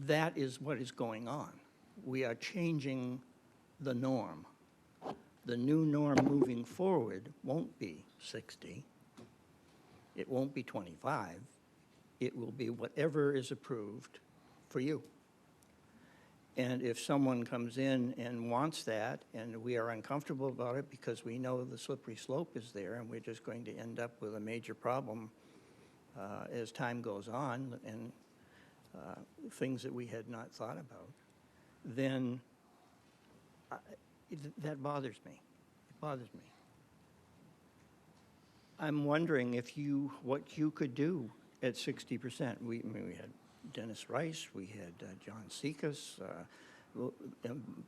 that is what is going on. We are changing the norm. The new norm moving forward won't be 60. It won't be 25. It will be whatever is approved for you. And if someone comes in and wants that, and we are uncomfortable about it because we know the slippery slope is there, and we're just going to end up with a major problem as time goes on, and things that we had not thought about, then that bothers me. It bothers me. I'm wondering what you could do at 60%. We had Dennis Rice, we had John Sekas.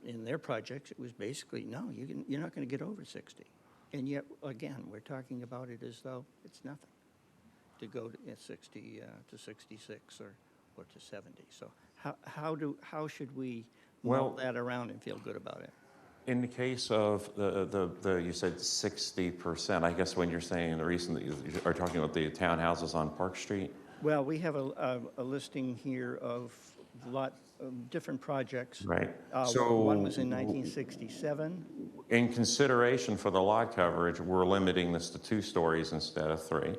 In their projects, it was basically, no, you're not going to get over 60. And yet, again, we're talking about it as though it's nothing to go to 60 to 66 or to 70. So how should we mull that around and feel good about it? In the case of you said 60%, I guess when you're saying the reason that you are talking about the townhouses on Park Street? Well, we have a listing here of different projects. Right. One was in 1967. In consideration for the lot coverage, we're limiting this to 2 stories instead of 3,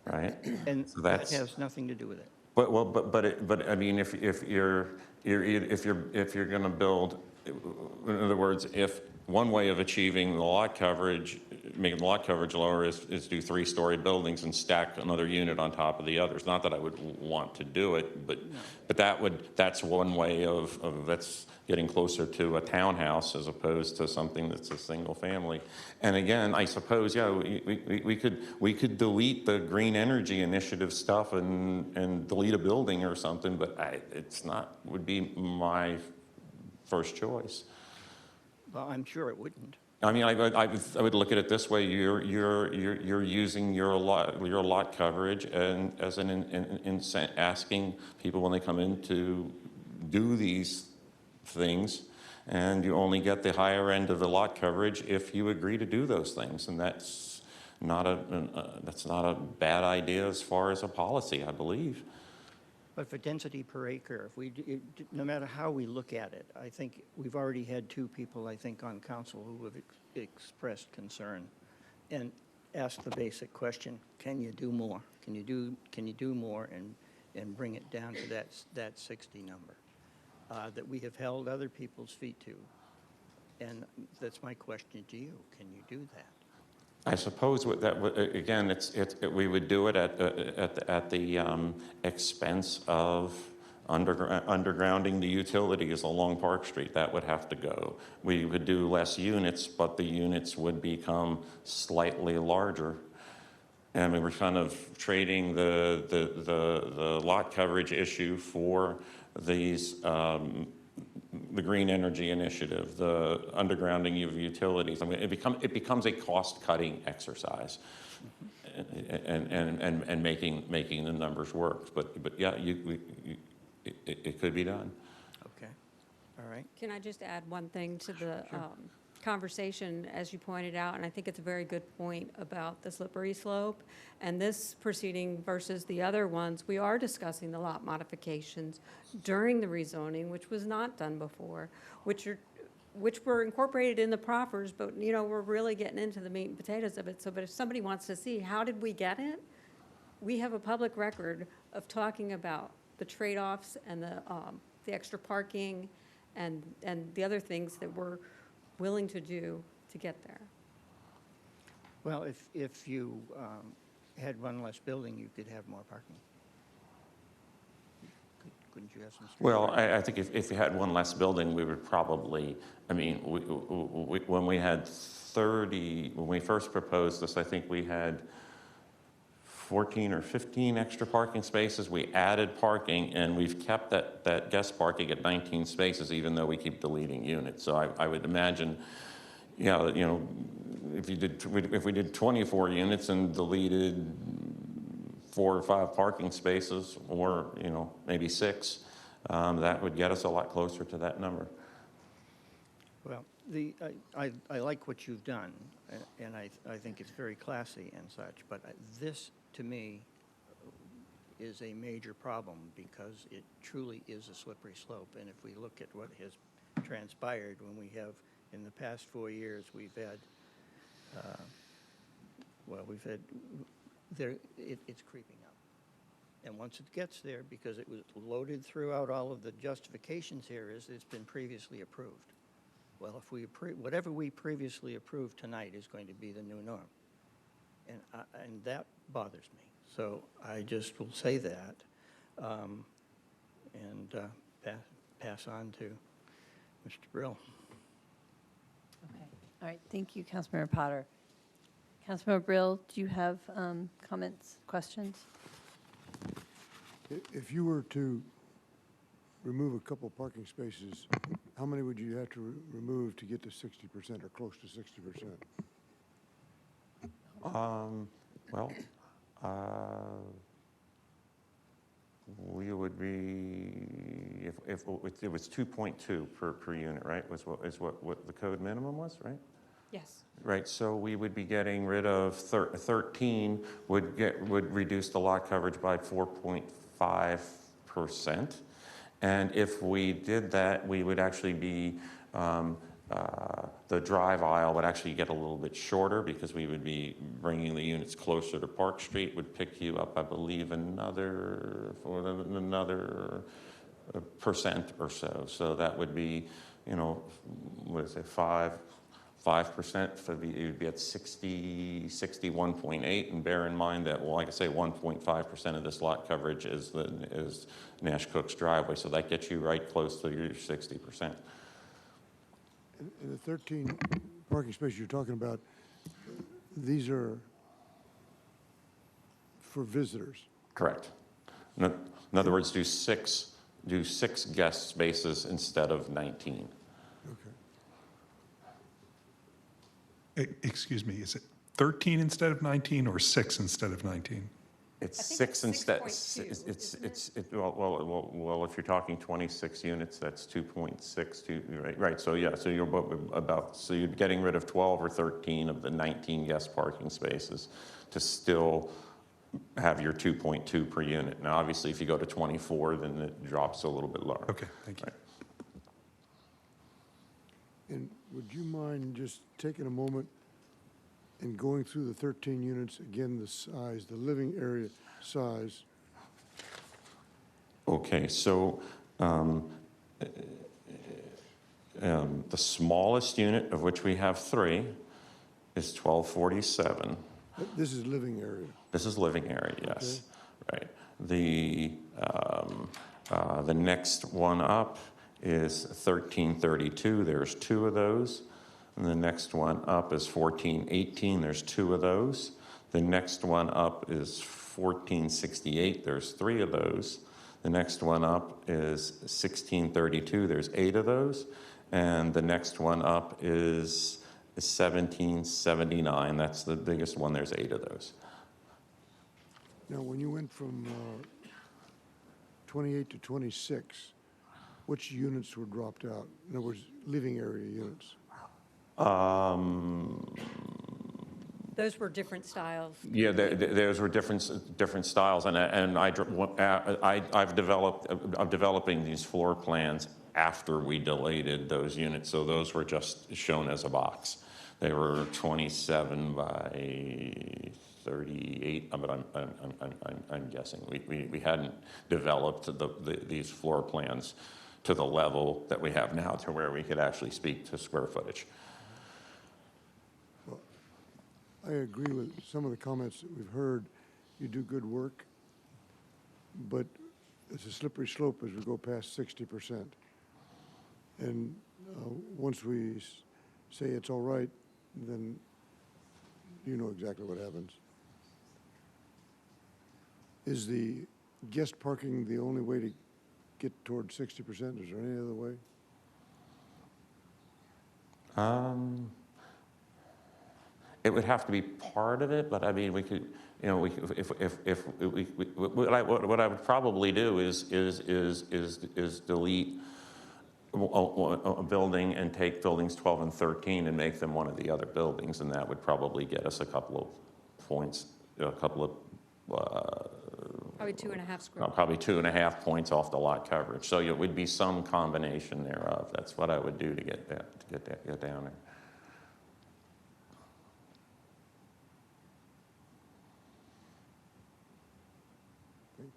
right? And so that has nothing to do with it. But I mean, if you're going to build, in other words, if one way of achieving the lot coverage, making the lot coverage lower is do 3-story buildings and stack another unit on top of the others. Not that I would want to do it, but that's one way of that's getting closer to a townhouse as opposed to something that's a single family. And again, I suppose, yeah, we could delete the green energy initiative stuff and delete a building or something, but it's not would be my first choice. Well, I'm sure it wouldn't. I mean, I would look at it this way: you're using your lot coverage and as in asking people when they come in to do these things, and you only get the higher end of the lot coverage if you agree to do those things, and that's not a bad idea as far as a policy, I believe. But for density per acre, no matter how we look at it, I think we've already had 2 people, I think, on council who have expressed concern and asked the basic question: can you do more? Can you do more and bring it down to that 60 number that we have held other people's feet to? And that's my question to you: can you do that? I suppose again, we would do it at the expense of undergrounding the utilities along Park Street. That would have to go. We would do less units, but the units would become slightly larger. And we were kind of trading the lot coverage issue for these. The green energy initiative, the undergrounding of utilities. I mean, it becomes a cost-cutting exercise, and making the numbers work. But yeah, it could be done. Okay, all right. Can I just add one thing to the conversation, as you pointed out, and I think it's a very good point about the slippery slope. And this proceeding versus the other ones, we are discussing the lot modifications during the rezoning, which was not done before, which were incorporated in the proffers, but we're really getting into the meat and potatoes of it. So, but if somebody wants to see how did we get it, we have a public record of talking about the trade-offs and the extra parking and the other things that we're willing to do to get there. Well, if you had one less building, you could have more parking. Couldn't you have some street Well, parking? I think if you had one less building, we would probably, I mean, when we had 30, when we first proposed this, I think we had 14 or 15 extra parking spaces. We added parking, and we've kept that guest parking at 19 spaces, even though we keep deleting units. So I would imagine, yeah, you know, if we did 24 units and deleted 4 or 5 parking spaces, or, you know, maybe 6, that would get us a lot closer to that number. Well, I like what you've done, and I think it's very classy and such, but this, to me, is a major problem because it truly is a slippery slope. And if we look at what has transpired when we have, in the past 4 years, we've had, it's creeping up. And once it gets there, because it was loaded throughout all of the justifications here, is it's been previously approved. Well, if whatever we previously approved tonight is going to be the new norm. And that bothers me. So I just will say that and pass on to Mr. Brill. Okay. All right, thank you, Councilmember Potter. Councilmember Brill, do you have comments, questions? If you were to remove a couple parking spaces, how many would you have to remove to get to 60% or close to 60%? Well, we would be, if it was 2.2 per unit, right? Is what the code minimum was, right? Yes. Right, so we would be getting rid of 13 would reduce the lot coverage by 4.5%. And if we did that, we would actually be, the drive aisle would actually get a little bit shorter because we would be bringing the units closer to Park Street, would pick you up, I believe, another percent or so. So that would be, you know, what is it, 5%, so it would be at 61.8, and bear in mind that, well, like I say, 1.5% of this lot coverage is Nash Cook's driveway, so that gets you right close to your 60%. And the 13 parking spaces you're talking about, these are for visitors? Correct. In other words, do six guest spaces instead of 19. Okay. Excuse me, is it 13 instead of 19 or 6 instead of 19? It's 6 instead. Well, if you're talking 26 units, that's 2.6. Right. So yeah. So you're you're getting rid of 12 or 13 of the 19 guest parking spaces to still have your 2.2 per unit. Now, obviously, if you go to 24, then it drops a little bit lower. Okay. Thank you. Right. And would you mind just taking a moment and going through the 13 units, again, the size, the living area size? Okay, so the smallest unit, of which we have 3, is 1247. This is living area. This is living area, yes. Okay. Right. The next one up is 1332. There's 2 of those. And the next one up is 1418. There's 2 of those. The next one up is 1468. There's 3 of those. The next one up is 1632. There's 8 of those. And the next one up is 1779. That's the biggest one. There's 8 of those. Now, when you went from 28 to 26, which units were dropped out? In other words, living area units. Those were different styles. Yeah, those were different styles, and I'm developing these floor plans after we deleted those units, so those were just shown as a box. They were 27 by 38, but I'm guessing we hadn't developed these floor plans to the level that we have now, to where we could actually speak to square footage. Well, I agree with some of the comments that we've heard. You do good work, but it's a slippery slope as we go past 60%. And once we say it's all right, then you know exactly what happens. Is the guest parking the only way to get toward 60%? Is there any other way? It would have to be part of it, but I mean, we could, you know, we, if we, what I would probably do is delete a building and take buildings 12 and 13 and make them one of the other buildings, and that would probably get us a couple of points, a couple of, Probably 2.5 square. probably 2.5 points off the lot coverage. So it would be some combination thereof. That's what I would do to get that, get down there. Thank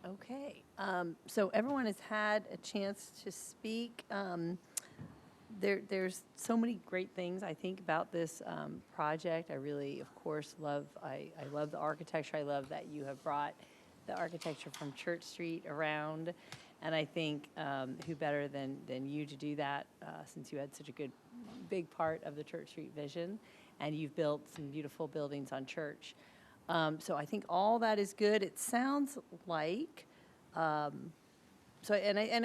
you. Okay, so everyone has had a chance to speak. There's so many great things, I think, about this project. I really, of course, I love the architecture. I love that you have brought the architecture from Church Street around. And I think who better than you to do that, since you had such a big part of the Church Street vision, and you've built some beautiful buildings on Church. So I think all that is good. It sounds like, I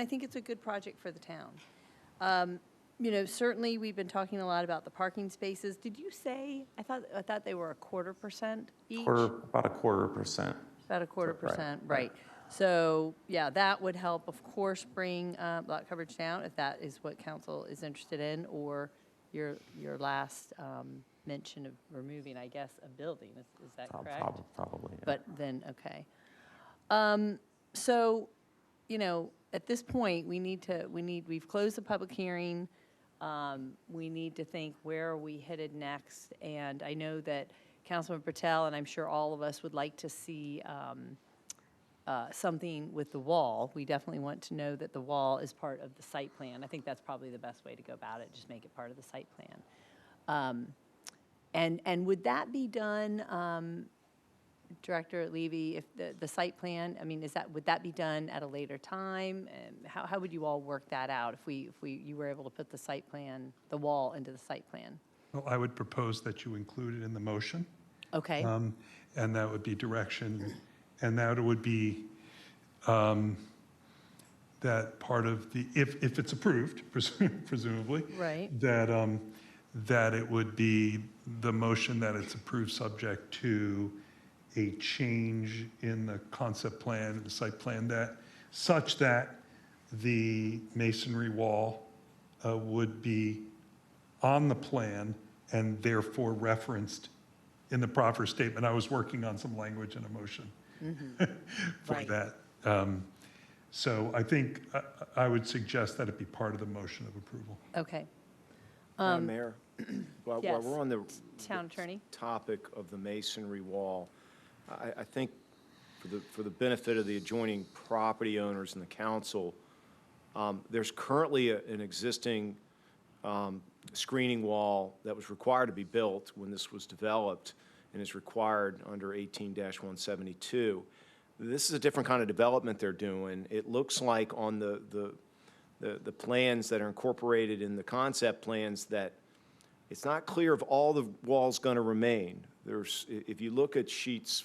think it's a good project for the town. You know, certainly we've been talking a lot about the parking spaces. Did you say, I thought they were 0.25% each? About 0.25%. About 0.25%, Right. right. So, yeah, that would help, of course, bring lot coverage down if that is what council is interested in, or your last mention of removing, I guess, a building. Is that correct? Probably, yeah. But then, okay. So, you know, at this point, we've closed the public hearing. We need to think, where are we headed next? And I know that Councilman Patel, and I'm sure all of us, would like to see something with the wall. We definitely want to know that the wall is part of the site plan. I think that's probably the best way to go about it, just make it part of the site plan. And would that be done, Director Levy, if the site plan, I mean, would that be done at a later time? How would you all work that out if you were able to put the site plan, the wall into the site plan? Well, I would propose that you include it in the motion. Okay. And that would be direction, and that would be that part of the, if it's approved, presumably. Right. That it would be the motion that it's approved subject to a change in the concept plan, the site plan, such that the masonry wall would be on the plan and therefore referenced in the proper statement. I was working on some language and emotion for Right. that. So I think I would suggest that it be part of the motion of approval. Okay. Madam Mayor, while yes. we're on the Town Attorney. topic of the masonry wall, I think for the benefit of the adjoining property owners and the council, there's currently an existing screening wall that was required to be built when this was developed and is required under 18-172. This is a different kind of development they're doing. It looks like on the plans that are incorporated in the concept plans that it's not clear if all the wall's going to remain. If you look at sheets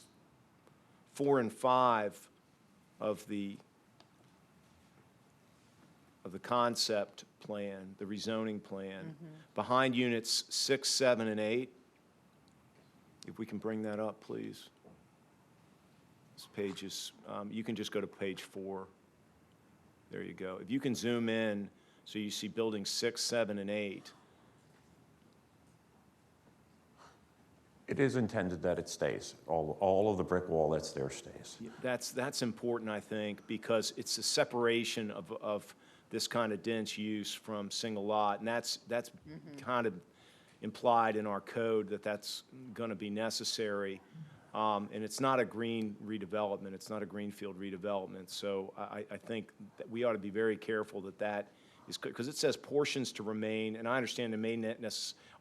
4 and 5 of the concept plan, the rezoning plan, behind units 6, 7, and 8, if we can bring that up, please. This page is, you can just go to page 4. There you go. If you can zoom in so you see buildings 6, 7, and 8. It is intended that it stays. All of the brick wall that's there stays. That's important, I think, because it's a separation of this kind of dense use from single lot, and that's kind of implied in our code that that's going to be necessary. And it's not a green redevelopment. It's not a greenfield redevelopment. So I think that we ought to be very careful that is, because it says portions to remain, and I understand it may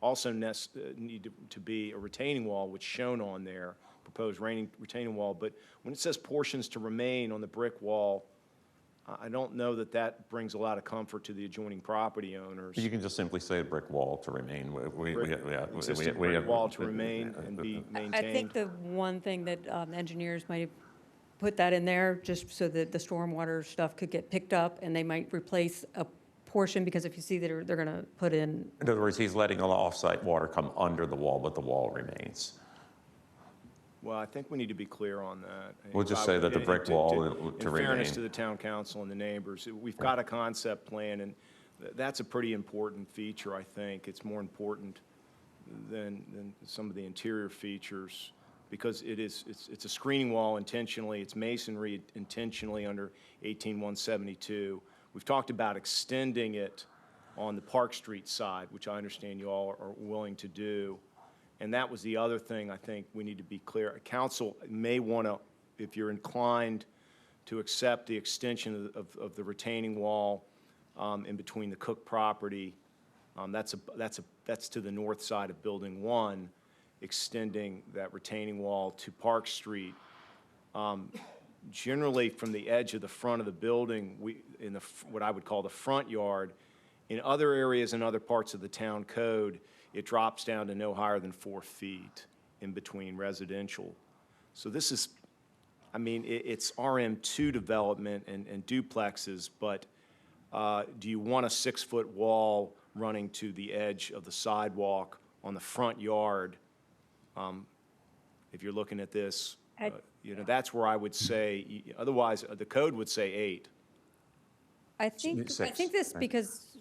also need to be a retaining wall, which is shown on there, proposed retaining wall, but when it says portions to remain on the brick wall, I don't know that that brings a lot of comfort to the adjoining property owners. You can just simply say a brick wall to remain. Existing brick wall to remain and be maintained. I think the one thing that engineers might have put that in there, just so that the stormwater stuff could get picked up, and they might replace a portion, because if you see that they're going to put in. In other words, he's letting all the off-site water come under the wall, but the wall remains. Well, I think we need to be clear on that. We'll just say that the brick wall to In fairness remain. to the town council and the neighbors, we've got a concept plan, and that's a pretty important feature, I think. It's more important than some of the interior features, because it's a screening wall intentionally, it's masonry intentionally under 18172. We've talked about extending it on the Park Street side, which I understand you all are willing to do. And that was the other thing I think we need to be clear. Council may want to, if you're inclined to accept the extension of the retaining wall in between the Cook property, that's to the north side of Building 1, extending that retaining wall to Park Street. Generally, from the edge of the front of the building, what I would call the front yard, in other areas and other parts of the town code, it drops down to no higher than 4 feet in between residential. So this is, I mean, it's RM2 development and duplexes, but do you want a 6-foot wall running to the edge of the sidewalk on the front yard? If you're looking at this, that's where I would say, otherwise, the code would say 8. I think this, because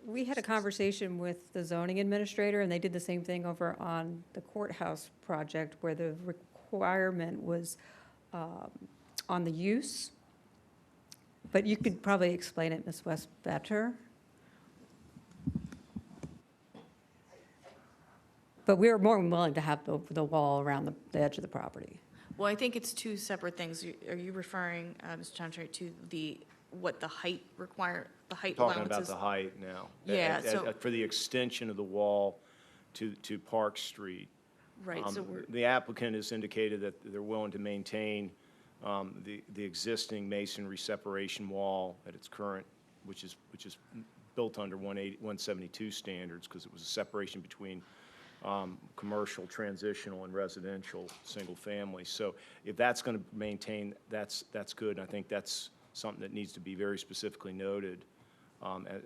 we had a conversation with the zoning administrator, and they did the same thing over on the courthouse project, where the requirement was on the use. But you could probably explain it, Ms. West, better. But we were more than willing to have the wall around the edge of the property. Well, I think it's two separate things. Are you referring, Mr. Townshend, to what the height the height allowances? Talking about the height now. Yeah, so. For the extension of the wall to Park Street. Right, so we're. The applicant has indicated that they're willing to maintain the existing masonry separation wall at its current, which is built under 172 standards, because it was a separation between commercial, transitional, and residential, single family. So if that's going to maintain, that's good. And I think that's something that needs to be very specifically noted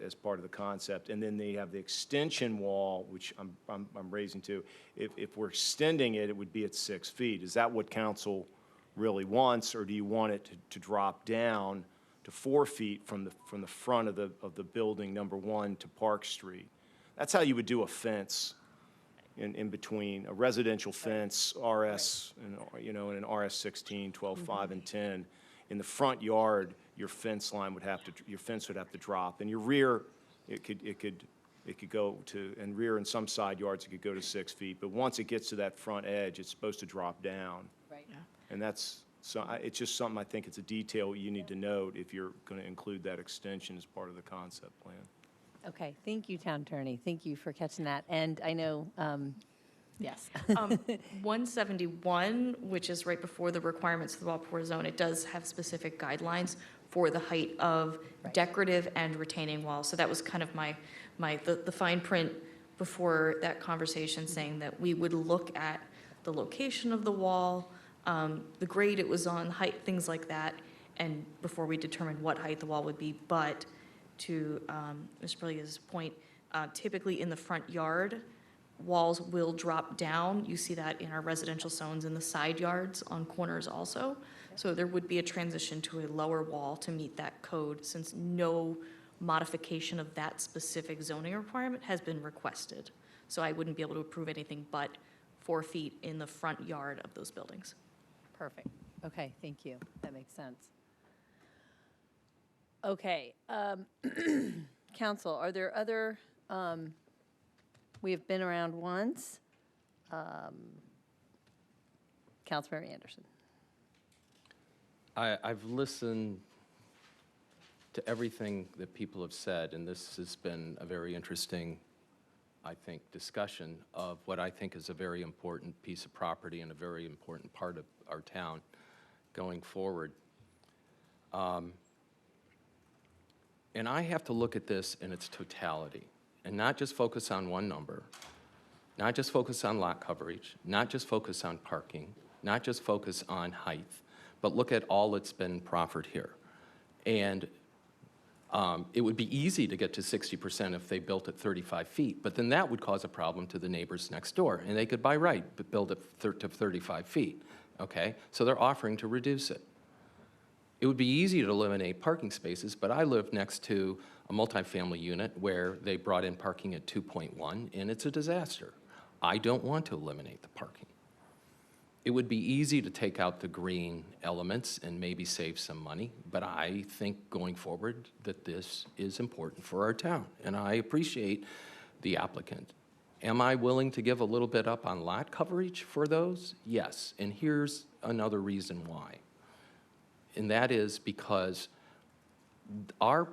as part of the concept. And then they have the extension wall, which I'm raising to. If we're extending it, it would be at 6 feet. Is that what council really wants, or do you want it to drop down to 4 feet from the front of the building number 1 to Park Street? That's how you would do a fence in between, a residential fence, RS, and an RS 16, 12, 5, and 10. In the front yard, your fence would have to drop. And your rear, it could go to, and rear and some side yards, it could go to 6 feet. But once it gets to that front edge, it's supposed to drop down. Right. Yeah. And it's just something I think it's a detail you need to note if you're going to include that extension as part of the concept plan. Okay, thank you, Town Attorney. Thank you for catching that. And I know, yes. 171, which is right before the requirements of the Wallport zone, it does have specific guidelines for the height of decorative and retaining walls. So that was kind of the fine print before that conversation, saying that we would look at the location of the wall, the grade it was on, height, things like that, and before we determine what height the wall would be. But to Ms. Brillia's point, typically in the front yard, walls will drop down. You see that in our residential zones in the side yards on corners also. So there would be a transition to a lower wall to meet that code, since no modification of that specific zoning requirement has been requested. So I wouldn't be able to approve anything but 4 feet in the front yard of those buildings. Perfect. Okay, thank you. That makes sense. Okay, council, are there other, we have been around once. Councilmember Anderson. I've listened to everything that people have said, and this has been a very interesting I think, discussion of what I think is a very important piece of property and a very important part of our town going forward. And I have to look at this in its totality and not just focus on one number, not just focus on lot coverage, not just focus on parking, not just focus on height, but look at all that's been proffered here. And it would be easy to get to 60% if they built at 35 feet, but then that would cause a problem to the neighbors next door, and they could by right but build it to 35 feet, okay? So they're offering to reduce it. It would be easy to eliminate parking spaces, but I live next to a multifamily unit where they brought in parking at 2.1, and it's a disaster. I don't want to eliminate the parking. It would be easy to take out the green elements and maybe save some money, but I think going forward that this is important for our town, and I appreciate the applicant. Am I willing to give a little bit up on lot coverage for those? Yes, and here's another reason why. And that is because our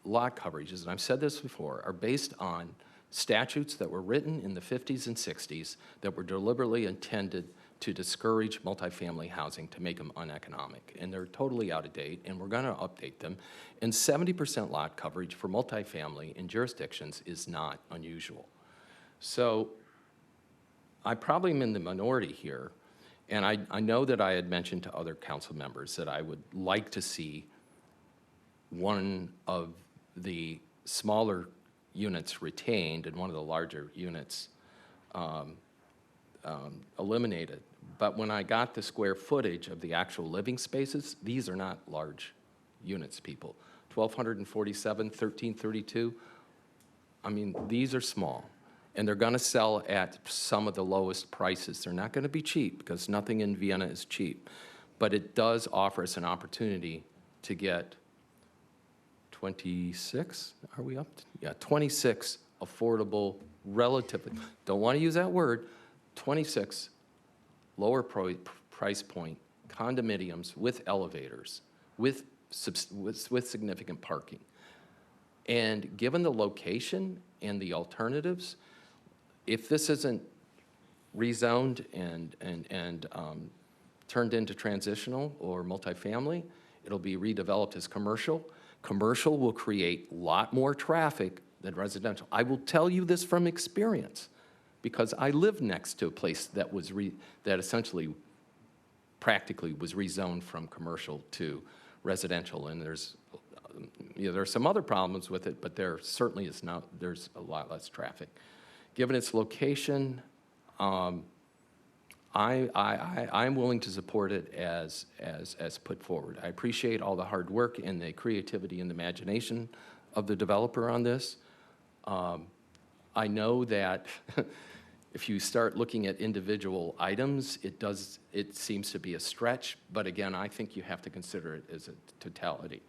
lot coverages, and I've said this before, are based on statutes that were written in the 50s and 60s that were deliberately intended to discourage multifamily housing, to make them uneconomic. And they're totally out of date, and we're going to update them. And 70% lot coverage for multifamily in jurisdictions is not unusual. So I probably am in the minority here. And I know that I had mentioned to other council members that I would like to see one of the smaller units retained and one of the larger units eliminated. But when I got the square footage of the actual living spaces, these are not large units, people. 1,247, 1,332, I mean, these are small. And they're going to sell at some of the lowest prices. They're not going to be cheap because nothing in Vienna is cheap. But it does offer us an opportunity to get 26, are we up? Yeah, 26 affordable, relatively, don't want to use that word, 26 lower price point condominiums with elevators, with significant parking. And given the location and the alternatives, if this isn't rezoned and turned into transitional or multifamily, it'll be redeveloped as commercial. Commercial will create a lot more traffic than residential. I will tell you this from experience because I live next to a place that was that essentially practically was rezoned from commercial to residential, and there's there's some other problems with it, but there certainly is not, there's a lot less traffic. Given its location, I'm willing to support it as put forward. I appreciate all the hard work and the creativity and the imagination of the developer on this. I know that if you start looking at individual items, it seems to be a stretch, but again, I think you have to consider it as a totality.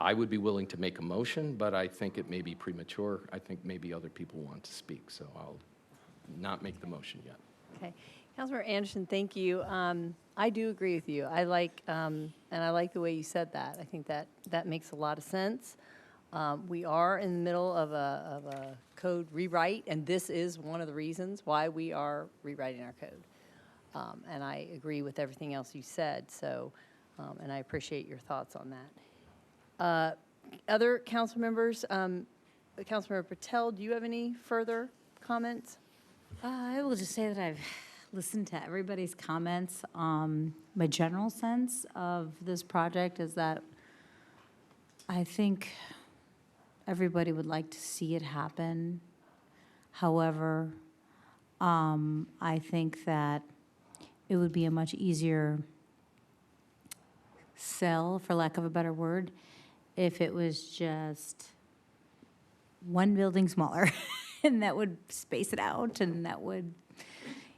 I would be willing to make a motion, but I think it may be premature. I think maybe other people want to speak, so I'll not make the motion yet. Okay. Councilmember Anderson, thank you. I do agree with you. I like, and I like the way you said that. I think that makes a lot of sense. We are in the middle of a code rewrite, and this is one of the reasons why we are rewriting our code. And I agree with everything else you said, so, and I appreciate your thoughts on that. Other council members, Councilmember Patel, do you have any further comments? I will just say that I've listened to everybody's comments. My general sense of this project is that I think everybody would like to see it happen. However, I think that it would be a much easier sell, for lack of a better word, if it was just one building smaller and that would space it out and that would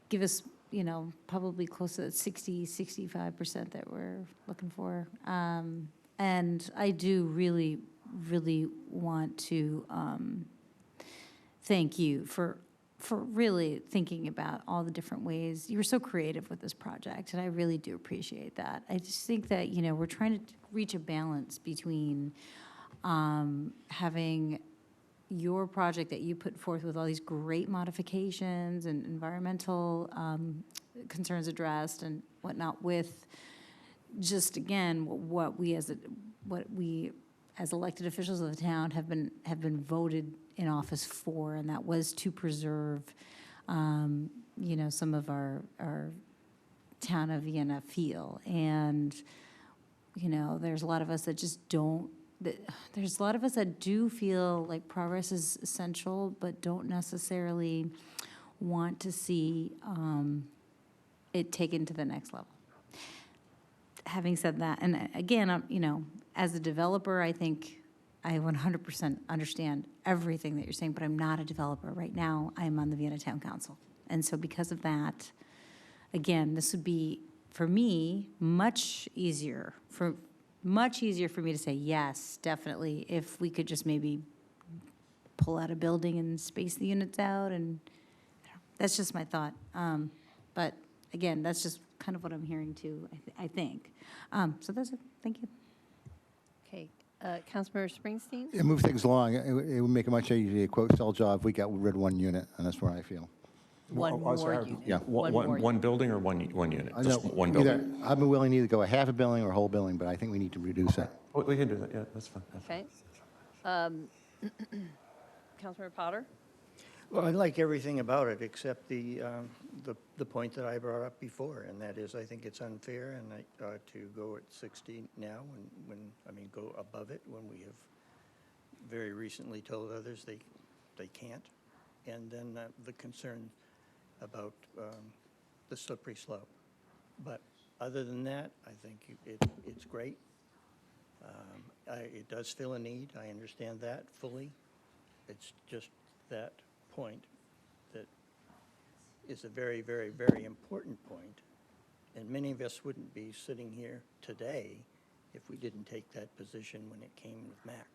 give us, you know, probably close to 60, 65% that we're looking for. And I do really, really want to thank you for really thinking about all the different ways. You were so creative with this project, and I really do appreciate that. I just think that, you know, we're trying to reach a balance between having your project that you put forth with all these great modifications and environmental concerns addressed and whatnot, with just, again, what we as elected officials of the town have been voted in office for, and that was to preserve, some of our town of Vienna feel. And, there's a lot of us that just don't, there's a lot of us that do feel like progress is essential, but don't necessarily want to see it taken to the next level. Having said that, and again, as a developer, I think I 100% understand everything that you're saying, but I'm not a developer. Right now, I'm on the Vienna Town Council. And so because of that, again, this would be, for me, much easier for me to say, yes, definitely, if we could just maybe pull out a building and space the units out, and that's just my thought. But again, that's just kind of what I'm hearing too, I think. So that's it, thank you. Okay, Councilmember Springsteen? Yeah, move things along. It would make it much easier to quote sell job if we got rid of one unit, and that's where I feel. One more unit. Yeah. One building or one unit? I Just know, one either, building? I've been willing to either go a half a building or a whole building, but I think we need to reduce it. We can do that, yeah, that's fine. Okay. Councilmember Potter? Well, I like everything about it except the point that I brought up before, and that is I think it's unfair and to go at 60 now go above it when we have very recently told others they can't. And then the concern about the slippery slope. But other than that, I think it's great. It does fill a need. I understand that fully. It's just that point that is a very, very, very important point. And many of us wouldn't be sitting here today if we didn't take that position when it came with MAC.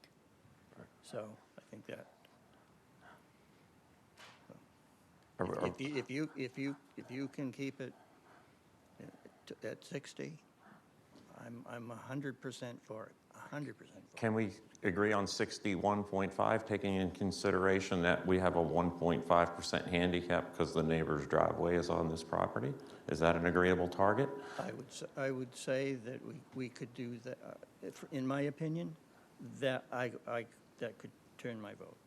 So I think that if you can keep it at 60, I'm 100% for it. 100% for it. Can we agree on 61.5, taking in consideration that we have a 1.5% handicap because the neighbor's driveway is on this property? Is that an agreeable target? I would say that we could do that. In my opinion, that that could turn my vote.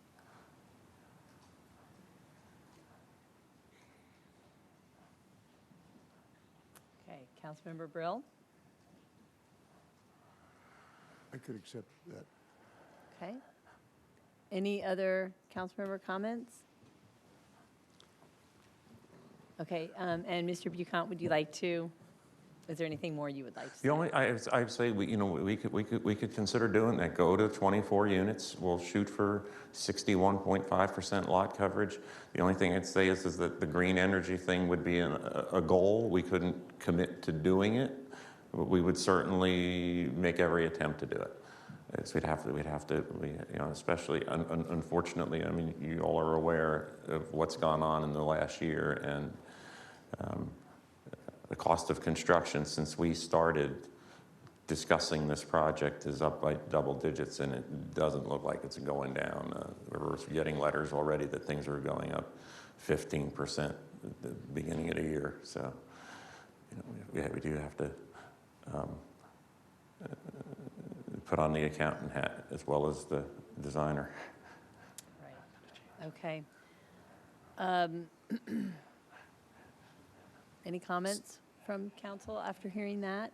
Okay, Councilmember Brill? I could accept that. Okay. Any other councilmember comments? Okay, and Mr. Bucant, would you like to, is there anything more you would like to say? The only, I'd say, we could consider doing that. Go to 24 units. We'll shoot for 61.5% lot coverage. The only thing I'd say is that the green energy thing would be a goal. We couldn't commit to doing it. We would certainly make every attempt to do it. So we'd have to, especially, unfortunately, you all are aware of what's gone on in the last year, and the cost of construction since we started discussing this project is up by double digits, and it doesn't look like it's going down. We're getting letters already that things are going up 15% at the beginning of the year. So, we do have to put on the accountant hat as well as the designer. Right. Okay. Any comments from council after hearing that?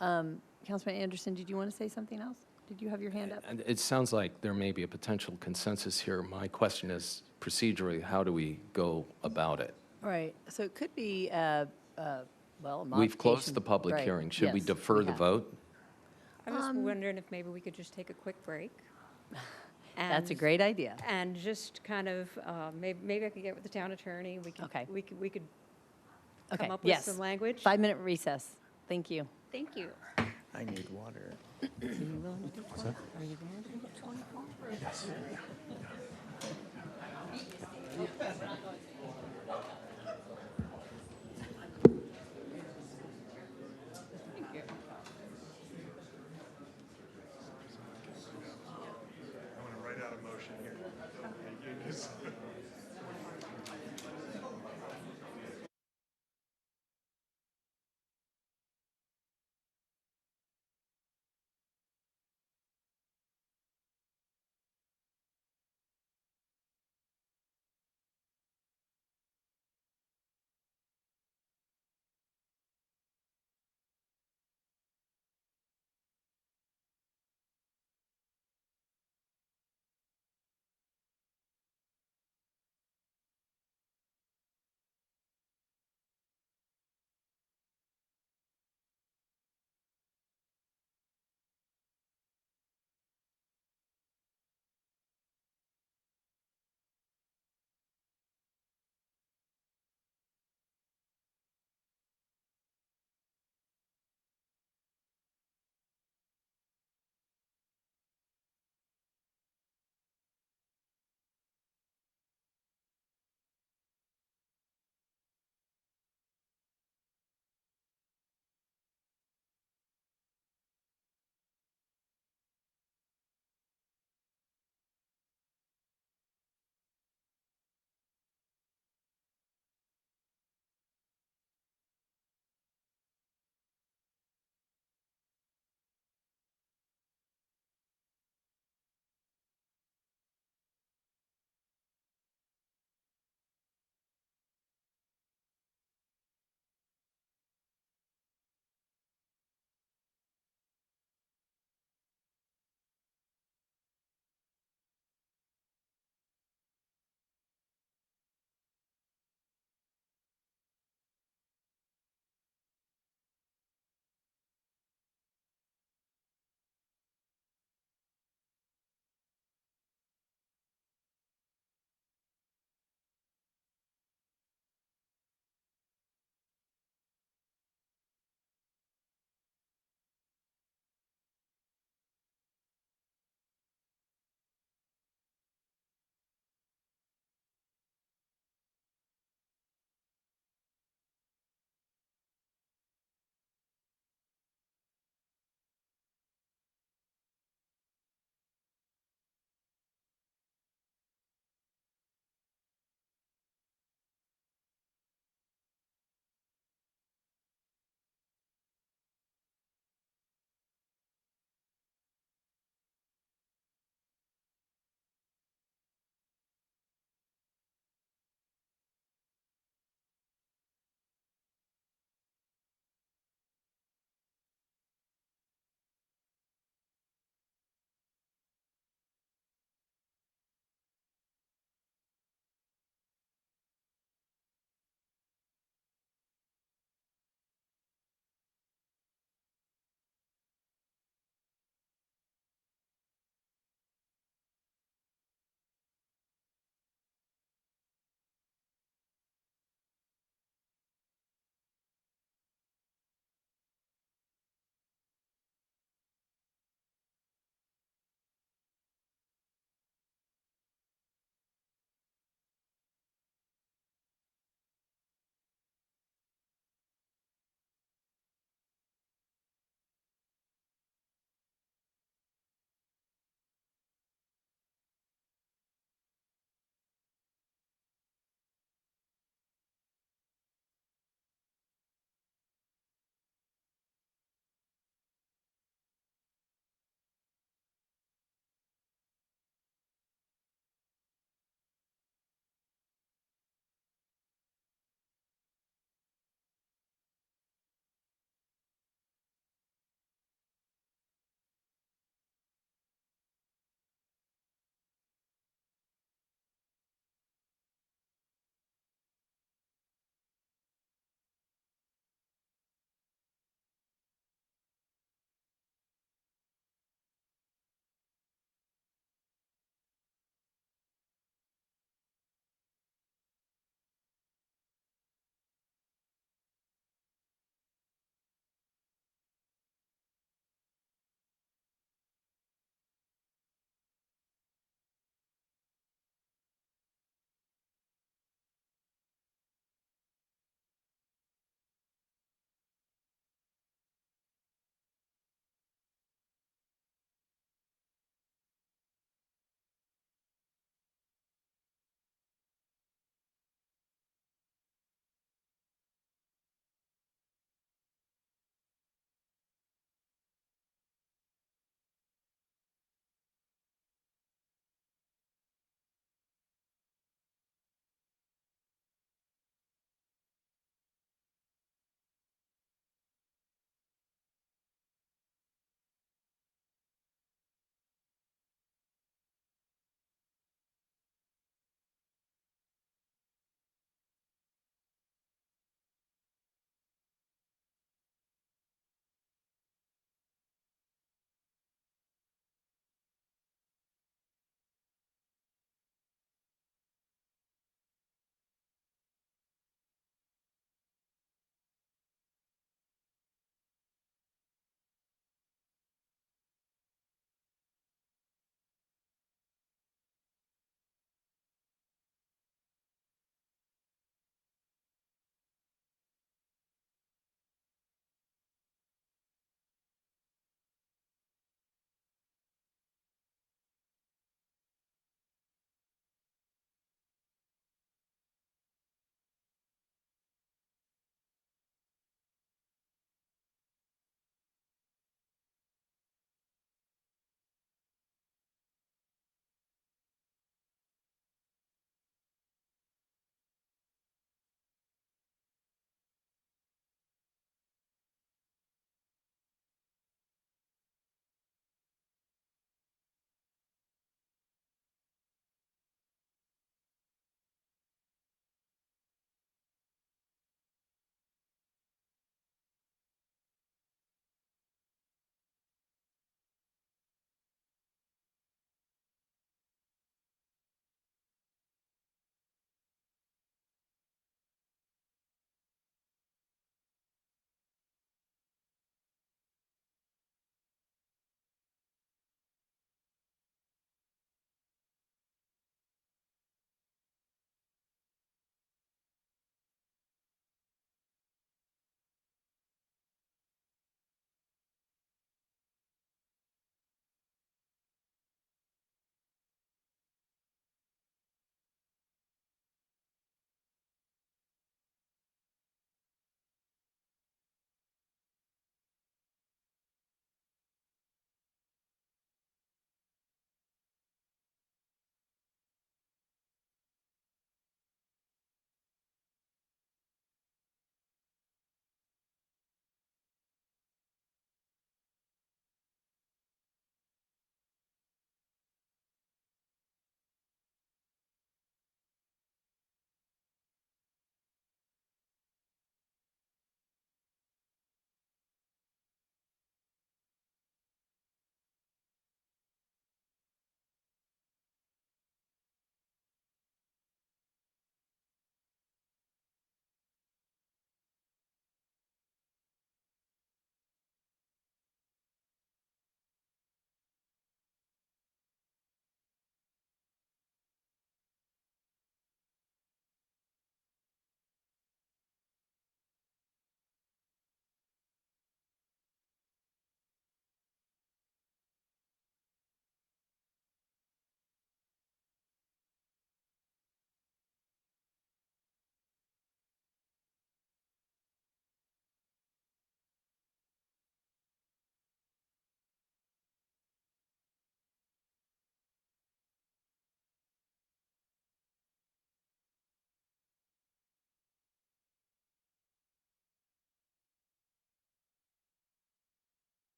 Councilman Anderson, did you want to say something else? Did you have your hand up? And it sounds like there may be a potential consensus here. My question is procedurally, how do we go about it? Right. So it could be, a modification. We've closed the public Right. hearing. Should we Yes, defer the have. vote? I'm just wondering if maybe we could just take a quick break. That's a great idea. And just kind of, maybe I could get with the town attorney. We could, Okay. we could Okay, come up with yes. some language. 5-minute recess. Thank you. Thank you. I need water. Are you willing to do 20? Are you willing to do 24? Yes. I want to write out a motion here.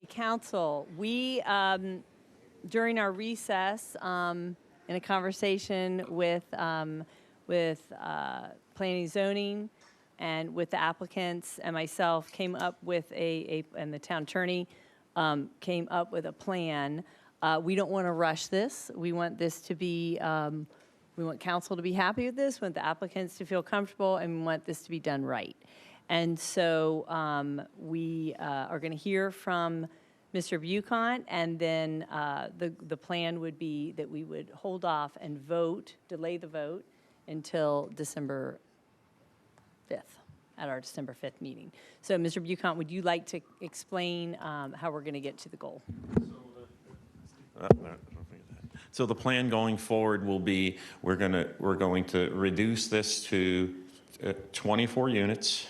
Council, we, during our recess, in a conversation with planning zoning and with the applicants and myself, came up with and the town attorney came up with a plan. We don't want to rush this. We want this to be, we want council to be happy with this, we want the applicants to feel comfortable, and we want this to be done right. And so we are going to hear from Mr. Bucont, and then the plan would be that we would hold off and vote, delay the vote until December 5th, at our December 5th meeting. So, Mr. Bucont, would you like to explain how we're going to get to the goal? So the plan going forward will be, we're going to reduce this to 24 units.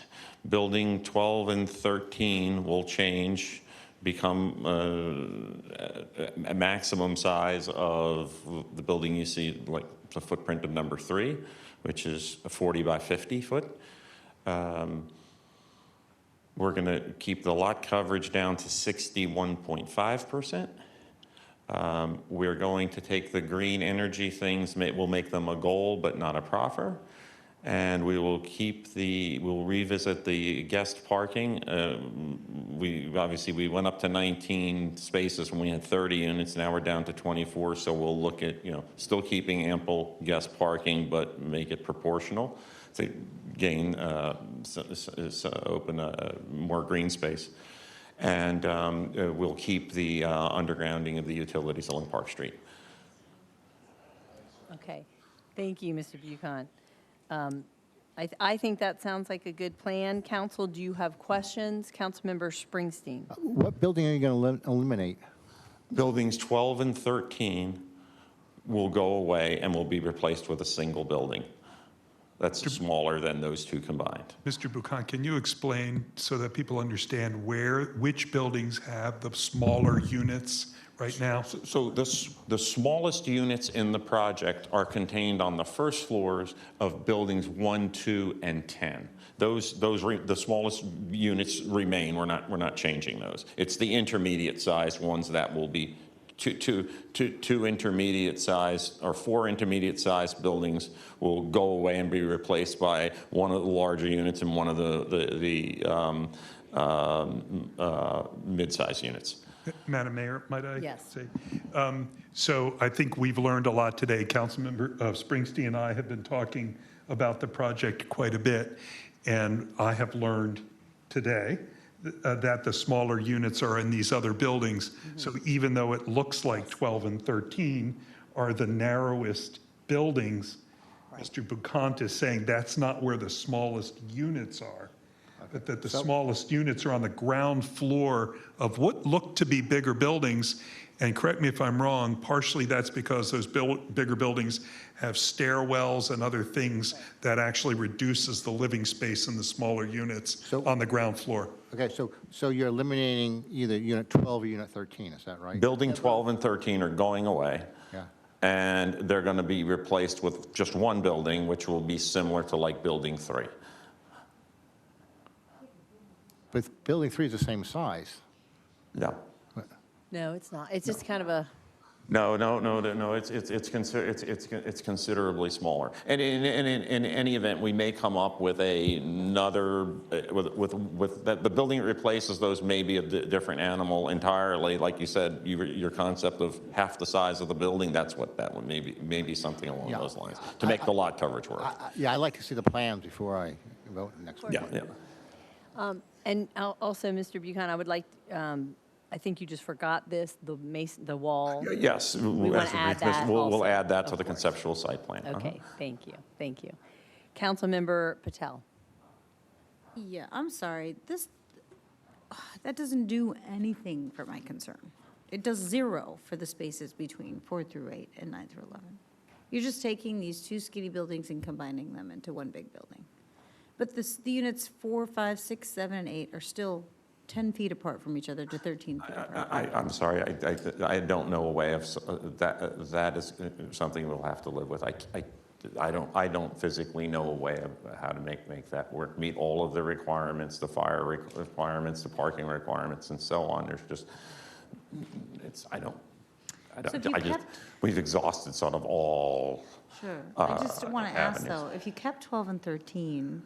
Building 12 and 13 will change, become a maximum size of the building you see, like the footprint of number 3, which is a 40 by 50 foot. We're going to keep the lot coverage down to 61.5%. We're going to take the green energy things, we'll make them a goal but not a proffer. And we will we'll revisit the guest parking. We went up to 19 spaces when we had 30 units. Now we're down to 24. So we'll look at, still keeping ample guest parking, but make it proportional to gain, open more green space. And we'll keep the undergrounding of the utilities along Park Street. Okay. Thank you, Mr. Bucont. I think that sounds like a good plan. Council, do you have questions? Councilmember Springsteen. What building are you going to eliminate? Buildings 12 and 13 will go away and will be replaced with a single building that's smaller than those two combined. Mr. Buchan, can you explain so that people understand which buildings have the smaller units right now? So the smallest units in the project are contained on the first floors of buildings 1, 2, and 10. The smallest units remain. We're not changing those. It's the intermediate size ones that will be two intermediate size or 4 intermediate size buildings will go away and be replaced by one of the larger units and one of the mid-size units. Madam Mayor, might I Yes. say? So I think we've learned a lot today. Councilmember Springsteen and I have been talking about the project quite a bit, and I have learned today that the smaller units are in these other buildings. So even though it looks like 12 and 13 are the narrowest buildings, Mr. Bucant is saying that's not where the smallest units are. But that the smallest units are on the ground floor of what look to be bigger buildings. And correct me if I'm wrong, partially that's because those bigger buildings have stairwells and other things that actually reduces the living space in the smaller units on the ground floor. Okay, so you're eliminating either Unit 12 or Unit 13, is that right? Building 12 and 13 are going away. Yeah. And they're going to be replaced with just one building, which will be similar to like Building 3. But Building 3 is the same size. No. No, it's not. It's just kind of a, No. It's considerably smaller. And in any event, we may come up with another with that. The building that replaces those may be a different animal entirely. Like you said, your concept of half the size of the building. That's what that would maybe something along those lines to make the lot coverage work. Yeah, I'd like to see the plans before I vote next week. Yeah. and also, Mr. Buchan, I would like, I think you just forgot this, the wall. Yes, We want to add that we'll also, add that to of the course. conceptual site plan. Okay, thank you. Councilmember Patel. Yeah, I'm sorry. That doesn't do anything for my concern. It does 0 for the spaces between 4 through 8 and 9 through 11. You're just taking these 2 skinny buildings and combining them into one big building. But the units 4, 5, 6, 7, and 8 are still 10 feet apart from each other to 13 feet apart. I'm sorry, I don't know a way of, that is something we'll have to live with. I don't physically know a way of how to make that work, meet all of the requirements, the fire requirements, the parking requirements, and so on. There's just, So if you kept- we've exhausted sort of all Sure. I just want to ask, avenues. though, if you kept 12 and 13,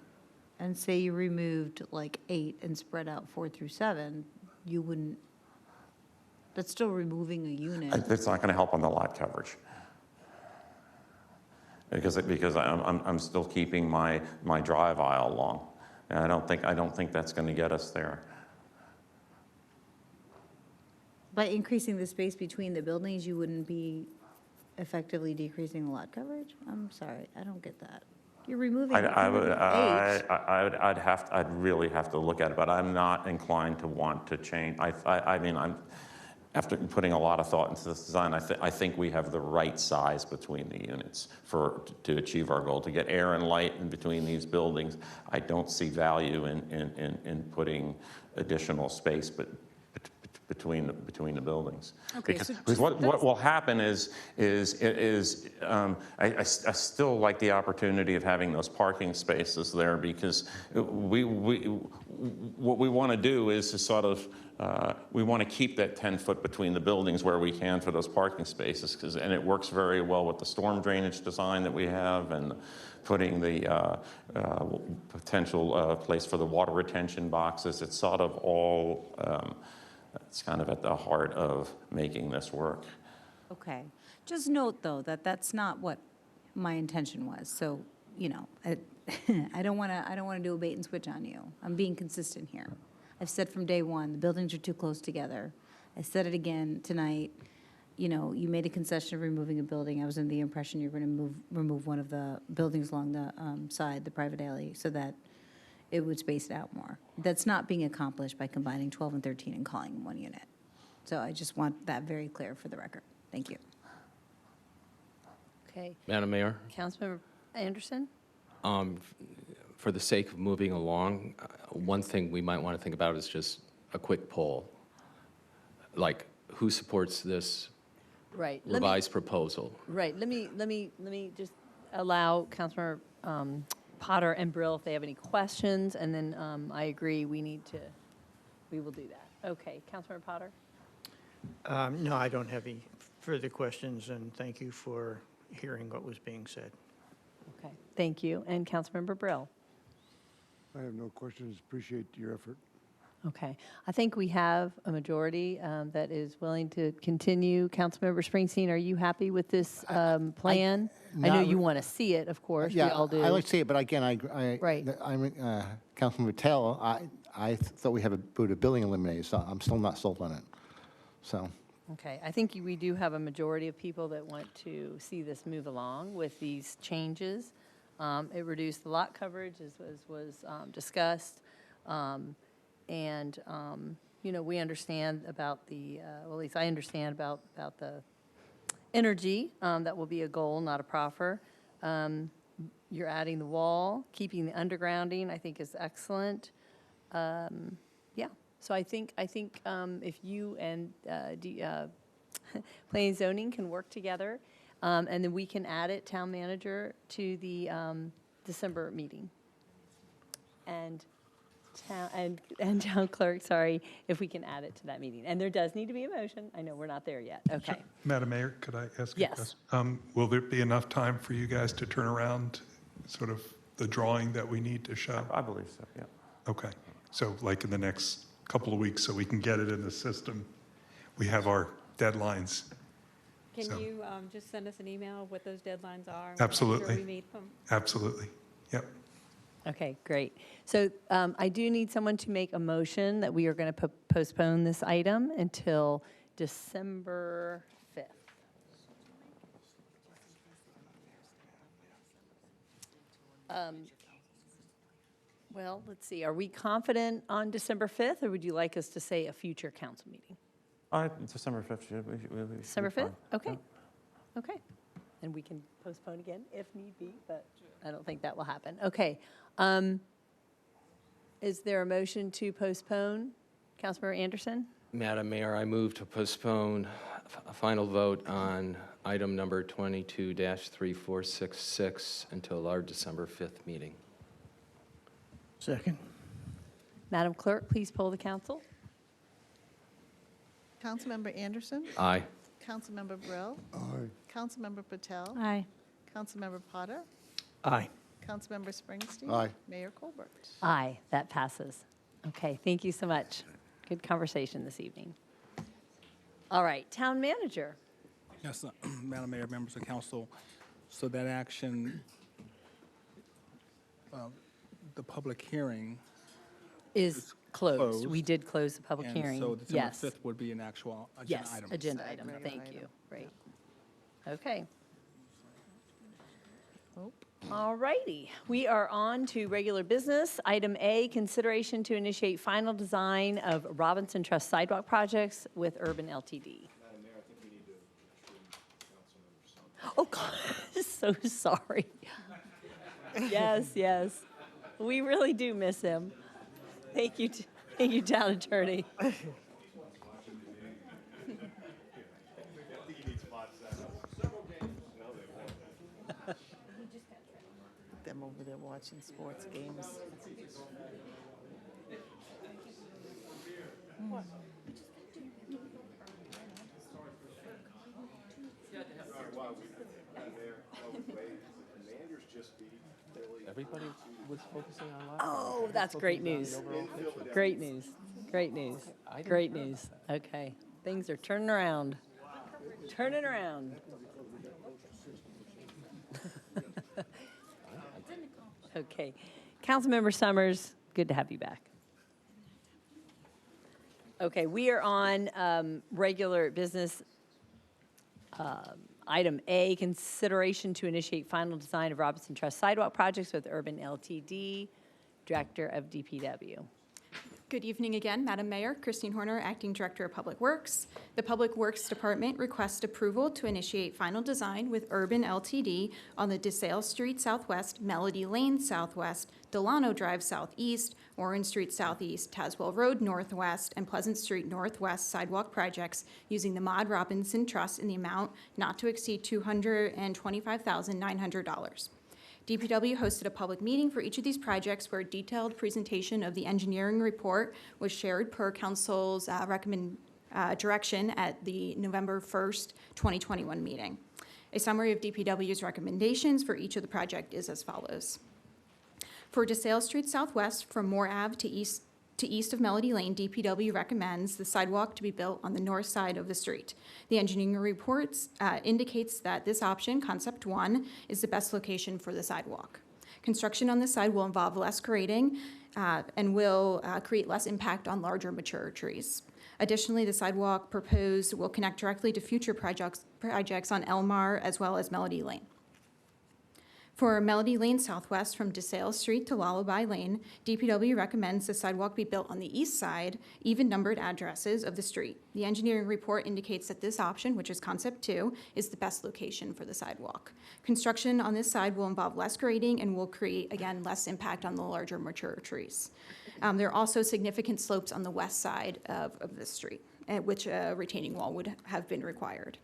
and say you removed like 8 and spread out 4 through 7, you wouldn't, that's still removing a unit. It's not going to help on the lot coverage. Because I'm still keeping my drive aisle long. And I don't think that's going to get us there. By increasing the space between the buildings, you wouldn't be effectively decreasing the lot coverage? I'm sorry, I don't get that. You're removing 8. I'd really have to look at it, but I'm not inclined to want to change. I mean, after putting a lot of thought into this design, I think we have the right size between the units to achieve our goal, to get air and light in between these buildings. I don't see value in putting additional space, between the buildings. Okay, Because what will happen is I still like the opportunity of having those parking spaces there, because what we want to do is to sort of we want to keep that 10-foot between the buildings where we can for those parking spaces, and it works very well with the storm drainage design that we have, and putting the potential place for the water retention boxes. It's sort of all it's kind of at the heart of making this work. Okay. Just note, though, that that's not what my intention was. So, you know, I don't want to do a bait and switch on you. I'm being consistent here. I've said from day one, the buildings are too close together. I said it again tonight. You know, you made a concession of removing a building. I was under the impression you were going to remove one of the buildings along the side, the private alley, so that it would space it out more. That's not being accomplished by combining 12 and 13 and calling them one unit. So I just want that very clear for the record. Thank you. Okay. Madam Mayor, Councilmember Anderson? for the sake of moving along, one thing we might want to think about is just a quick poll. Like, who supports this Right. revised proposal? Right. Let me just allow Councilmember Potter and Brill if they have any questions, and then I agree we will do that. Okay, Councilmember Potter? No, I don't have any further questions, and thank you for hearing what was being said. Okay, thank you. And Councilmember Brill? I have no questions. Appreciate your effort. Okay, I think we have a majority that is willing to continue. Councilmember Springsteen, are you happy with this plan? I know you want to see it, of course, we all do. I like to see it, but again, Right. Councilman Mattel, I thought we have a building eliminated, so I'm still not sold on it. So, Okay, I think we do have a majority of people that want to see this move along with these changes. It reduced the lot coverage, as was discussed. And, you know, we understand about the, well, at least I understand about the energy. That will be a goal, not a proffer. You're adding the wall, keeping the undergrounding, I think is excellent. Yeah, so I think if you and Planning and Zoning can work together, and then we can add it, town manager, to the December meeting. And town clerk, sorry, if we can add it to that meeting. And there does need to be a motion. I know we're not there yet. Okay. Madam Mayor, could I ask a Yes. question? Will there be enough time for you guys to turn around sort of the drawing that we need to show? I believe so, yeah. Okay. So like in the next couple of weeks, so we can get it in the system. We have our deadlines. Can So- you just send us an email of what those deadlines are? and we'll make Absolutely. sure we meet them? Absolutely. Yep. Okay, great. So I do need someone to make a motion that we are going to postpone this item until December 5th. Well, let's see. Are we confident on December 5th, or would you like us to say a future council meeting? December 5th should be December fine. 5th? Okay. Okay. And we can postpone again if need be, but I don't think that will happen. Okay. Is there a motion to postpone? Councilmember Anderson? Madam Mayor, I move to postpone A final vote on item number 22-3466 until our December 5th meeting. Second. Madam Clerk, please poll the council. Councilmember Anderson. Aye. Councilmember Brill. Aye. Councilmember Patel. Aye. Councilmember Potter. Aye. Councilmember Springsteen. Aye. Mayor Colbert. Aye, that passes. Okay, thank you so much. Good conversation this evening. All right, Town Manager. Yes, Madam Mayor, members of council. So that action, the public hearing. Is closed. We did close the public And hearing. so December Yes. 5th would be an actual agenda Yes, item. agenda item. Thank you. Great. Okay. All righty. We are on to regular business. Item A, consideration to initiate final design of Robinson Trust sidewalk projects with Urban LTD. Oh, God, so sorry. Yes, yes. We really do miss him. Thank you, Town Attorney. Them over there watching sports games. Everybody was focusing on last. Oh, that's great news. Great news. Great news. Great news. Okay. Things are turning around. Turning around. Okay. Councilmember Summers, good to have you back. Okay, we are on regular business. Item A, consideration to initiate final design of Robinson Trust sidewalk projects with Urban LTD, Director of DPW. Good evening again, Madam Mayor. Christine Horner, Acting Director of Public Works. The Public Works Department requests approval to initiate final design with Urban LTD on the DeSales Street Southwest, Melody Lane Southwest, Delano Drive Southeast, Orange Street Southeast, Tazewell Road Northwest, and Pleasant Street Northwest sidewalk projects using the Maud Robinson Trust in the amount not to exceed $225,900. DPW hosted a public meeting for each of these projects where a detailed presentation of the engineering report was shared per council's direction at the November 1st, 2021 meeting. A summary of DPW's recommendations for each of the project is as follows. For DeSales Street Southwest, from Moore Ave to east of Melody Lane, DPW recommends the sidewalk to be built on the north side of the street. The engineering reports indicates that this option, Concept 1, is the best location for the sidewalk. Construction on this side will involve less grading and will create less impact on larger mature trees. Additionally, the sidewalk proposed will connect directly to future projects on Elmar as well as Melody Lane. For Melody Lane Southwest from DeSales Street to Lullaby Lane, DPW recommends the sidewalk be built on the east side, even numbered addresses of the street. The engineering report indicates that this option, which is Concept 2, is the best location for the sidewalk. Construction on this side will involve less grading and will create, again, less impact on the larger mature trees. There are also significant slopes on the west side of the street, at which a retaining wall would have been required.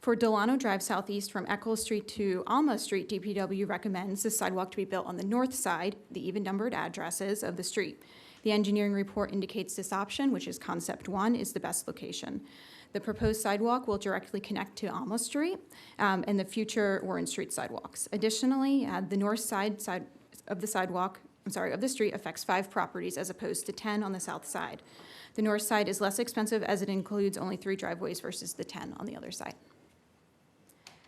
For Delano Drive Southeast from Eccles Street to Alma Street, DPW recommends the sidewalk to be built on the north side, the even-numbered addresses of the street. The engineering report indicates this option, which is Concept 1, is the best location. The proposed sidewalk will directly connect to Alma Street and the future Orange Street sidewalks. Additionally, the north side of the street affects 5 properties as opposed to 10 on the south side. The north side is less expensive as it includes only 3 driveways versus the 10 on the other side.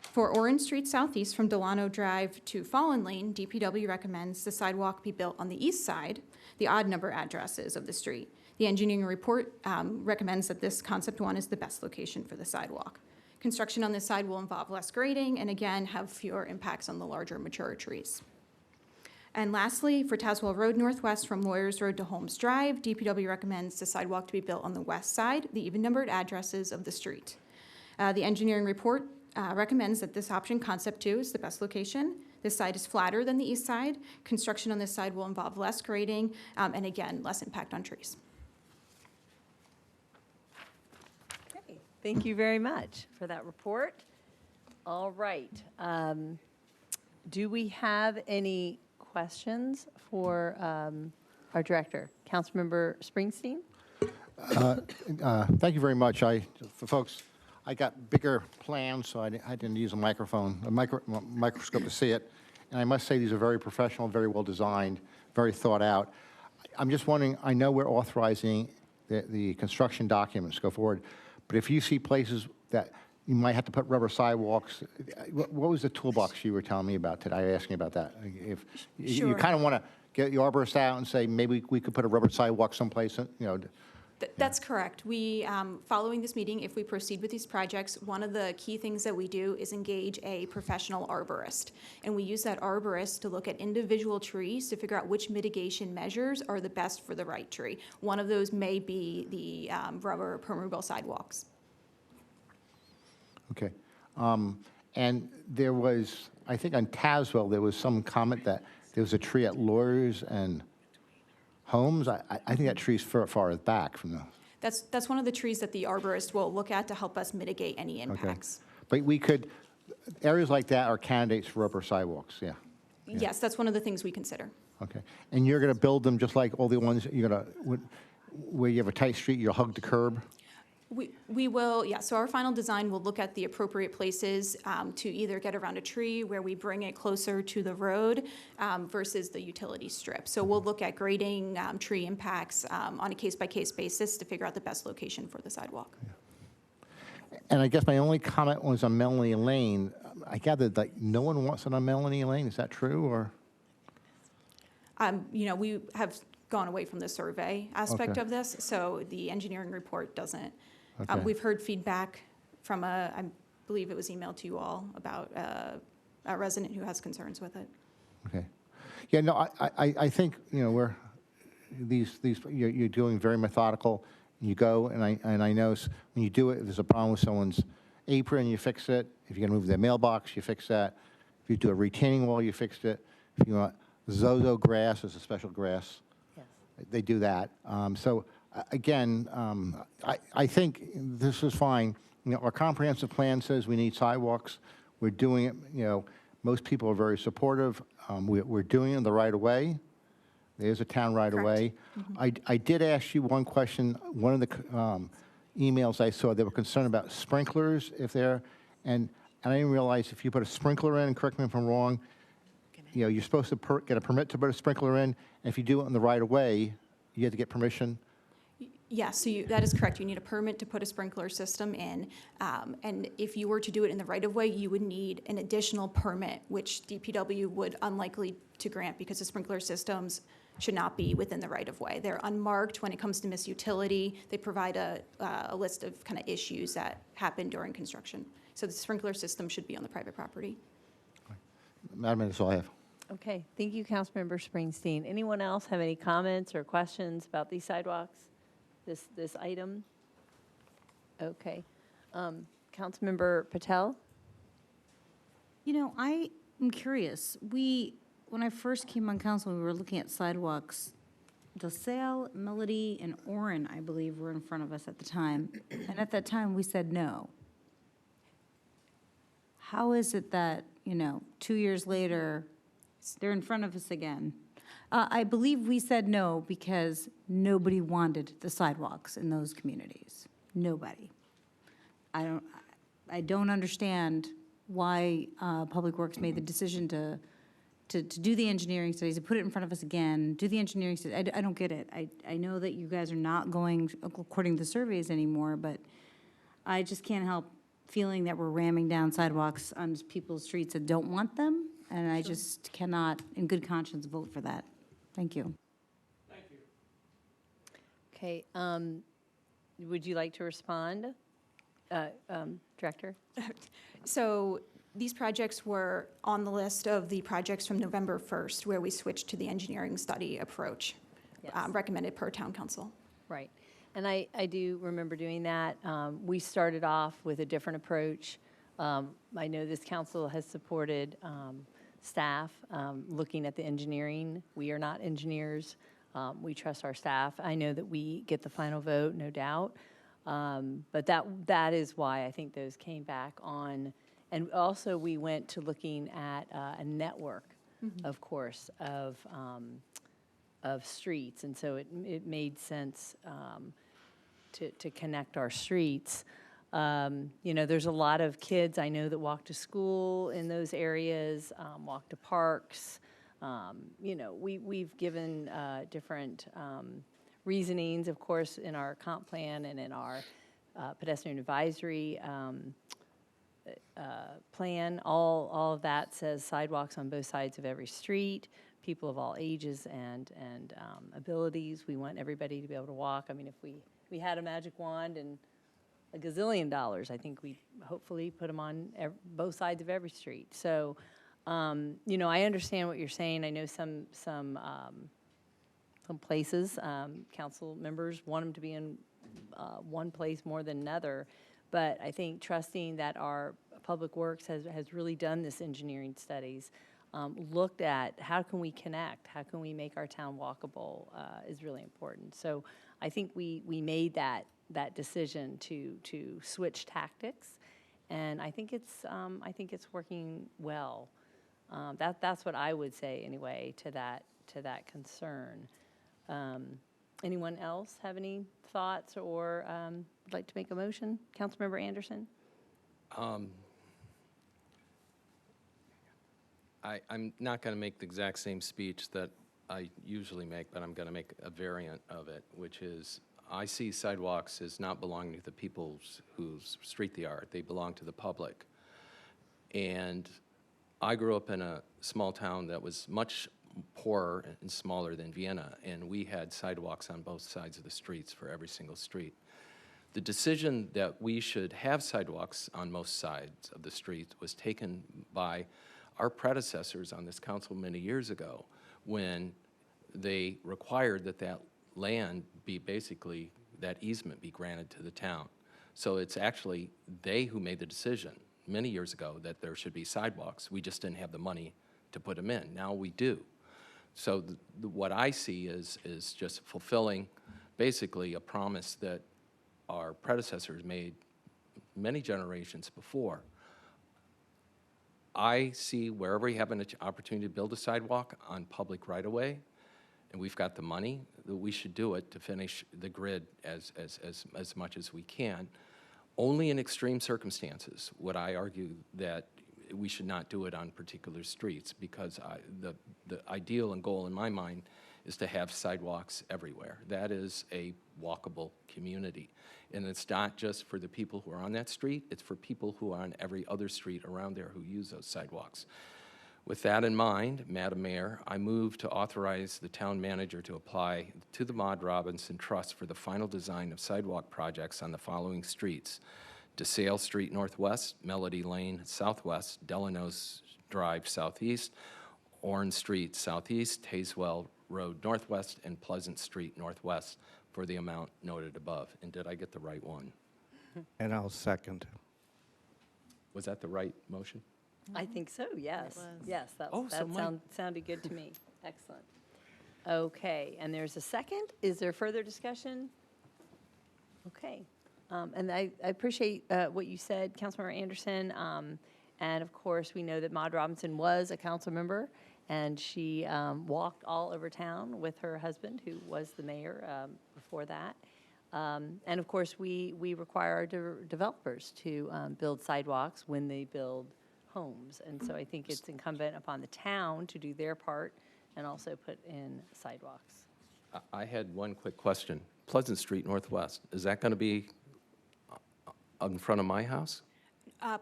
For Orange Street Southeast from Delano Drive to Fallen Lane, DPW recommends the sidewalk be built on the east side, the odd number addresses of the street. The engineering report recommends that this Concept 1 is the best location for the sidewalk. Construction on this side will involve less grading and again have fewer impacts on the larger mature trees. And lastly, for Tazewell Road Northwest from Lawyers Road to Holmes Drive, DPW recommends the sidewalk to be built on the west side, the even-numbered addresses of the street. The engineering report recommends that this option, Concept 2, is the best location. This side is flatter than the east side. Construction on this side will involve less grading and again, less impact on trees. Thank you very much for that report. All right. Do we have any questions for our director? Councilmember Springsteen? Thank you very much. For folks, I got bigger plans, so I didn't use a microscope to see it. And I must say, these are very professional, very well designed, very thought out. I'm just wondering, I know we're authorizing the construction documents go forward, but if you see places that you might have to put rubber sidewalks, what was the toolbox you were telling me about today? I was asking about that. If you Sure. kind of want to get the arborist out and say, maybe we could put a rubber sidewalk someplace, That's correct. We, following this meeting, if we proceed with these projects, one of the key things that we do is engage a professional arborist. And we use that arborist to look at individual trees to figure out which mitigation measures are the best for the right tree. One of those may be the rubber permeable sidewalks. Okay. And there was, I think on Tazewell, there was some comment that there was a tree at Lawyers and Homes. I think that tree's far back from the... That's one of the trees that the arborist will look at to help us mitigate any impacts. But we could, areas like that are candidates for rubber sidewalks, yeah. Yes, that's one of the things we consider. Okay. And you're going to build them just like all the ones, you're going to, where you have a tight street, you'll hug the curb? We will, yeah, so our final design will look at the appropriate places to either get around a tree where we bring it closer to the road versus the utility strip. So we'll look at grading tree impacts on a case-by-case basis to figure out the best location for the sidewalk. And I guess my only comment was on Melanie Lane. I gathered like no one wants it on Melanie Lane. Is that true, or? You know, we have gone away from the survey aspect Okay. of this, so the engineering report doesn't. Okay. We've heard feedback from I believe it was emailed to you all about a resident who has concerns with it. Okay. Yeah, no, I think, we're, you're doing very methodical. You go, and I know when you do it, if there's a problem with someone's apron, you fix it. If you're going to move their mailbox, you fix that. If you do a retaining wall, you fixed it. If you want Zozo grass, there's a special grass. Yes. They do that. So again, I think this is fine. Our comprehensive plan says we need sidewalks. We're doing it. Most people are very supportive. We're doing it in the right of way. There's a town right of way. I did ask you one question. One of the emails I saw, they were concerned about sprinklers if they're, and I didn't realize if you put a sprinkler in, and correct me if I'm wrong, you're supposed to get a permit to put a sprinkler in, and if you do it in the right of way, you have to get permission. Yes, so that is correct. You need a permit to put a sprinkler system in. And if you were to do it in the right-of-way, you would need an additional permit, which DPW would unlikely to grant because the sprinkler systems should not be within the right-of-way. They're unmarked when it comes to misutility. They provide a list of kind of issues that happen during construction. So the sprinkler system should be on the private property. Madam Mayor, that's all I have. Okay, thank you, Councilmember Springsteen. Anyone else have any comments or questions about these sidewalks, this item? Okay. Councilmember Patel? I am curious. When I first came on council, we were looking at sidewalks. DeSalle, Melody, and Orrin, I believe, were in front of us at the time. And at that time, we said no. How is it that, 2 years later, they're in front of us again? I believe we said no because nobody wanted the sidewalks in those communities. Nobody. I don't understand why Public Works made the decision to do the engineering studies, to put it in front of us again, do the engineering studies. I don't get it. I know that you guys are not going according to the surveys anymore, but I just can't help feeling that we're ramming down sidewalks on people's streets that don't want them, and I just cannot, in good conscience, vote for that. Thank you. Okay, would you like to respond, Director? So these projects were on the list of the projects from November 1st, where we switched to the engineering study approach recommended per town council. Right. And I do remember doing that. We started off with a different approach. I know this council has supported staff looking at the engineering. We are not engineers. We trust our staff. I know that we get the final vote, no doubt. But that is why I think those came back on. And also, we went to looking at a network, of course, of streets. And so it made sense to connect our streets. There's a lot of kids I know that walk to school in those areas, walk to parks. We've given different reasonings, of course, in our comp plan and in our pedestrian advisory plan. All of that says sidewalks on both sides of every street, people of all ages and abilities. We want everybody to be able to walk. I mean, if we had a magic wand and a gazillion dollars, I think we hopefully put them on both sides of every street. So, I understand what you're saying. I know some places, council members want them to be in one place more than another. But I think trusting that our Public Works has really done this engineering studies, looked at how can we connect, how can we make our town walkable is really important. So I think we made that decision to switch tactics, and I think it's working well. That's what I would say anyway to that concern. Anyone else have any thoughts or would like to make a motion? Councilmember Anderson? I'm not going to make the exact same speech that I usually make, but I'm going to make a variant of it, which is I see sidewalks as not belonging to the people whose street they are. They belong to the public. And I grew up in a small town that was much poorer and smaller than Vienna, and we had sidewalks on both sides of the streets for every single street. The decision that we should have sidewalks on most sides of the street was taken by our predecessors on this council many years ago when they required that land be basically, that easement be granted to the town. So it's actually they who made the decision many years ago that there should be sidewalks. We just didn't have the money to put them in. Now we do. So what I see is just fulfilling basically a promise that our predecessors made many generations before. I see wherever you have an opportunity to build a sidewalk on public right-of-way, and we've got the money, that we should do it to finish the grid as much as we can. Only in extreme circumstances would I argue that we should not do it on particular streets, because the ideal and goal in my mind is to have sidewalks everywhere. That is a walkable community. And it's not just for the people who are on that street, it's for people who are on every other street around there who use those sidewalks. With that in mind, Madam Mayor, I move to authorize the town manager to apply to the Maud Robinson Trust for the final design of sidewalk projects on the following streets: DeSale Street Northwest, Melody Lane Southwest, Delano's Drive Southeast, Orange Street Southeast, Tazewell Road Northwest, and Pleasant Street Northwest for the amount noted above. And did I get the right one? And I'll second. Was that the right motion? I think so, yes. Yes, that sounded good to me. Excellent. Okay, and there's a second. Is there further discussion? Okay. And I appreciate what you said, Councilmember Anderson. And of course, we know that Maud Robinson was a council member, and she walked all over town with her husband, who was the mayor before that. And of course, we require our developers to build sidewalks when they build homes. And so I think it's incumbent upon the town to do their part and also put in sidewalks. I had one quick question. Pleasant Street Northwest, is that going to be in front of my house?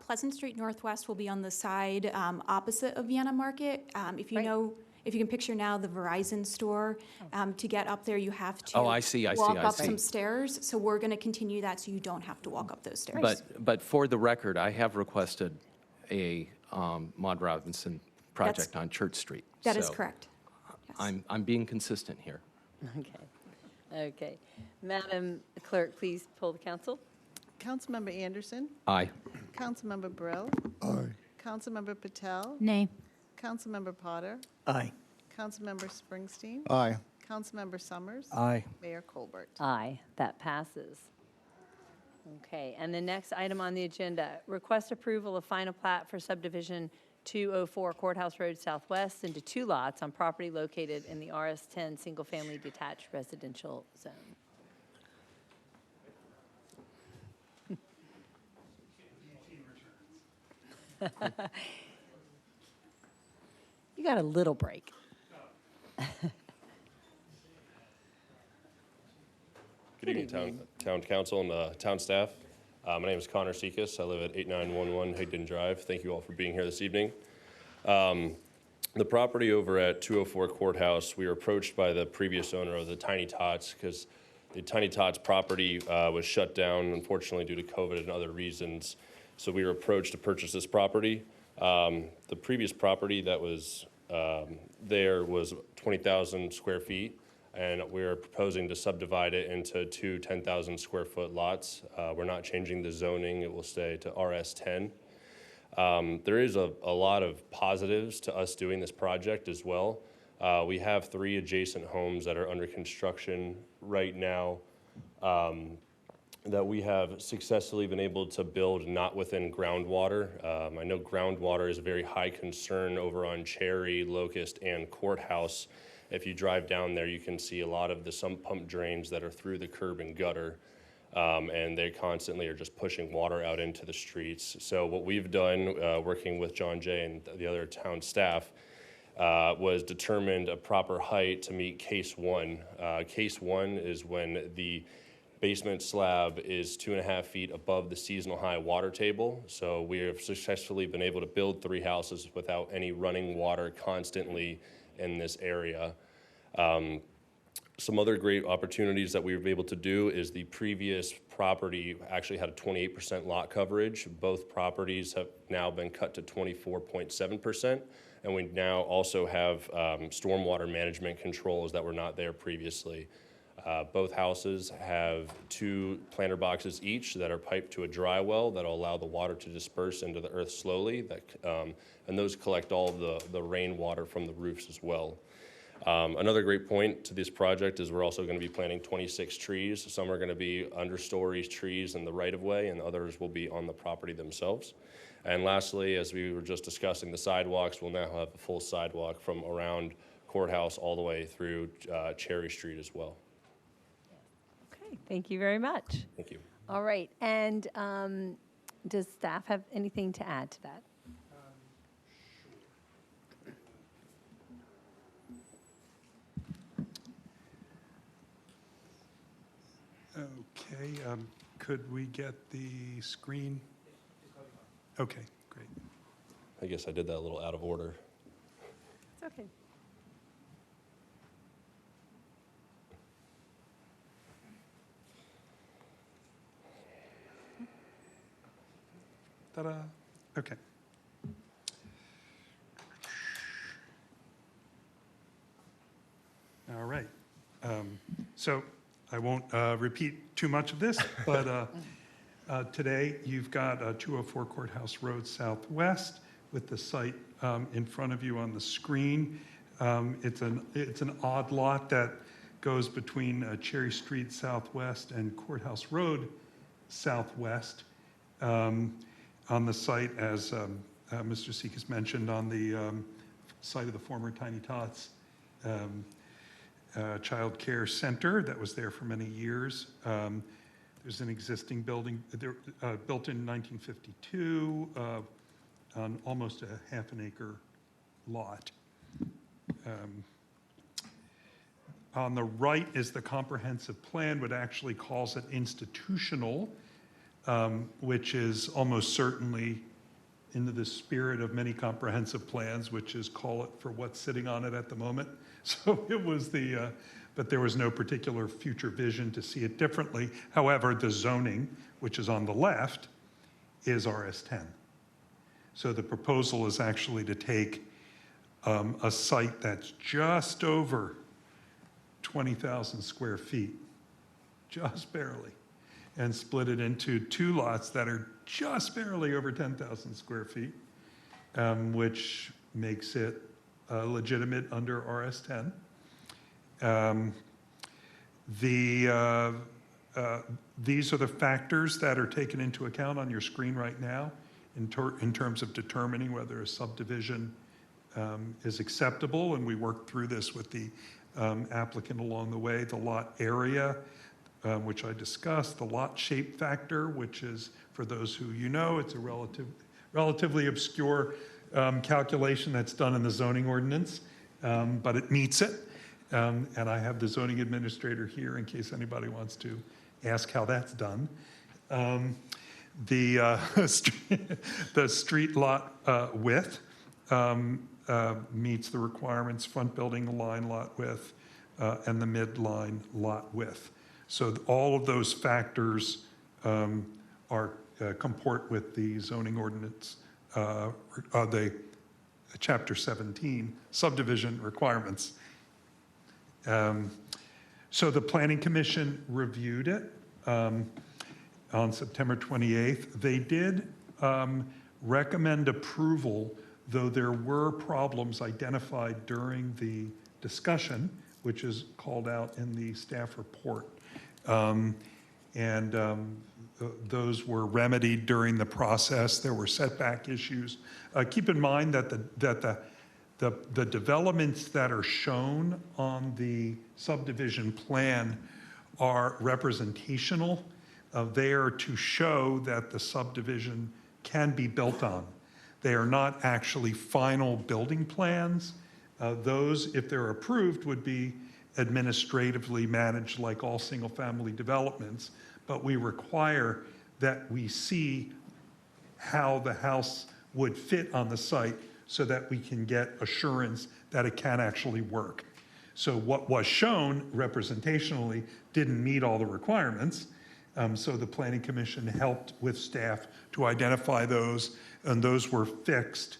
Pleasant Street Northwest will be on the side opposite of Vienna Market. If you can picture now the Verizon store, to get up there, you have to walk up some stairs. So we're going to continue that so you don't have to walk up those stairs. But for the record, I have requested a Maud Robinson project on Church Street. That is correct. Yes. I'm being consistent here. Okay. Madam Clerk, please poll the council. Councilmember Anderson. Aye. Councilmember Brill. Aye. Councilmember Patel. Nay. Councilmember Potter. Aye. Councilmember Springsteen. Aye. Councilmember Summers. Aye. Mayor Colbert. Aye, that passes. Okay, and the next item on the agenda, request approval of final plat for subdivision 204 Courthouse Road Southwest into 2 lots on property located in the RS10 Single Family Detached Residential Zone. You got a little break. Good evening, Town Council and Town staff. My name is Connor Sekas. I live at 8911 Higdon Drive. Thank you all for being here this evening. The property over at 204 Courthouse, we were approached by the previous owner of the Tiny Tots because the Tiny Tots property was shut down, unfortunately, due to COVID and other reasons. So we were approached to purchase this property. The previous property that was there was 20,000 square feet. And we're proposing to subdivide it into 2 10,000 square foot lots. We're not changing the zoning, it will stay to RS10. There is a lot of positives to us doing this project as well. We have 3 adjacent homes that are under construction right now that we have successfully been able to build not within groundwater. I know groundwater is a very high concern over on Cherry, Locust, and Courthouse. If you drive down there, you can see a lot of the sump pump drains that are through the curb and gutter, and they constantly are just pushing water out into the streets. So what we've done, working with John Jay and the other town staff, was determined a proper height to meet case 1. Case 1 is when the basement slab is 2.5 feet above the seasonal high water table. So we have successfully been able to build 3 houses without any running water constantly in this area. Some other great opportunities that we were able to do is the previous property actually had a 28% lot coverage. Both properties have now been cut to 24.7%, and we now also have stormwater management controls that were not there previously. Both houses have 2 planter boxes each that are piped to a dry well that will allow the water to disperse into the earth slowly, and those collect all of the rainwater from the roofs as well. Another great point to this project is we're also going to be planting 26 trees. Some are going to be understory trees in the right-of-way, and others will be on the property themselves. And lastly, as we were just discussing the sidewalks, we'll now have a full sidewalk from around Courthouse all the way through Cherry Street as well. Okay, thank you very much. Thank you. All right, and does staff have anything to add to that? Okay, could we get the screen? Okay, great. I guess I did that a little out of order. It's okay. Ta-da, okay. All right, so I won't repeat too much of this, but today you've got 204 Courthouse Road Southwest with the site in front of you on the screen. It's an odd lot that goes between Cherry Street Southwest and Courthouse Road Southwest. On the site, as Mr. Sekas mentioned, on the site of the former Tiny Tots Child Care Center that was there for many years. There's an existing building built in 1952 on almost a half an acre lot. On the right is the comprehensive plan, what actually calls it institutional, which is almost certainly into the spirit of many comprehensive plans, which is call it for what's sitting on it at the moment. So it was but there was no particular future vision to see it differently. However, the zoning, which is on the left, is RS10. So the proposal is actually to take a site that's just over 20,000 square feet, just barely, and split it into 2 lots that are just barely over 10,000 square feet, which makes it legitimate under RS10. these are the factors that are taken into account on your screen right now in terms of determining whether a subdivision is acceptable, and we worked through this with the applicant along the way. The lot area, which I discussed, the lot shape factor, which is, for those who you know, it's a relatively obscure calculation that's done in the zoning ordinance, but it meets it. And I have the zoning administrator here in case anybody wants to ask how that's done. The street lot width meets the requirements, front building line lot width, and the midline lot width. So all of those factors are comport with the zoning ordinance, the Chapter 17 subdivision requirements. So the Planning Commission reviewed it on September 28th. They did recommend approval, though there were problems identified during the discussion, which is called out in the staff report. Those were remedied during the process. There were setback issues. Keep in mind that the developments that are shown on the subdivision plan are representational. They are to show that the subdivision can be built on. They are not actually final building plans. Those, if they're approved, would be administratively managed like all single-family developments, but we require that we see how the house would fit on the site so that we can get assurance that it can actually work. So what was shown representationally didn't meet all the requirements, so the Planning Commission helped with staff to identify those, and those were fixed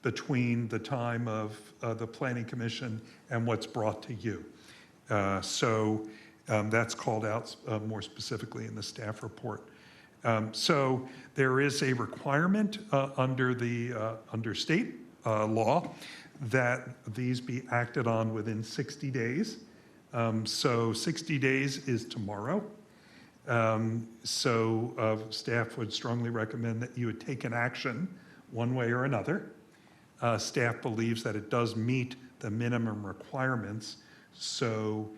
between the time of the Planning Commission and what's brought to you. That's called out more specifically in the staff report. So there is a requirement under state law that these be acted on within 60 days. So 60 days is tomorrow. Staff would strongly recommend that you would take an action one way or another. Staff believes that it does meet the minimum requirements. So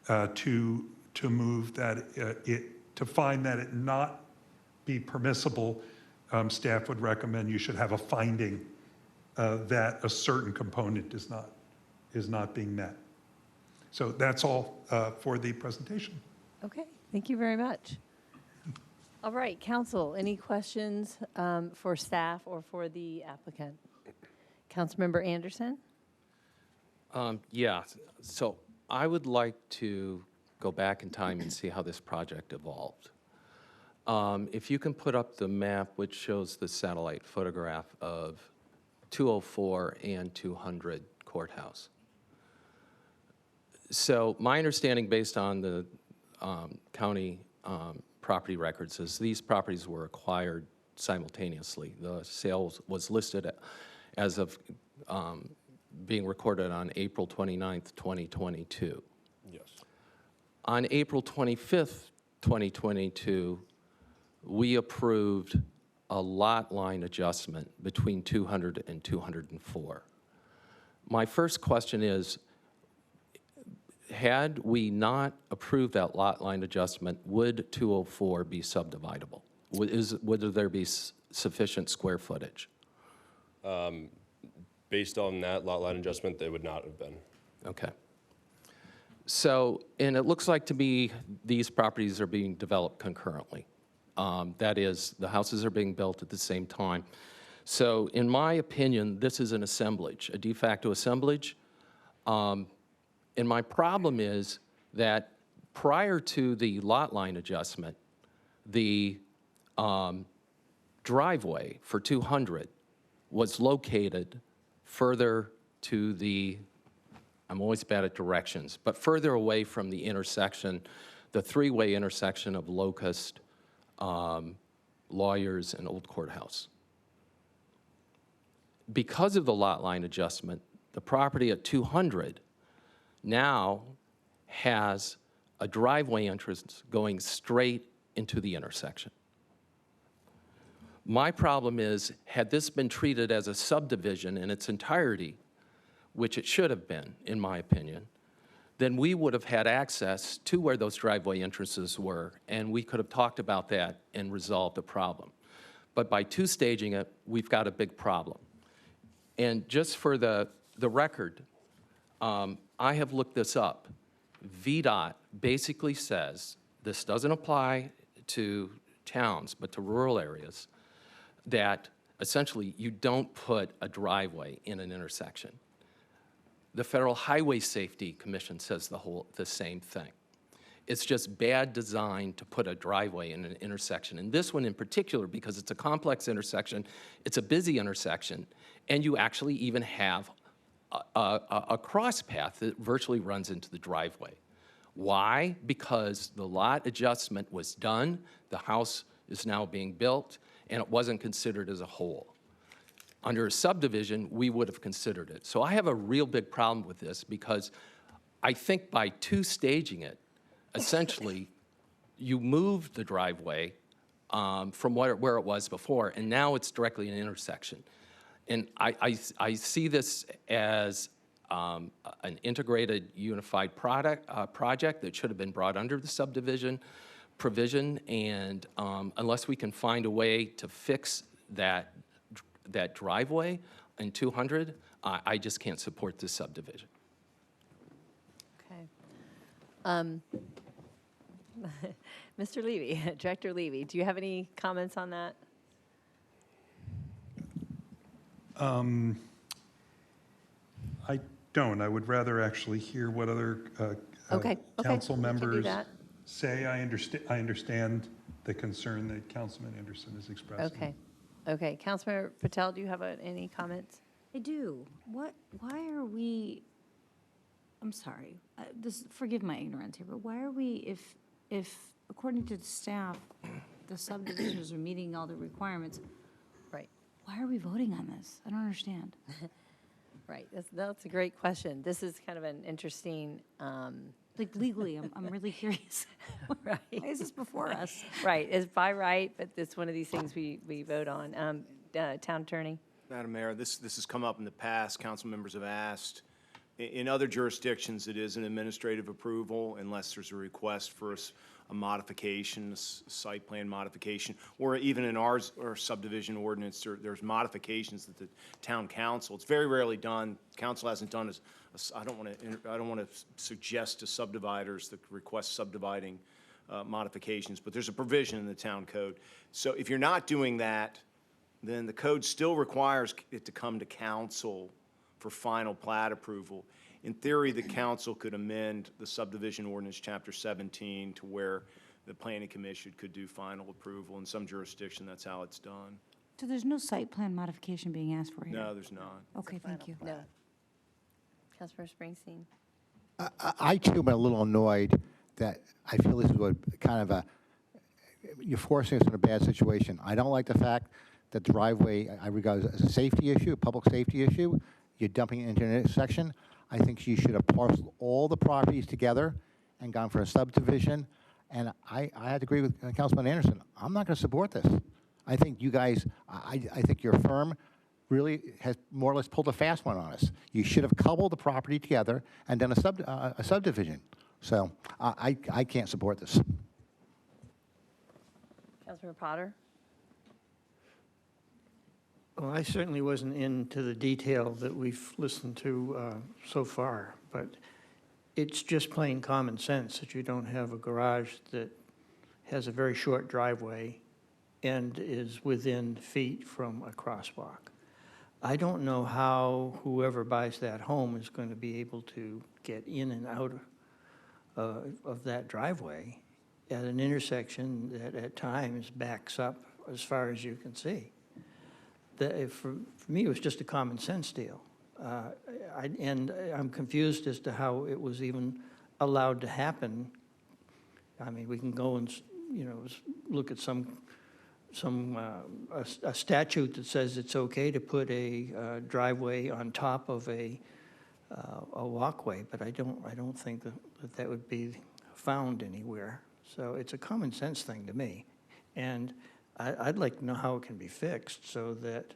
to move that to find that it not be permissible, staff would recommend you should have a finding that a certain component is not being met. So that's all for the presentation. Okay, thank you very much. All right, council, any questions for staff or for the applicant? Councilmember Anderson? Yeah, so I would like to go back in time and see how this project evolved. If you can put up the map which shows the satellite photograph of 204 and 200 Courthouse. So my understanding based on the county property records is these properties were acquired simultaneously. The sale was listed as of being recorded on April 29th, 2022. Yes. On April 25th, 2022, we approved a lot line adjustment between 200 and 204. My first question is, had we not approved that lot line adjustment, would 204 be subdividable? Would there be sufficient square footage? Based on that lot line adjustment, they would not have been. Okay. So, and it looks like to me these properties are being developed concurrently. That is, the houses are being built at the same time. So, in my opinion, this is an assemblage, a de facto assemblage. And my problem is that prior to the lot line adjustment, the driveway for 200 was located further to the, I'm always bad at directions, but further away from the intersection, the three-way intersection of Locust, Lawyers, and Old Courthouse. Because of the lot line adjustment, the property at 200 now has a driveway entrance going straight into the intersection. My problem is, had this been treated as a subdivision in its entirety, which it should have been, in my opinion, then we would have had access to where those driveway entrances were, and we could have talked about that and resolved the problem. But by two-staging it, we've got a big problem. And just for the record, I have looked this up. VDOT basically says, this doesn't apply to towns, but to rural areas, that essentially you don't put a driveway in an intersection. The Federal Highway Safety Commission says the same thing. It's just bad design to put a driveway in an intersection. And this one in particular, because it's a complex intersection, it's a busy intersection, and you actually even have a cross path that virtually runs into the driveway. Why? Because the lot adjustment was done, the house is now being built, and it wasn't considered as a whole. Under a subdivision, we would have considered it. So I have a real big problem with this because I think by two-staging it, essentially, you moved the driveway from where it was before, and now it's directly an intersection. And I see this as an integrated, unified project that should have been brought under the subdivision provision, and unless we can find a way to fix that driveway in 200, I just can't support this subdivision. Okay. Mr. Levy, Director Levy, do you have any comments on that? I don't. I would rather actually hear what other council we can do members that. say. I understand the concern that Councilman Anderson is expressing. Okay. Okay. Councilmember Patel, do you have any comments? I do. Why are we, I'm sorry, forgive my ignorance here, but why are we, if according to the staff, the subdivisions are meeting all the requirements, right? Why are we voting on this? I don't understand. Right. That's a great question. This is kind of an interesting. Like legally, I'm really curious. Right. Why is this before us? Right. It's by right, but it's one of these things we vote on. Town Attorney. Madam Mayor, this has come up in the past. Council members have asked. In other jurisdictions, it is an administrative approval unless there's a request for a modification, a site plan modification, or even in our subdivision ordinance, there's modifications that the town council. It's very rarely done. Council hasn't done as I don't want to suggest to subdividers that request subdividing modifications, but there's a provision in the town code. So if you're not doing that, then the code still requires it to come to council for final plat approval. In theory, the council could amend the subdivision ordinance, chapter 17, to where the planning commission could do final approval. In some jurisdiction, that's how it's done. So there's no site plan modification being asked for here? No, there's not. Okay, thank you. No. Councilmember Springsteen. I too am a little annoyed that I feel this is what kind of you're forcing us in a bad situation. I don't like the fact that the driveway, I regard as a safety issue, a public safety issue. You're dumping it into an intersection. I think you should have parceled all the properties together and gone for a subdivision. And I had to agree with Councilman Anderson. I'm not going to support this. I think you guys, I think your firm really has more or less pulled a fast one on us. You should have coupled the property together and done a subdivision. So I can't support this. Councilmember Potter. Well, I certainly wasn't into the detail that we've listened to so far, but it's just plain common sense that you don't have a garage that has a very short driveway and is within feet from a crosswalk. I don't know how whoever buys that home is going to be able to get in and out of that driveway at an intersection that at times backs up as far as you can see. For me, it was just a common sense deal. And I'm confused as to how it was even allowed to happen. I mean, we can go and, look at a statute that says it's okay to put a driveway on top of a walkway, but I don't think that would be found anywhere. So it's a common sense thing to me. And I'd like to know how it can be fixed so that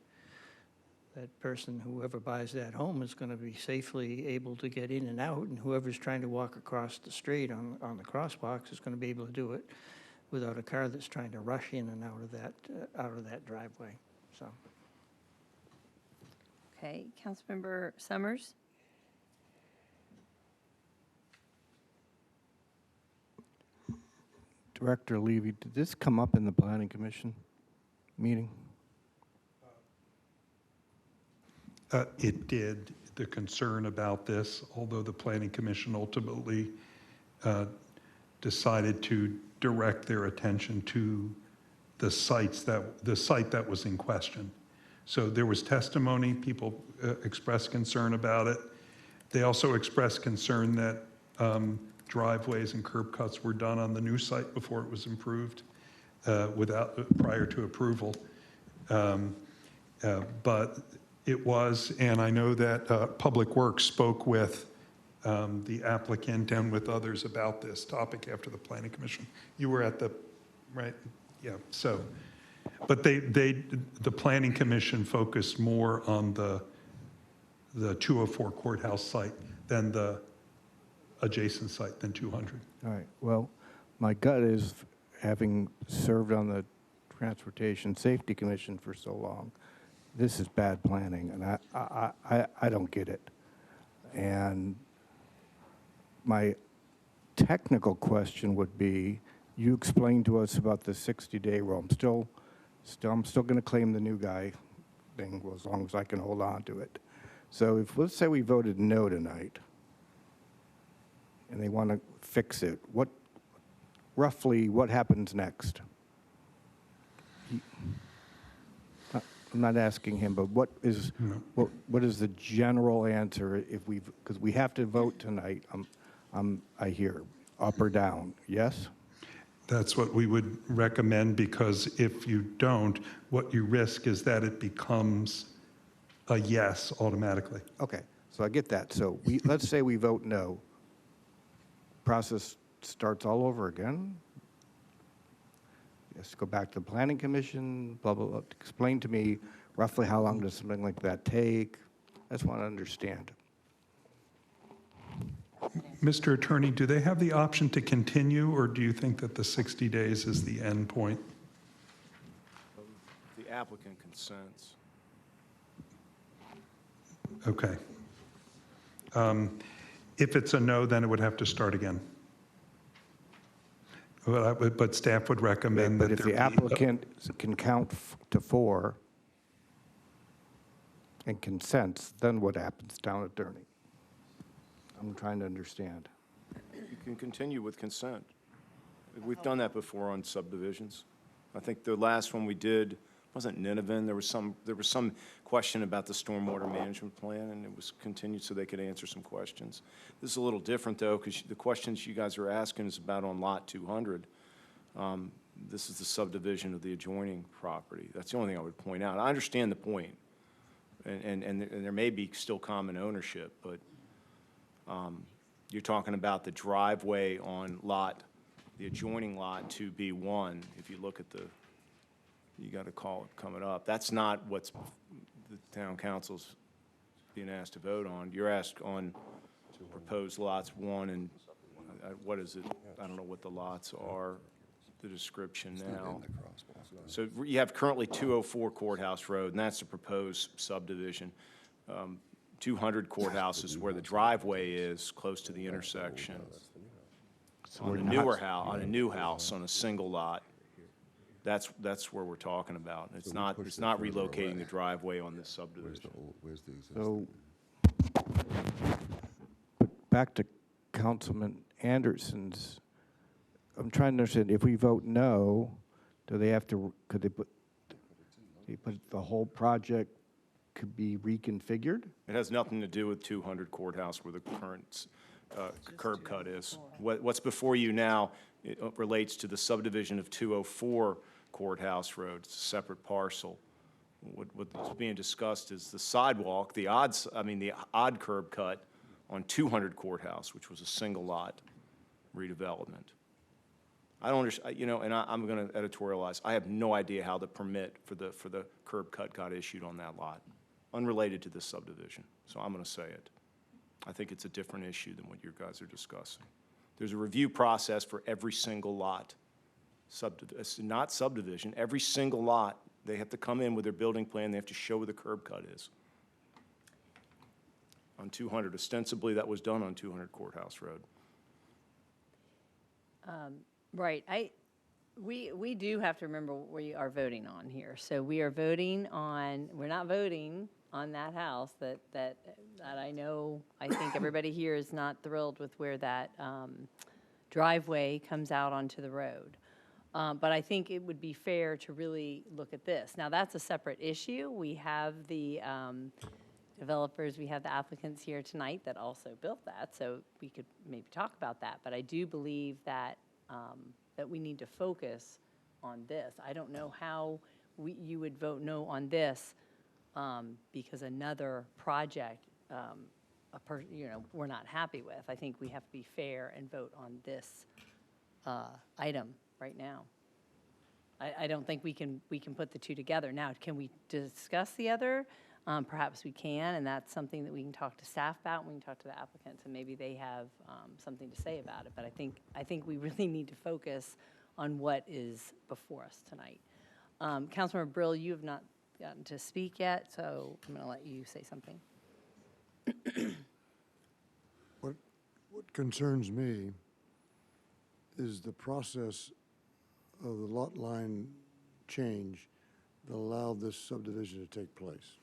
that person, whoever buys that home, is going to be safely able to get in and out, and whoever's trying to walk across the street on the crosswalks is going to be able to do it without a car that's trying to rush in and out of that driveway. So. Okay, Councilmember Summers? Director Levy, did this come up in the Planning Commission meeting? It did, the concern about this, although the Planning Commission ultimately decided to direct their attention to the site that was in question. So there was testimony, people expressed concern about it. They also expressed concern that driveways and curb cuts were done on the new site before it was improved prior to approval. But it was, and I know that Public Works spoke with the applicant and with others about this topic after the Planning Commission. You were at the, right? Yeah, so, but the Planning Commission focused more on the 204 courthouse site than the adjacent site than 200. All right, well, my gut is, having served on the Transportation Safety Commission for so long, this is bad planning, and I don't get it. And my technical question would be, you explained to us about the 60-day rule. I'm still going to claim the new guy thing as long as I can hold on to it. So if, let's say we voted no tonight, and they want to fix it, roughly what happens next? I'm not asking him, but what is the general answer if because we have to vote tonight, I hear, up or down, yes? That's what we would recommend, because if you don't, what you risk is that it becomes a yes automatically. Okay, so I get that. So let's say we vote no. Process starts all over again? Yes, go back to the Planning Commission, blah, blah, blah. Explain to me roughly how long does something like that take? I just want to understand. Mr. Attorney, do they have the option to continue, or do you think that the 60 days is the end point? The applicant consents. Okay. If it's a no, then it would have to start again. But staff would recommend that if the applicant can count to 4 and consents, then what happens, town attorney? I'm trying to understand. You can continue with consent. We've done that before on subdivisions. I think the last one we did wasn't Nineveh. There was some question about the stormwater management plan, and it was continued so they could answer some questions. This is a little different, though, because the questions you guys are asking is about on lot 200. This is the subdivision of the adjoining property. That's the only thing I would point out. I understand the point, and there may be still common ownership, but you're talking about the driveway on the adjoining lot 2B1. If you look at you got to call it coming up. That's not what's the town council's being asked to vote on. You're asked on proposed lots 1 and what is it? I don't know what the lots are, the description now. So you have currently 204 Courthouse Road, and that's the proposed subdivision. 200 Courthouse is where the driveway is, close to the intersection. On a new house, on a single lot. That's where we're talking about. It's not relocating the driveway on this subdivision. So, back to Councilman Anderson's, I'm trying to understand, if we vote no, could they put the whole project could be reconfigured? It has nothing to do with 200 Courthouse where the current curb cut is. What's before you now relates to the subdivision of 204 Courthouse Road. It's a separate parcel. What's being discussed is the sidewalk, the odd curb cut on 200 Courthouse, which was a single lot, redevelopment. I don't understand, you know, and I'm going to editorialize. I have no idea how the permit for the curb cut got issued on that lot, unrelated to this subdivision. So I'm going to say it. I think it's a different issue than what you guys are discussing. There's a review process for every single lot. Not subdivision, every single lot, they have to come in with their building plan, they have to show where the curb cut is. On 200, ostensibly that was done on 200 Courthouse Road. Right. We do have to remember what we are voting on here. So we are voting on, we're not voting on that house that I know, I think everybody here is not thrilled with where that driveway comes out onto the road. But I think it would be fair to really look at this. Now, that's a separate issue. We have the developers, we have the applicants here tonight that also built that, so we could maybe talk about that. But I do believe that that we need to focus on this. I don't know how you would vote no on this because another project, we're not happy with. I think we have to be fair and vote on this item right now. I don't think we can put the two together. Now, can we discuss the other? Perhaps we can, and that's something that we can talk to staff about, and we can talk to the applicants, and maybe they have something to say about it. But I think we really need to focus on what is before us tonight. Councilmember Brill, you have not gotten to speak yet, so I'm going to let you say something. What concerns me is the process of the lot line change that allowed this subdivision to take place.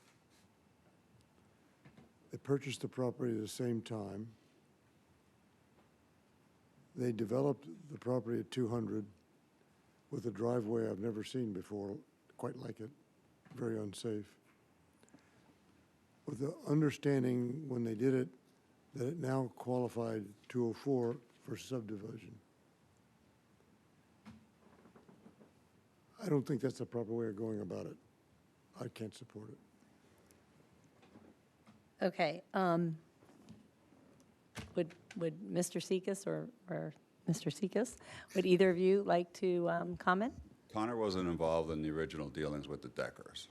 They purchased the property at the same time. They developed the property at 200 with a driveway I've never seen before, quite like it, very unsafe. With the understanding when they did it that it now qualified 204 for subdivision. I don't think that's the proper way of going about it. I can't support it. Okay. Would Mr. Sekas or Mr. Sekas, would either of you like to comment? Connor wasn't involved in the original dealings with the Deckers,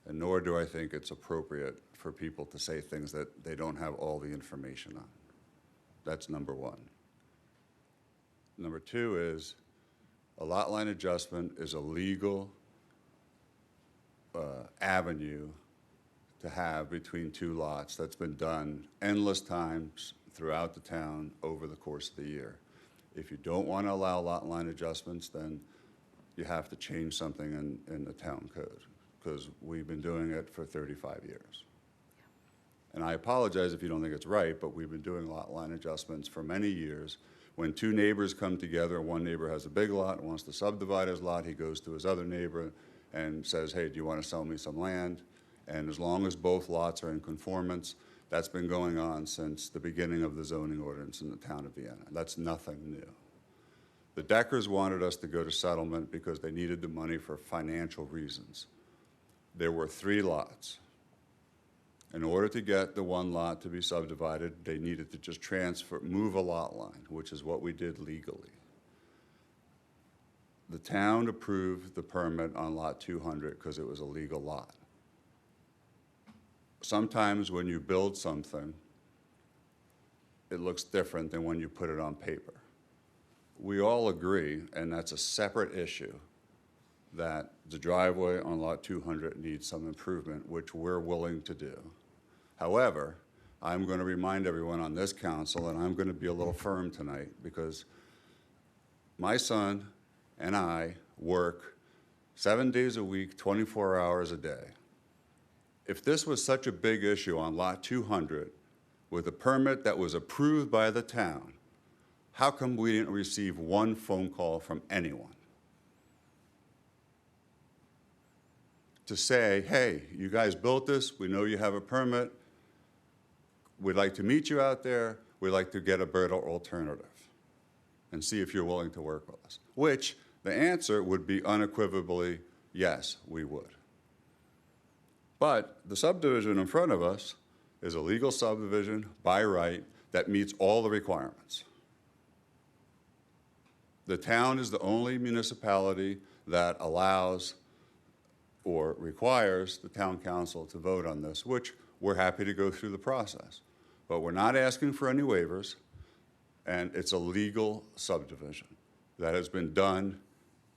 and nor do I think it's appropriate for people to say things that they don't have all the information on. That's number one. Number two is a lot line adjustment is a legal avenue to have between two lots that's been done endless times throughout the town over the course of the year. If you don't want to allow lot line adjustments, then you have to change something in the town code, because we've been doing it for 35 years. And I apologize if you don't think it's right, but we've been doing lot line adjustments for many years. When two neighbors come together, one neighbor has a big lot and wants to subdivide his lot, he goes to his other neighbor and says, hey, do you want to sell me some land? And as long as both lots are in conformance, that's been going on since the beginning of the zoning ordinance in the town of Vienna. That's nothing new. The Deckers wanted us to go to settlement because they needed the money for financial reasons. There were 3 lots. In order to get the one lot to be subdivided, they needed to just move a lot line, which is what we did legally. The town approved the permit on lot 200 because it was a legal lot. Sometimes when you build something, it looks different than when you put it on paper. We all agree, and that's a separate issue, that the driveway on lot 200 needs some improvement, which we're willing to do. However, I'm going to remind everyone on this council, and I'm going to be a little firm tonight, because my son and I work 7 days a week, 24 hours a day. If this was such a big issue on lot 200 with a permit that was approved by the town, how come we didn't receive one phone call from anyone to say, hey, you guys built this, we know you have a permit, we'd like to meet you out there, we'd like to get a better alternative and see if you're willing to work with us? Which the answer would be unequivocally, yes, we would. But the subdivision in front of us is a legal subdivision by right that meets all the requirements. The town is the only municipality that allows or requires the town council to vote on this, which we're happy to go through the process. But we're not asking for any waivers, and it's a legal subdivision that has been done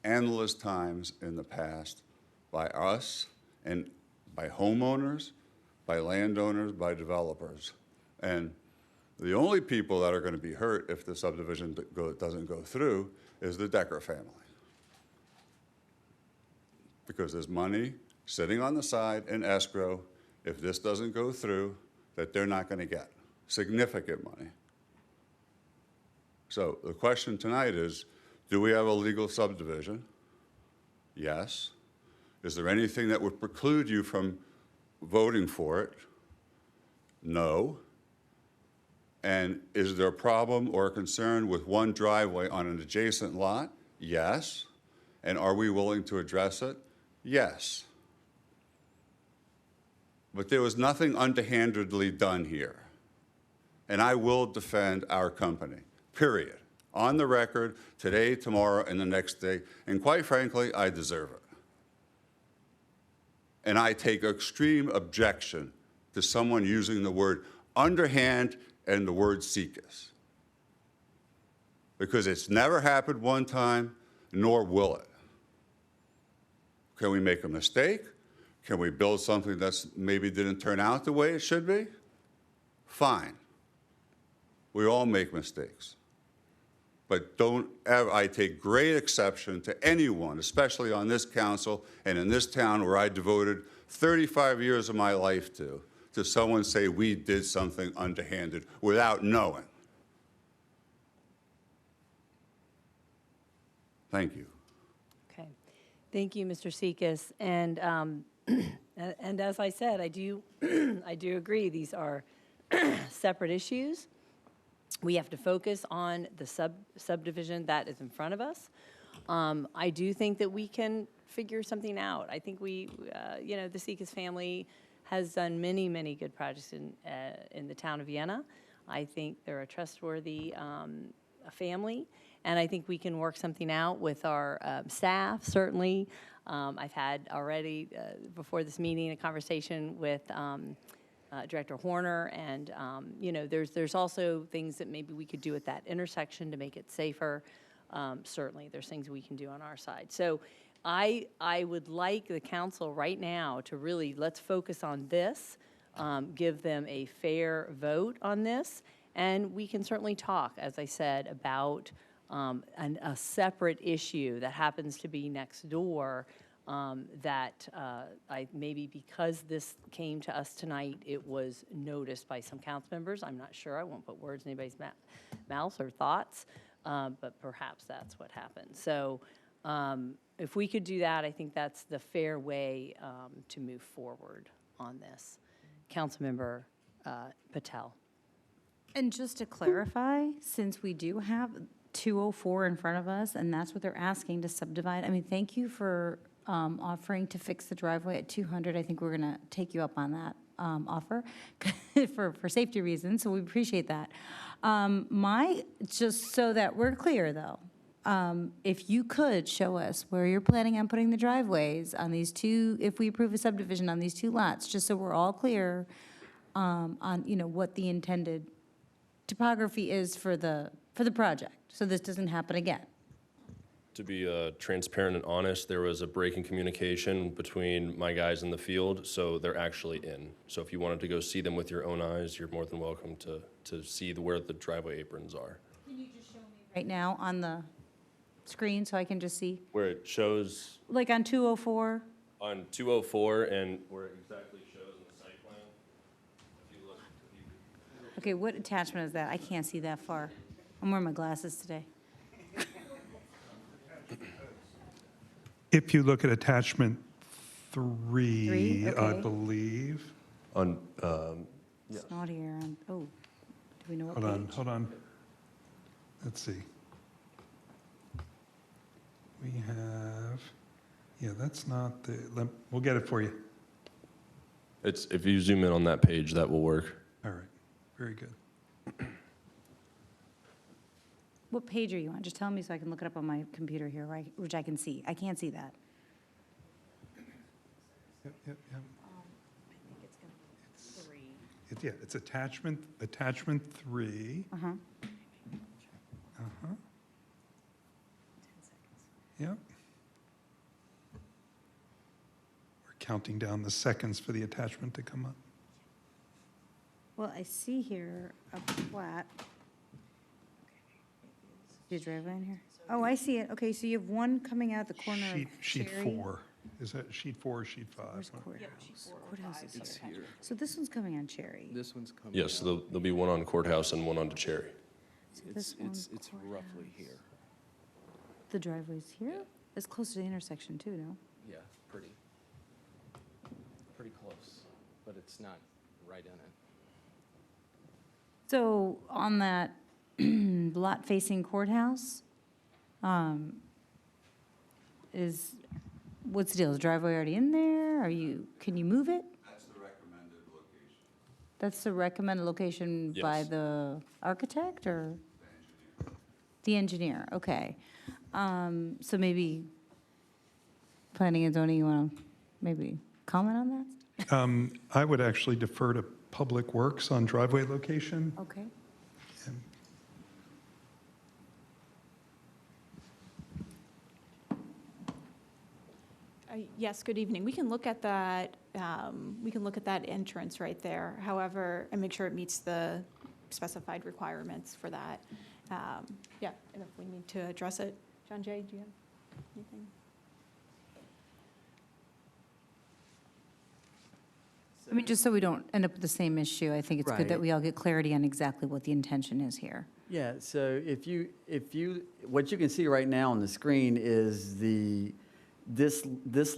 endless times in the past by us and by homeowners, by landowners, by developers. And the only people that are going to be hurt if the subdivision doesn't go through is the Decker family. Because there's money sitting on the side in escrow if this doesn't go through that they're not going to get. Significant money. So the question tonight is, do we have a legal subdivision? Yes. Is there anything that would preclude you from voting for it? No. And is there a problem or a concern with one driveway on an adjacent lot? Yes. And are we willing to address it? Yes. But there was nothing underhandedly done here. And I will defend our company, period. On the record, today, tomorrow, and the next day. And quite frankly, I deserve it. And I take extreme objection to someone using the word underhand and the word seekus. Because it's never happened one time, nor will it. Can we make a mistake? Can we build something that's maybe didn't turn out the way it should be? Fine. We all make mistakes. But don't ever, I take great exception to anyone, especially on this council and in this town where I devoted 35 years of my life to someone say we did something underhanded without knowing. Thank you. Okay. Thank you, Mr. Seekus. And and as I said, I do I do agree these are separate issues. We have to focus on the subdivision that is in front of us. I do think that we can figure something out. I think we, you know, the Seekus family has done many, many good projects in the town of Vienna. I think they're a trustworthy family, and I think we can work something out with our staff, certainly. I've had already, before this meeting, a conversation with Director Horner, and you know, there's also things that maybe we could do at that intersection to make it safer. Certainly, there's things we can do on our side. So I would like the council right now to really, let's focus on this, give them a fair vote on this, and we can certainly talk, as I said, about a separate issue that happens to be next door, that maybe because this came to us tonight, it was noticed by some council members. I'm not sure. I won't put words in anybody's mouth or thoughts, but perhaps that's what happened. So if we could do that, I think that's the fair way to move forward on this. Councilmember Patel. And just to clarify, since we do have 204 in front of us, and that's what they're asking to subdivide, I mean, thank you for offering to fix the driveway at 200. I think we're going to take you up on that offer for safety reasons, so we appreciate that. Just so that we're clear, though, if you could show us where you're planning on putting the driveways on these two, if we approve a subdivision on these two lots, just so we're all clear on, you know, what the intended topography is for the project, so this doesn't happen again. To be transparent and honest, there was a break in communication between my guys in the field, so they're actually in. So if you wanted to go see them with your own eyes, you're more than welcome to see where the driveway aprons are. Can you just show me right now on the screen so I can just see? Where it shows Like on 204? on 204 and where it exactly shows in the site plan. If you look, Okay, what attachment is that? I can't see that far. I'm wearing my glasses today. If you look at attachment 3, Three? I Okay. believe. On, It's not here. Oh, do we know what page? Hold on. Let's see. We have, yeah, that's not we'll get it for you. it's, if you zoom in on that page, that will work. All right, very good. What page are you on? Just tell me so I can look it up on my computer here, right, which I can see. I can't see that. Yep, yep, yep. I think it's going to be 3. Yeah, it's attachment 3. Uh-huh. Uh-huh. 10 seconds. Yep. We're counting down the seconds for the attachment to come up. Well, I see here a plat. Is your driveway in here? Oh, I see it. Okay, so you have one coming out the corner of Sheet Cherry. 4. Is that sheet 4 or sheet 5? Where's courthouse? Courthouse is here. So this one's coming on Cherry. This one's coming. Yes, there'll be one on Courthouse and one on Cherry. So this one's It's roughly here. The driveway's here? It's close to the intersection too, no? Yeah, pretty close, but it's not right in it. So on that lot facing courthouse, what's the deal? Is the driveway already in there? Can you move it? That's the recommended location. That's the recommended location by Yes. the architect or? The engineer, okay. So maybe planning and zoning, you want to maybe comment on that? I would actually defer to Public Works on driveway location. Okay. Yes, good evening. We can look at that, entrance right there. However, and make sure it meets the specified requirements for that. Yeah, and if we need to address it. John Jay, do you have anything? I mean, just so we don't end up with the same issue, I think it's good that Right. we all get clarity on exactly what the intention is here. Yeah, so what you can see right now on the screen is this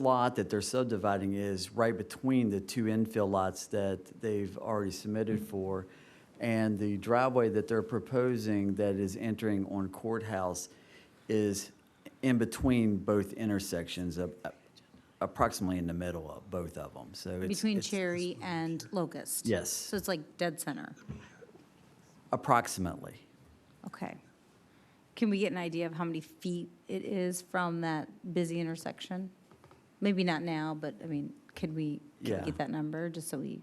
lot that they're subdividing is right between the two infill lots that they've already submitted for. And the driveway that they're proposing that is entering on Courthouse is in between both intersections, approximately in the middle of both of them. So it's Between Cherry and Locust? Yes. So it's like dead center? approximately. Okay. Can we get an idea of how many feet it is from that busy intersection? Maybe not now, but I mean, can we Yeah. get that number, just so we,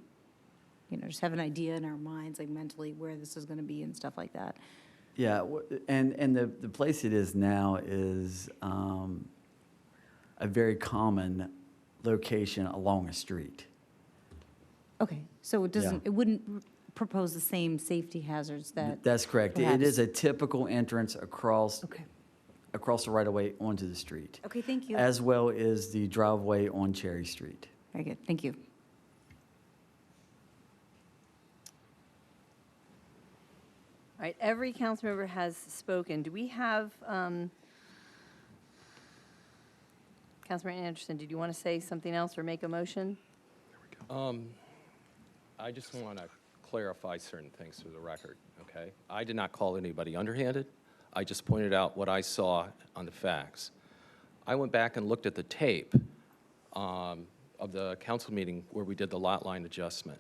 just have an idea in our minds, like mentally, where this is going to be and stuff like that? Yeah, and the place it is now is a very common location along a street. Okay, so it Yeah. doesn't, it wouldn't propose the same safety hazards that? That's correct. It perhaps- is a typical entrance across Okay. the right-of-way onto the street, Okay, thank you. as well as the driveway on Cherry Street. Very good, thank you. All right, every council member has spoken. Do we have, Councilmember Anderson, did you want to say something else or make a motion? I just want to clarify certain things for the record, okay? I did not call anybody underhanded. I just pointed out what I saw on the facts. I went back and looked at the tape of the council meeting where we did the lot line adjustment,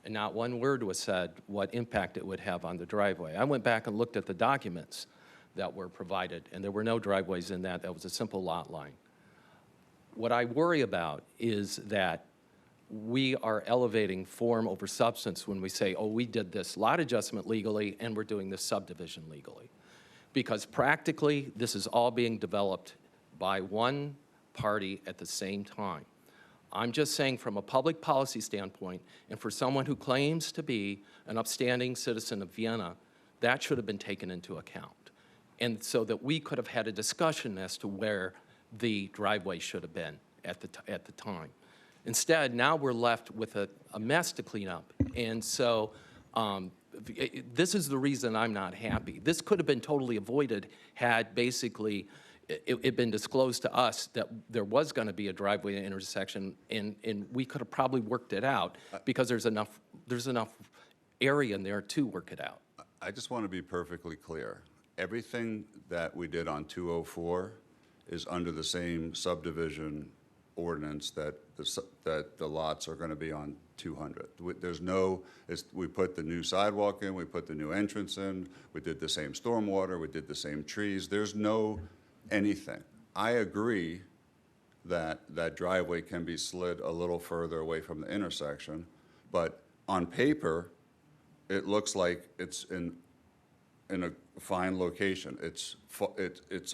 and not one word was said what impact it would have on the driveway. I went back and looked at the documents that were provided, and there were no driveways in that. That was a simple lot line. What I worry about is that we are elevating form over substance when we say, oh, we did this lot adjustment legally and we're doing this subdivision legally. Because practically, this is all being developed by one party at the same time. I'm just saying from a public policy standpoint, and for someone who claims to be an upstanding citizen of Vienna, that should have been taken into account. And so that we could have had a discussion as to where the driveway should have been at the time. Instead, now we're left with a mess to clean up. And so this is the reason I'm not happy. This could have been totally avoided had basically it been disclosed to us that there was going to be a driveway intersection, and we could have probably worked it out because there's enough area in there to work it out. I just want to be perfectly clear. Everything that we did on 204 is under the same subdivision ordinance that that the lots are going to be on 200. There's no, we put the new sidewalk in, we put the new entrance in, we did the same stormwater, we did the same trees. There's no anything. I agree that that driveway can be slid a little further away from the intersection, but on paper, it looks like it's in a fine location. It's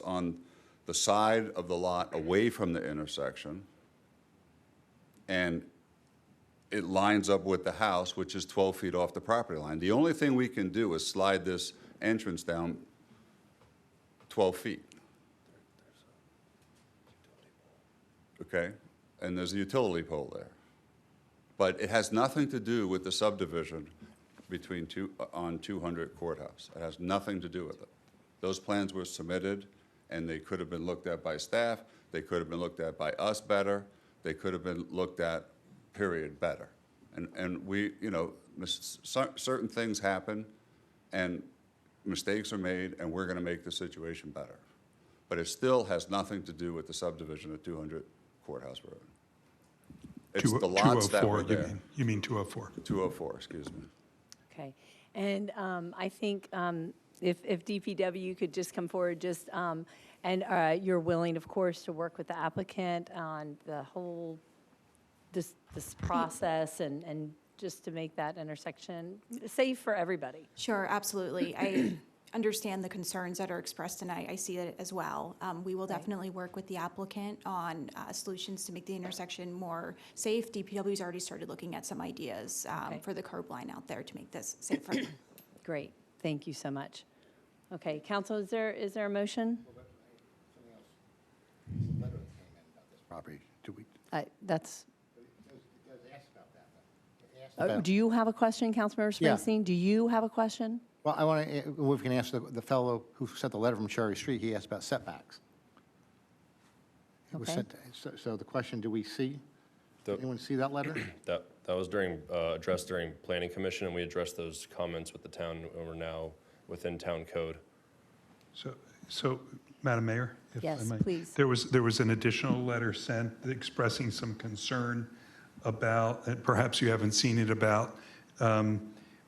on the side of the lot away from the intersection, and it lines up with the house, which is 12 feet off the property line. The only thing we can do is slide this entrance down 12 feet. Okay? And there's a utility pole there. But it has nothing to do with the subdivision on 200 Courthouse. It has nothing to do with it. Those plans were submitted, and they could have been looked at by staff. They could have been looked at by us better. They could have been looked at, period, better. And we, you know, certain things happen, and mistakes are made, and we're going to make the situation better. But it still has nothing to do with the subdivision of 200 Courthouse Road. It's the lots that were there. You mean 204? 204, excuse me. Okay. And I think if DPW could just come forward, and you're willing, of course, to work with the applicant on the whole, this process and just to make that intersection safe for everybody. Sure, absolutely. I understand the concerns that are expressed, and I see it as well. We will definitely work with the applicant on solutions to make the intersection more safe. DPW's already started looking at some ideas for the curb line out there to make this safer. Great. Thank you so much. Okay, council, is there a motion? Property, do we? That's. about- Do you have a question, Councilmember Yeah. Springsteen? Do you have a question? Well, I want to, we can ask the fellow who sent the letter from Cherry Street, he asked about setbacks. It was Okay. sent, so the question, do we see? The- Anyone see that letter? That was addressed during Planning Commission, and we addressed those comments with the town, and we're now within town code. So, Madam Mayor, if I Yes, may. please. There was an additional letter sent expressing some concern about, and perhaps you haven't seen it, about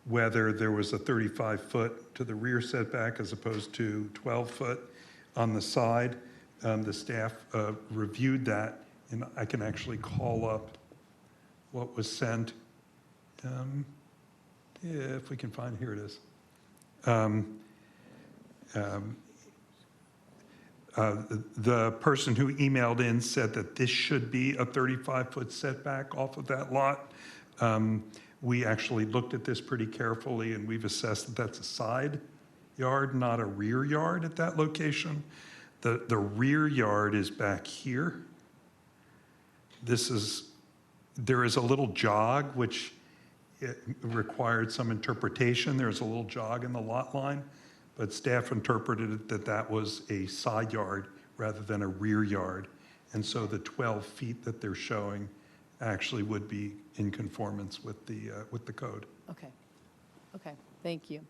whether there was a 35-foot to the rear setback as opposed to 12-foot on the side. The staff reviewed that, and I can actually call up what was sent. If we can find, here it is. The person who emailed in said that this should be a 35-foot setback off of that lot. We actually looked at this pretty carefully, and we've assessed that that's a side yard, not a rear yard at that location. The rear yard is back here. There is a little jog, which it required some interpretation. There's a little jog in the lot line, but staff interpreted it that that was a side yard rather than a rear yard. And so the 12 feet that they're showing actually would be in conformance with the code. Okay, thank you.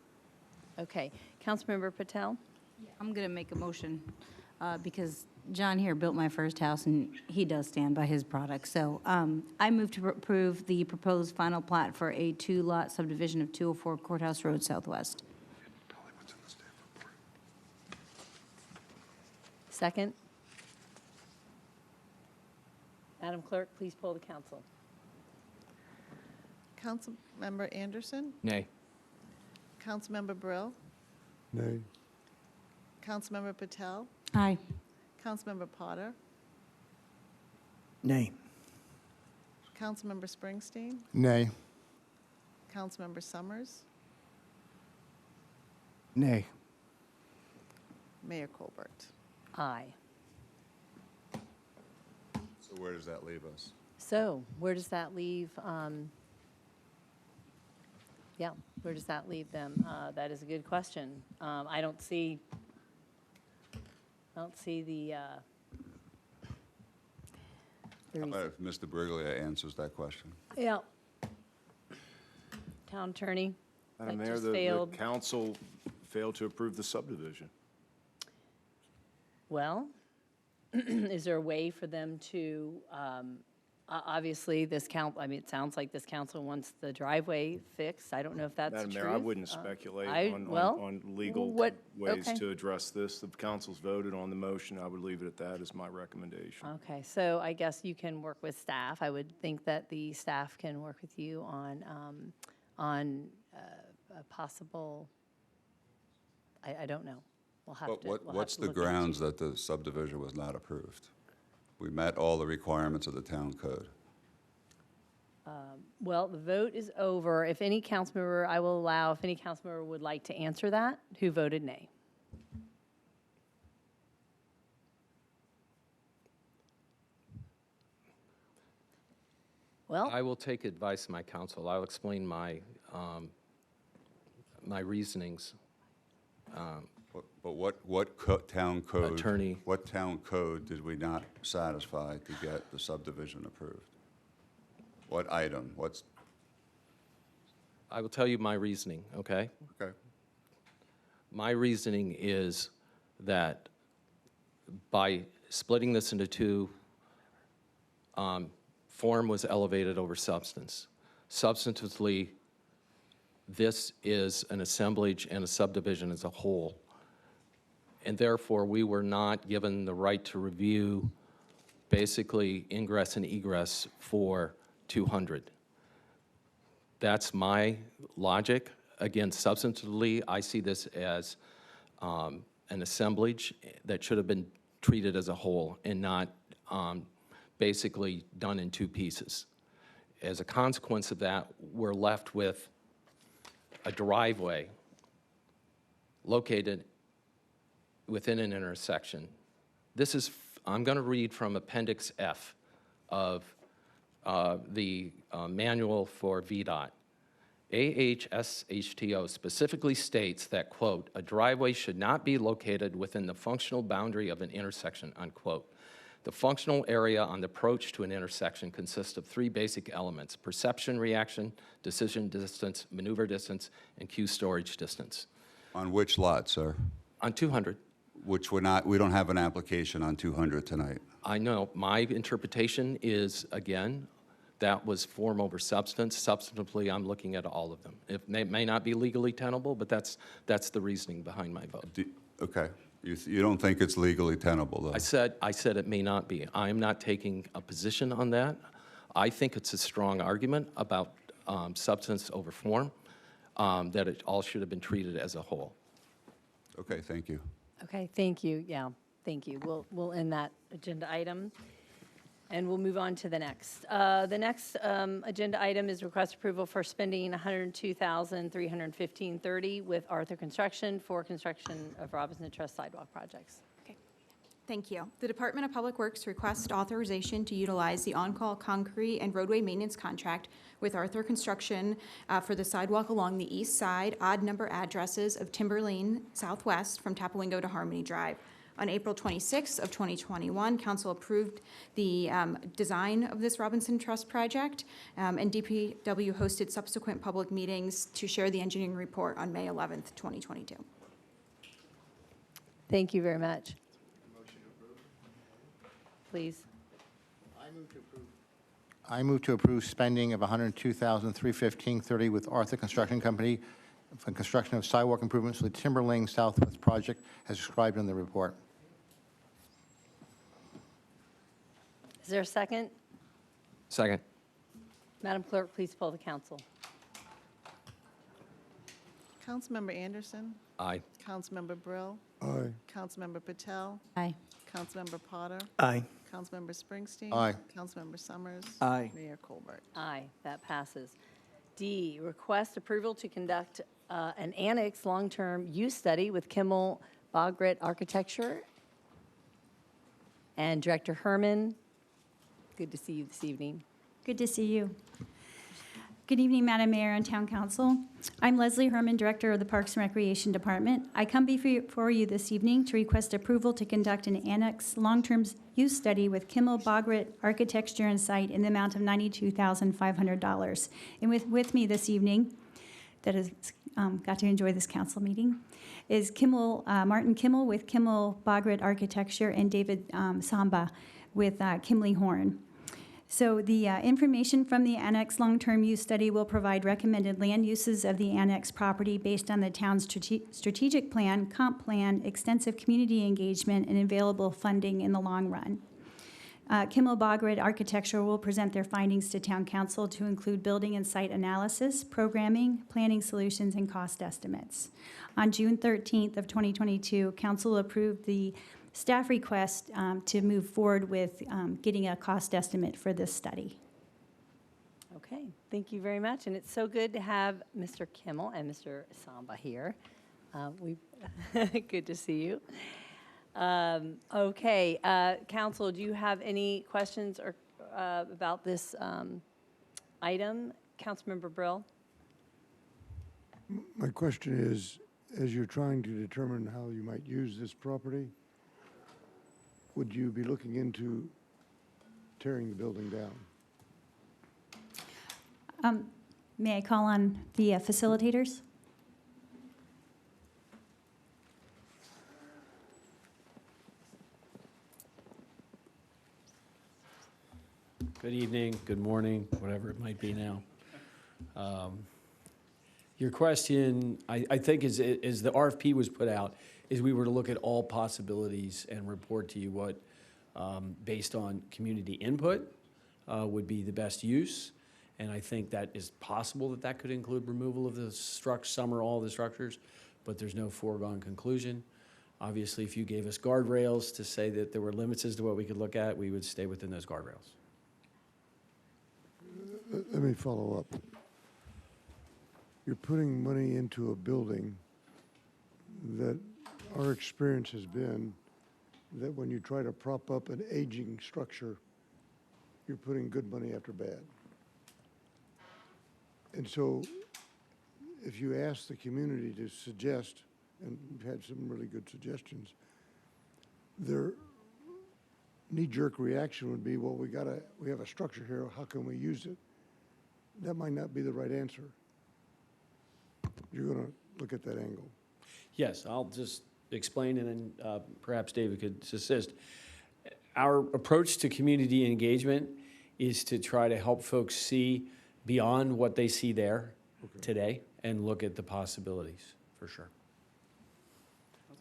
Okay, Councilmember Patel? I'm going to make a motion because John here built my first house, and he does stand by his product. So I move to approve the proposed final plat for a 2-lot subdivision of 204 Courthouse Road Southwest. Second? Madam Clerk, please poll the council. Councilmember Anderson? Nay. Councilmember Brill? Nay. Councilmember Patel? Aye. Councilmember Potter? Nay. Councilmember Springsteen? Nay. Councilmember Summers? Nay. Mayor Colbert? Aye. So where does that leave us? So where does that leave, where does that leave them? That is a good question. I don't see the, How about if Mr. Briglia answers that question? yeah. Town attorney? Madam that Mayor, just the failed. council failed to approve the subdivision. Well, is there a way for them to, obviously, this it sounds like this council wants the driveway fixed. I don't know if that's Madam true. Mayor, I wouldn't speculate on legal what- ways okay. to address this. The council's voted on the motion. I would leave it at that as my recommendation. Okay, so I guess you can work with staff. I would think that the staff can work with you on a possible, I don't know. We'll have But to. we'll have what's to the look into- grounds that the subdivision was not approved? We met all the requirements of the town code. Well, the vote is over. If any council member, I will allow, if any council member would like to answer that, who voted nay? Well, I will take advice of my counsel. I'll explain my, my reasonings. But what town code? Attorney. What town code did we not satisfy to get the subdivision approved? What item? I will tell you my reasoning, okay? Okay. My reasoning is that by splitting this into two, form was elevated over substance. Substantively, this is an assemblage and a subdivision as a whole. And therefore, we were not given the right to review basically ingress and egress for 200. That's my logic. Again, substantively, I see this as an assemblage that should have been treated as a whole and not basically done in two pieces. As a consequence of that, we're left with a driveway located within an intersection. This is, I'm going to read from Appendix F of the manual for VDOT. AHSHTO specifically states that, quote, a driveway should not be located within the functional boundary of an intersection, unquote. The functional area on the approach to an intersection consists of three basic elements: perception reaction, decision distance, maneuver distance, and queue storage distance. On which lot, sir? On 200. Which we don't have an application on 200 tonight. I know. My interpretation is, again, that was form over substance. Substantively, I'm looking at all of them. It may not be legally tenable, but that's the reasoning behind my vote. Okay. You don't think it's legally tenable, though? I said it may not be. I'm not taking a position on that. I think it's a strong argument about substance over form, that it all should have been treated as a whole. Okay, thank you. okay, thank you, yeah, thank you. We'll end that agenda item, and we'll move on to the next. The next agenda item is request approval for spending $102,315.30 with Arthur Construction for construction of Robinson Trust sidewalk projects. Thank you. The Department of Public Works requests authorization to utilize the on-call concrete and roadway maintenance contract with Arthur Construction for the sidewalk along the east side, odd number addresses of Timber Lane Southwest from Tapawingo to Harmony Drive. On April 26th of 2021, council approved the design of this Robinson Trust project, and DPW hosted subsequent public meetings to share the engineering report on May 11th, 2022. Thank you very much. Please. I move to approve spending of $102,315.30 with Arthur Construction Company for construction of sidewalk improvements for the Timber Lane Southwest project as described in the report. Is there a second? Second. Madam Clerk, please poll the council. Councilmember Anderson. Aye. Councilmember Brill. Aye. Councilmember Patel. Aye. Councilmember Potter. Aye. Councilmember Springsteen. Aye. Councilmember Summers. Aye. Mayor Colbert. Aye, that passes. D, request approval to conduct an annex long-term use study with Kimmel Bogret Architecture. And Director Herman, good to see you this evening. Good to see you. Good evening, Madam Mayor and Town Council. I'm Leslie Herman, Director of the Parks and Recreation Department. I come before you this evening to request approval to conduct an annex long-term use study with Kimmel Bogret Architecture and Site in the amount of $92,500. And with me this evening, that has got to enjoy this council meeting, is Martin Kimmel with Kimmel Bogred Architecture and David Samba with Kimley Horn. So the information from the Annex Long-Term Use Study will provide recommended land uses of the Annex property based on the town's strategic plan, comp plan, extensive community engagement, and available funding in the long run. Kimmel Bogred Architecture will present their findings to Town Council to include building and site analysis, programming, planning solutions, and cost estimates. On June 13th of 2022, Council approved the staff request to move forward with getting a cost estimate for this study. Okay, thank you very much, and it's so good to have Mr. Kimmel and Mr. Samba here. Good to see you. Okay, Council, do you have any questions or about this item? Councilmember Brill? My question is, as you're trying to determine how you might use this property, would you be looking into tearing the building down? May I call on the facilitators? Good evening, good morning, whatever it might be now. Your question, I think, is the RFP was put out, is we were to look at all possibilities and report to you what, based on community input, would be the best use. And I think that is possible that that could include removal of the some or all of the structures, but there's no foregone conclusion. Obviously, if you gave us guardrails to say that there were limits as to what we could look at, we would stay within those guardrails. Let me follow up. You're putting money into a building that our experience has been that when you try to prop up an aging structure, you're putting good money after bad. And so if you ask the community to suggest, and we've had some really good suggestions, their knee-jerk reaction would be, well, we have a structure here, how can we use it? That might not be the right answer. You're going to look at that angle. Yes, I'll just explain, and then perhaps David could assist. Our approach to community engagement is to try to help folks see beyond what they see there today and look at the possibilities, for sure.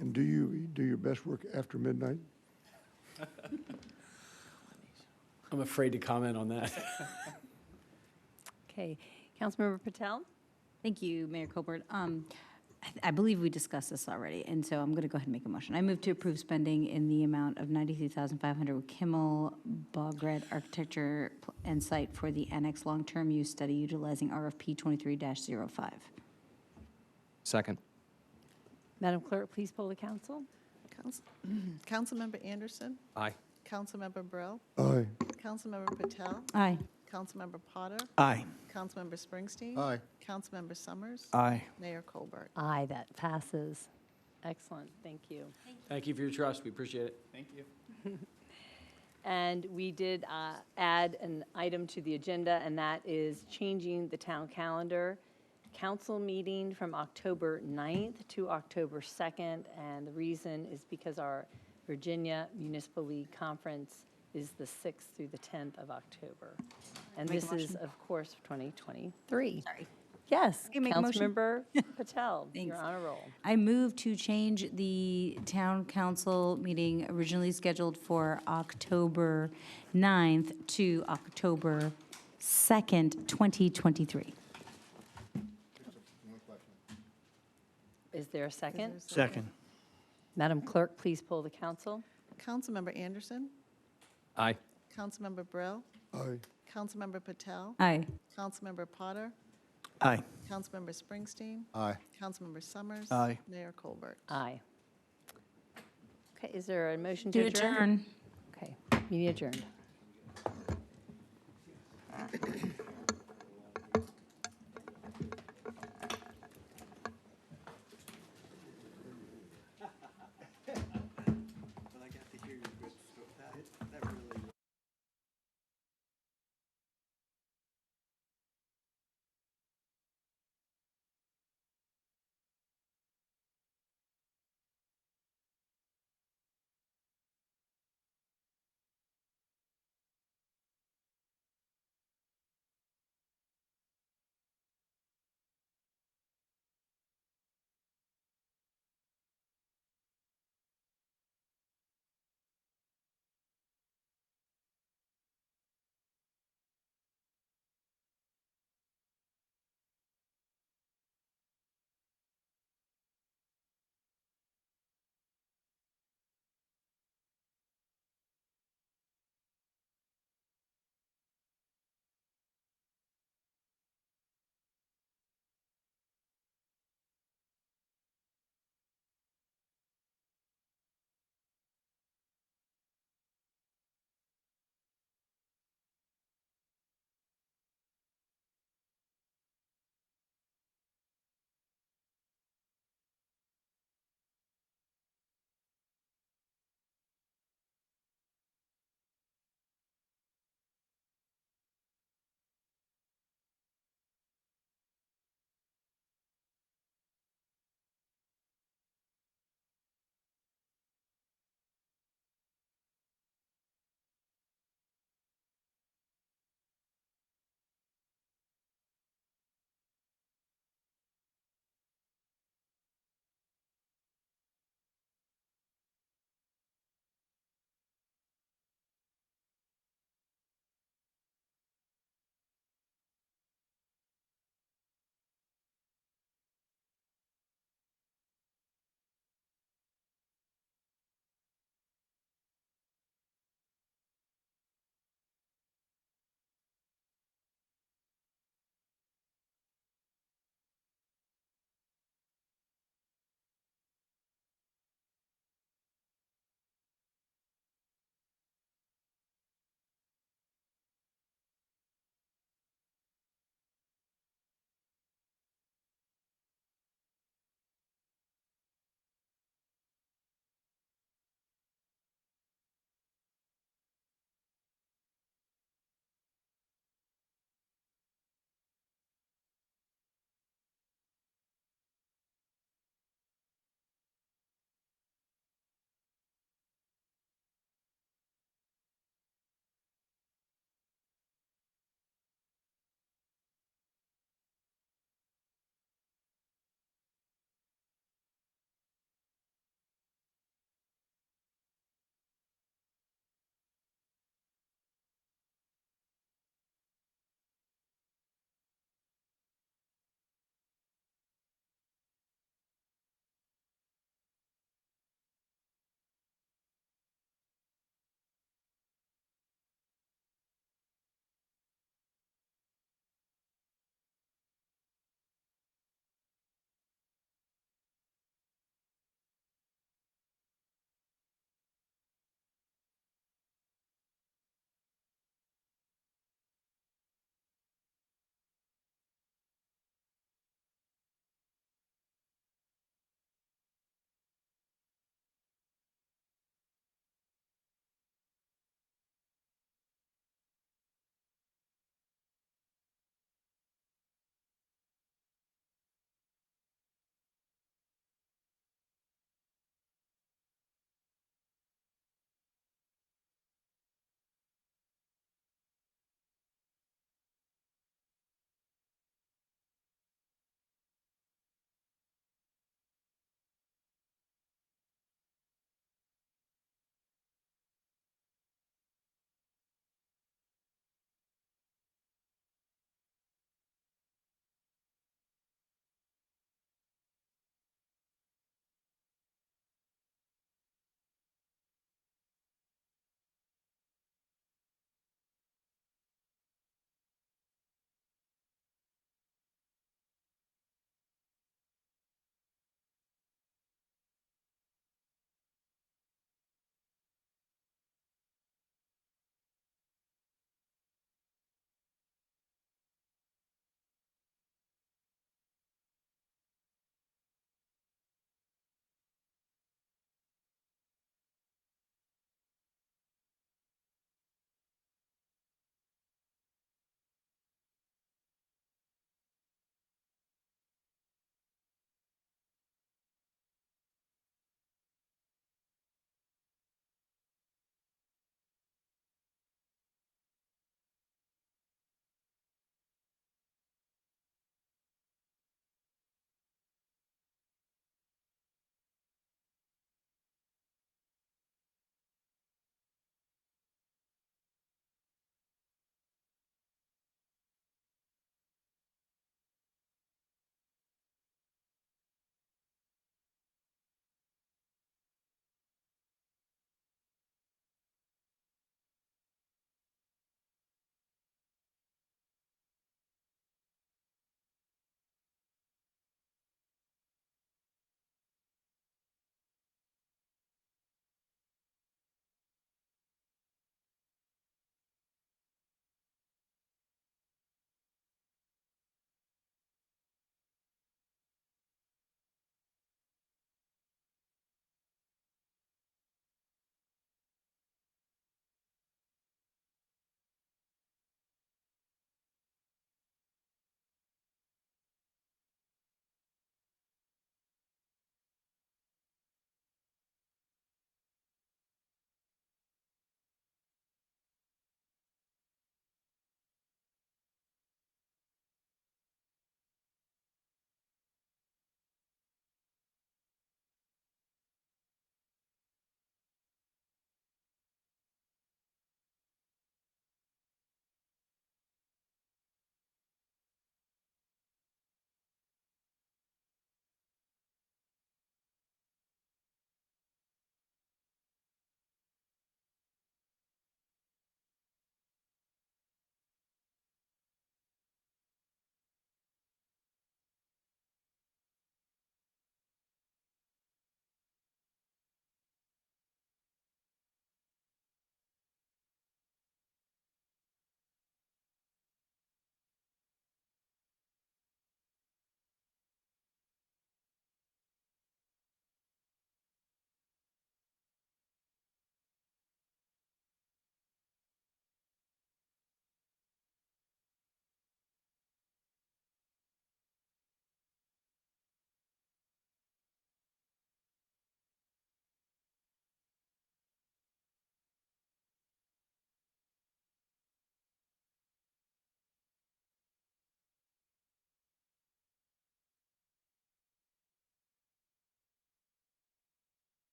And do you do your best work after midnight? I'm afraid to comment on that. Okay, Councilmember Patel? Thank you, Mayor Colbert. I believe we discussed this already, and so I'm going to go ahead and make a motion. I move to approve spending in the amount of $93,500 with Kimmel Bogred Architecture and Site for the Annex Long-Term Use Study utilizing RFP 23-05. Second. Madam Clerk, please poll the council. Councilmember Anderson. Aye. Councilmember Brill. Aye. Councilmember Patel. Aye. Councilmember Potter. Aye. Councilmember Springsteen. Aye. Councilmember Summers. Aye. Mayor Colbert. Aye, that passes. Excellent, thank you. Thank you for your trust. We appreciate it. Thank you. And we did add an item to the agenda, and that is changing the town calendar. Council meeting from October 9th to October 2nd, and the reason is because our Virginia Municipal League Conference is the 6th through the 10th of October. And Make a this is, motion. of course, 2023. Sorry. Yes, Can I make a motion? Councilmember Patel, Thanks. you're on a roll. I move to change the town council meeting originally scheduled for October 9th to October 2nd, 2023. Is there a second? Second. Madam Clerk, please poll the council. Councilmember Anderson. Aye. Councilmember Brill. Aye. Councilmember Patel. Aye. Councilmember Potter. Aye. Councilmember Springsteen. Aye. Councilmember Summers. Aye. Mayor Colbert. Aye. Okay, is there a motion to To adjourn. Okay, meeting adjourned.